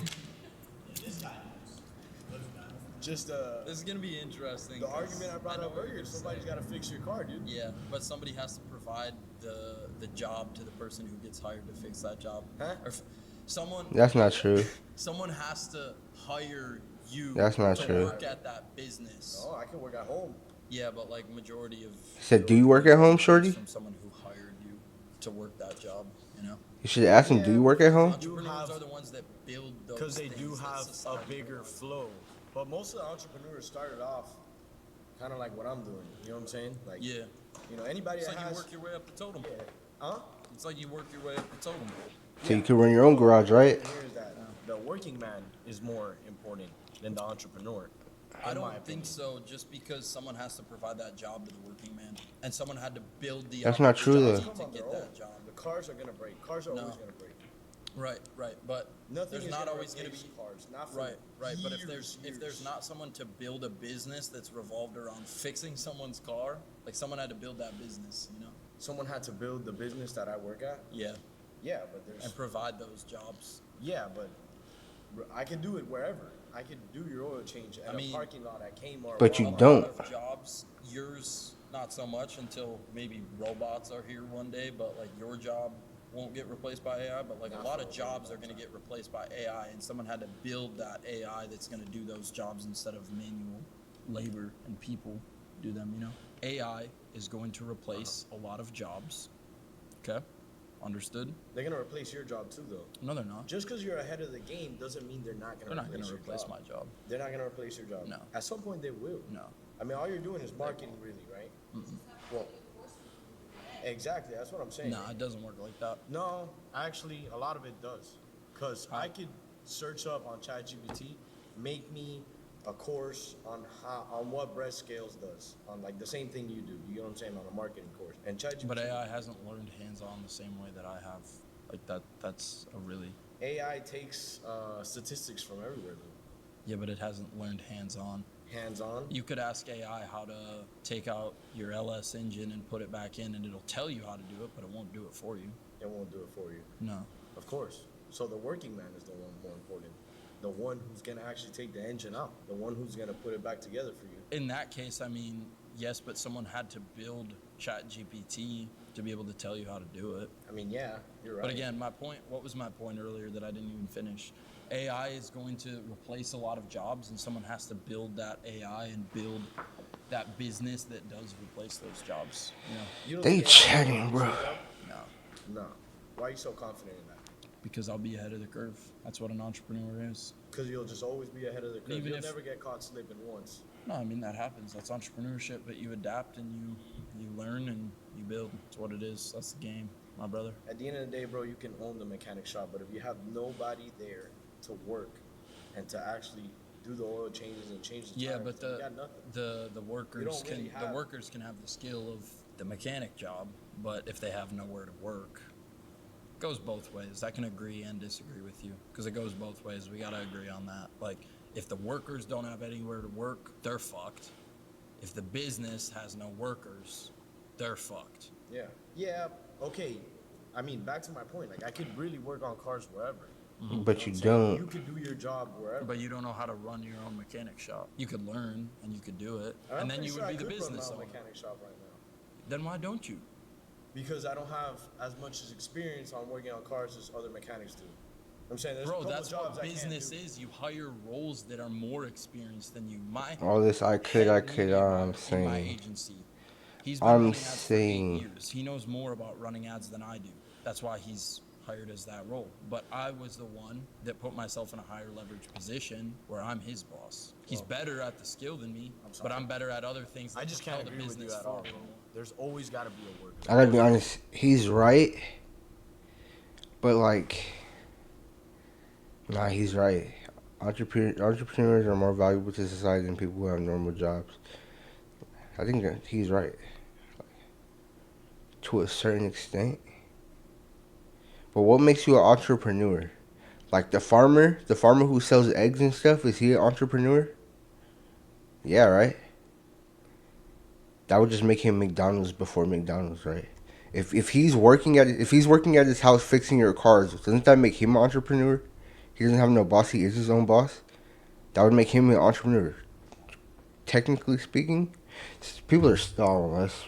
Just This is gonna be interesting. the 'cause argument I brought know up what earlier. you're Somebody's saying. got to fix your car, dude. Yeah, but somebody has to provide the job to the person who gets hired to fix that job. Huh? Or someone. That's not true. Someone has to hire you. That's not to true. work at that business. Oh, I can work at home. Yeah, but like majority of. Said, do you work at home, shorty? From someone who hired you to work that job, you know. You should ask him, do you work at home? Entrepreneurs are the ones that build those Because they do things that have a society bigger flow. But most of the entrepreneurs started off kind of like what I'm doing. You know what I'm saying? Like, Yeah. Anybody It's that like has. you work your way up the totem. Huh? It's like you work your way up the totem. So you can run your own garage, right? Here's that. The working man is more important than the entrepreneur. I in my don't think opinion. so. Just because someone has to provide that job to the working man, and someone had to build the. That's not true, though. opportunity to get that job. The cars are gonna break. Cars are No. always gonna break. Right, but Nothing there's is not gonna always going to replace be cars. Not for right. But if years. there's not someone to build a business that's revolved around fixing someone's car, like someone had to build that business, you know? Someone had to build the business that I work at. Yeah. Yeah, but there's and provide those jobs. yeah, but I can do it wherever. I could do your oil change at a parking lot at Kmart. But you Walmart. A don't. lot of jobs, yours not so much until maybe robots are here one day, but like your job won't get replaced by AI, but like a lot of jobs are going to get replaced by AI, and someone had to build that AI that's going to do those jobs instead of manual labor and people do them, you know? AI is going to replace a lot of jobs. Okay? Understood? They're gonna replace your job too, though. No, they're not. Just because you're ahead of the game doesn't mean they're not gonna. They're not going to your replace job. my job. They're not gonna replace your job. No. At some point they will. No. I mean, all you're doing is marketing, really, right? Well, exactly. That's what I'm saying. No, it doesn't work like that. No, actually, a lot of it does. Cause I could search up on ChatGPT, make me a course on what breast scales does, on like the same thing you do. You know what I'm saying, on a marketing course. And ChatGPT. But AI hasn't learned hands-on the same way that I have. Like that's a really. AI takes statistics from everywhere, though. Yeah, but it hasn't learned hands-on. Hands-on. You could ask AI how to take out your LS engine and put it back in, and it'll tell you how to do it, but it won't do it for you. It won't do it for you. No. Of course. So the working man is the one more important. The one who's gonna actually take the engine out. The one who's gonna put it back together for you. In that case, I mean, yes, but someone had to build ChatGPT to be able to tell you how to do it. I mean, yeah, you're right. But again, what was my point earlier that I didn't even finish? AI is going to replace a lot of jobs, and someone has to build that AI and build that business that does replace those jobs. You know? They chatting, bro. No. No. Why are you so confident in that? Because I'll be ahead of the curve. That's what an entrepreneur is. Because you'll just always be ahead of the curve. Even You'll if- never get caught slipping once. No, I mean, that happens. That's entrepreneurship, but you adapt and you learn and you build. It's what it is. That's the game, my brother. At the end of the day, bro, you can own the mechanic shop, but if you have nobody there to work and to actually do the oil changes and change the Yeah, tires, but then you got nothing. the workers can have the skill of the mechanic job, but if they have nowhere to work, it goes both ways. I can agree and disagree with you because it goes both ways. We gotta agree on that. Like, if the workers don't have anywhere to work, they're fucked. If the business has no workers, they're fucked. Yeah. Yeah. Okay. I mean, back to my point. Like, I could really work on cars wherever. But you You don't. could do your job wherever. But you don't know how to run your own mechanic shop. You could learn and you could do it, I'm and then pretty you sure would I be the could run business my own owner. mechanic shop right now. Then why don't you? Because I don't have as much experience on working on cars as other mechanics do. I'm saying there's a Bro, couple that's jobs what I can't business do. is. You hire roles that are more experienced than you. All this I'm My saying. agency. He's been I'm running ads for 8 saying. years. He knows more about running ads than I do. That's why he's hired as that role. But I was the one that put myself in a higher leverage position where I'm his boss. He's better at the skill than me, but I'm better at other things that I just can't propel the agree with you business at all, forward. bro. There's always got to be a worker. I gotta be honest. He's right. But like, nah, he's right. Entrepreneurs are more valuable to society than people who have normal jobs. I think that he's right. To a certain extent. But what makes you an entrepreneur? Like the farmer who sells eggs and stuff, is he an entrepreneur? Yeah, right? That would just make him McDonald's before McDonald's, right? If he's working at his house fixing your cars, doesn't that make him an entrepreneur? He doesn't have no boss, he is his own boss. That would make him an entrepreneur. Technically speaking, people are stalling us.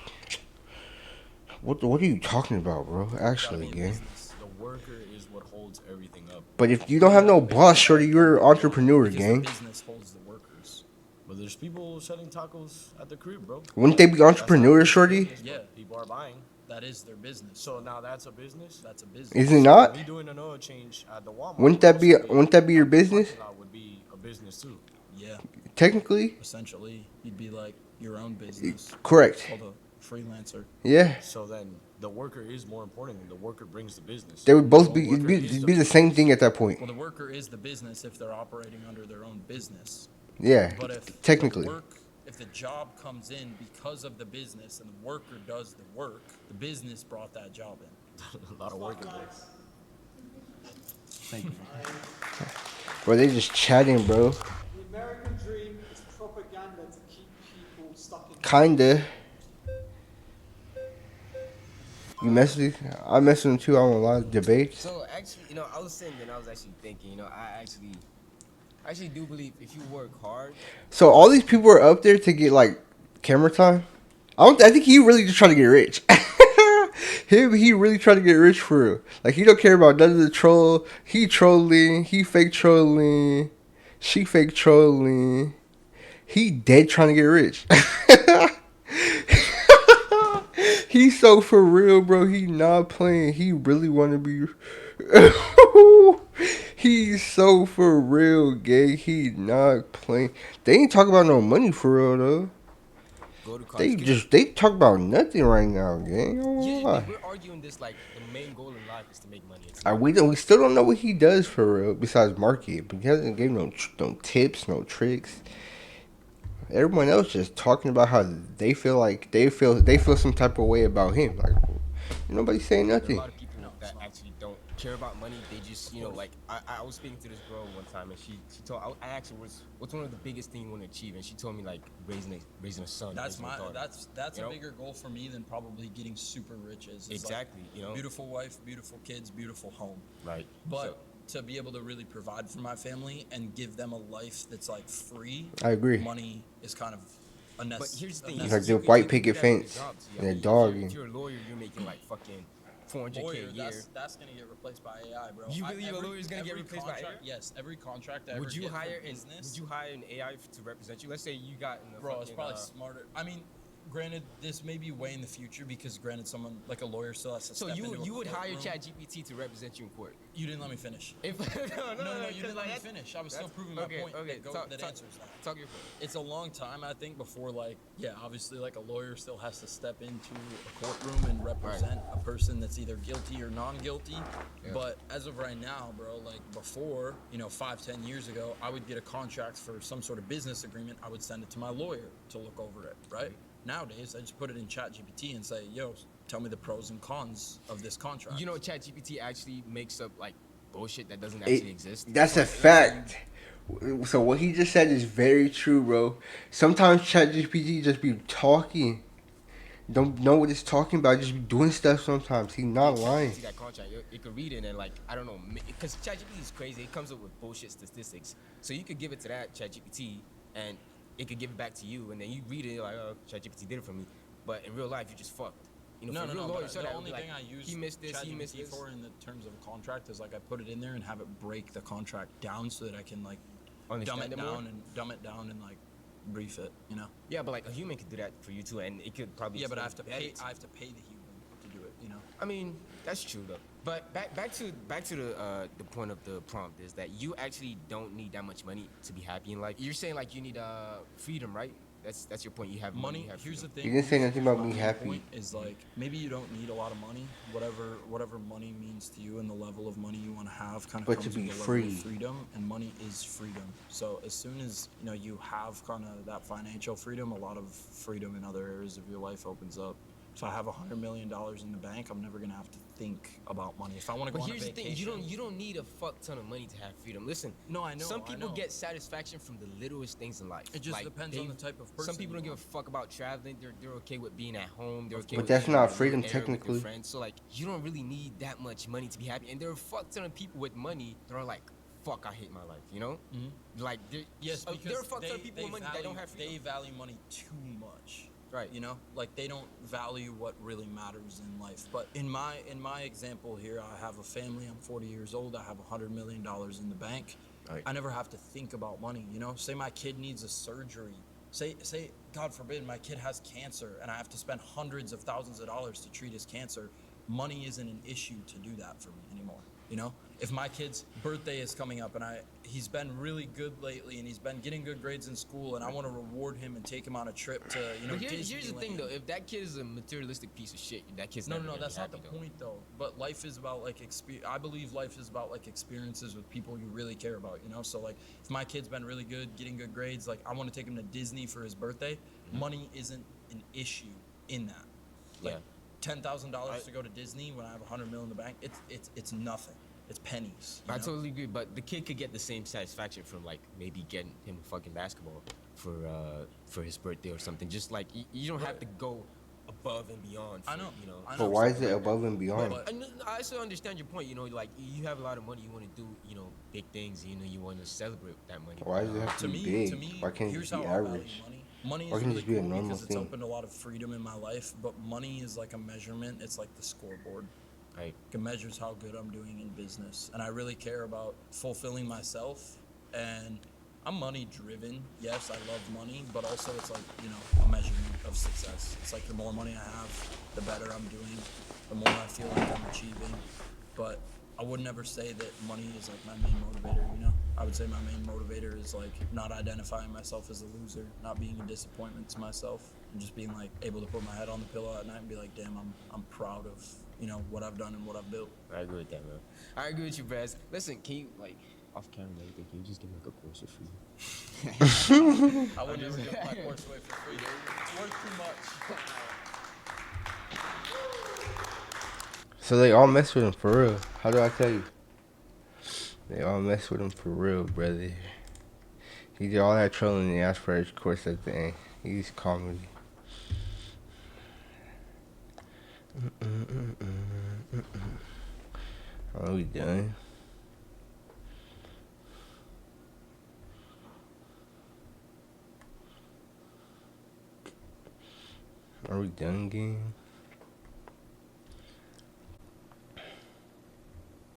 What are you talking about, bro? Actually, gang. The worker is what holds everything up. But if you don't have no boss, shorty, you're an entrepreneur, gang. Business holds the workers. But there's people selling tacos at the crib, bro. Wouldn't they be entrepreneurs, shorty? Yeah, people are buying. That is their business. So now that's a business. That's a business. Is it not? Me doing an oil change at the Walmart. Wouldn't that be your business? Would be a business too. Yeah. Technically. Essentially, you'd be like your own business. Correct. Called a freelancer. Yeah. So then the worker is more important. The worker brings the business. They would both be. It'd be the same thing at that point. Well, the worker is the business if they're operating under their own business. Yeah. But if technically. If the job comes in because of the business and the worker does the work, the business brought that job in. A lot of work in there. Thank you. Bro, they just chatting, bro. The American dream is propaganda to keep people stuck in. Kinda. You mess with? I mess with him too on a lot of debates. So actually, I was sitting there and I was actually thinking, I actually do believe if you work hard. So all these people are up there to get like camera time. I think he really just trying to get rich. He really trying to get rich for real. Like he don't care about none of the troll. He trolling. He fake trolling. She fake trolling. He dead trying to get rich. He's so for real, bro. He not playing. He really want to be. He's so for real, gay. He not playing. They ain't talking about no money for real though. Go to college. They talk about nothing right now, gang. Yeah, we're arguing this like the main goal in life is to make money. We still don't know what he does for real besides market, but he hasn't gave no tips, no tricks. Everyone else just talking about how they feel like they feel some type of way about him. Like nobody saying There are a nothing. lot of people that actually don't care about money. They just, like I was speaking to this girl one time, and she told I asked her what's one of the biggest things you want to achieve, and she told me like raising a son. That's raising a daughter. that's a bigger goal for me than probably getting super rich. Is Exactly, like, beautiful wife, beautiful kids, beautiful home. Right. But to be able to really provide for my family and give them a life that's like free, I agree. Money is kind of a But here's the thing: It's like the white picket fence and a dog. If you're a lawyer, you're making like fucking 400K a year. That's gonna get replaced by AI, bro. You believe a lawyer is gonna get replaced by AI? Yes, every contract I Would you ever get hire for business. Would you hire an AI to represent you? Let's say you got in the Bro, it's fucking, probably smarter. I mean, granted, this may be way in the future because, granted, someone like a lawyer still has to So step into you would a hire courtroom. ChatGPT to represent you in court? You didn't let me finish. No, You didn't let me finish. I was still proving my point that answers that. Talk your point. It's a long time, I think, before obviously like a lawyer still has to step into a courtroom and represent a person that's either guilty or non-guilty. Yeah. But as of right now, bro, like before, 5-10 years ago, I would get a contract for some sort of business agreement. I would send it to my lawyer to look over it, right? Nowadays, I just put it in ChatGPT and say, yo, tell me the pros and cons of this contract. You know, ChatGPT actually makes up like bullshit that doesn't actually exist. That's a fact. So what he just said is very true, bro. Sometimes ChatGPT just be talking. Don't know what it's talking about. Just be doing stuff sometimes. He's not lying. See that contract, it could read it and like I don't know, because ChatGPT is crazy. It comes up with bullshit statistics. So you could give it to that ChatGPT and it could give it back to you, and then you read it you're like, oh, ChatGPT did it for me. But in real life, you're just fucked. No. The only thing I use he missed this. for in the terms of a contract is like I put it in there and have it break the contract down so that I can like dumb it down and like brief it. Yeah, but like a human could do that for you too, and it could probably. Yeah, but I have to pay the human to do it. I mean, that's true though. But back to the point of the prompt is that you actually don't need that much money to be happy in life. You're saying like you need freedom, right? That's your point. You have money. You have Here's the freedom. thing. You didn't say nothing about me My happy. point is like maybe you don't need a lot of money. Whatever money means to you and the level of money you want to have kind of But comes to be with the free. level of freedom, and money is freedom. So as soon as you have kind of that financial freedom, a lot of freedom in other areas of your life opens up. If I have $100 million in the bank, I'm never gonna have to think about money. If I want to go on a vacation, the thing: you don't need a fuck ton of money to have freedom. Listen, No, I know. Some people get satisfaction from the littlest things in life. It just depends on the type of person Some people don't you give a fuck about traveling. They're okay with being at home. They're okay But with that's being not in the freedom air with their technically. friends. So like, you don't really need that much money to be happy. And there are a fuck ton of people with money that are like, fuck, I hate my life. Like, Yes, because there are a fuck ton of people with money that don't have freedom. They value money too much. Right. Like they don't value what really matters in life. But in my example here, I have a family. I'm 40 years old. I have $100 million in the bank. Right. I never have to think about money. Say my kid needs a surgery. Say God forbid my kid has cancer and I have to spend hundreds of thousands of dollars to treat his cancer. Money isn't an issue to do that for me anymore. If my kid's birthday is coming up and he's been really good lately and he's been getting good grades in school and I want to reward him and take him on a trip to But here's the thing though: if that kid is a materialistic piece of shit, that kid's never No, gonna that's be not the happy, though. point though. But life is about like I believe life is about like experiences with people you really care about. So like if my kid's been really good, getting good grades, like I want to take him to Disney for his birthday. Money isn't an issue in that. Like $10,000 to go to Disney when I have $100 million in the bank, it's nothing. It's pennies. I totally agree, but the kid could get the same satisfaction from like maybe getting him a fucking basketball for his birthday or something. Just like you don't have to go above and beyond. For, I know. You know. I But know. why is something it like that. above and beyond? But I still understand your point. You know, like you have a lot of money, you want to do, you know, big things. You know, you want to celebrate that money. Why does it have to be big? To me, Why can't it here's just how be I value average? money. Money Why is can't it really just be a cool normal because it's thing? opened a lot of freedom in my life. But money is like a measurement. It's like the scoreboard. Right. It measures how good I'm doing in business, and I really care about fulfilling myself. And I'm money driven. Yes, I love money, but also it's like, you know, a measurement of success. It's like the more money I have, the better I'm doing, the more I feel like I'm achieving. But I would never say that money is like my main motivator, you know? I would say my main motivator is like not identifying myself as a loser, not being a disappointment to myself, and just being like able to put my head on the pillow at night and be like, damn, I'm proud of, you know, what I've done and what I've built. I agree with that, man. I agree with you, Brez. Listen, can you like off camera and everything? Can you just give me like a course for free? I would never give my course away for free, dude. It's worth too much. So they all mess with him for real. How do I tell you? They all mess with him for real, brother. He did all that trolling and he asked for his course at the end. He's comedy. Are we done? Are we done, game?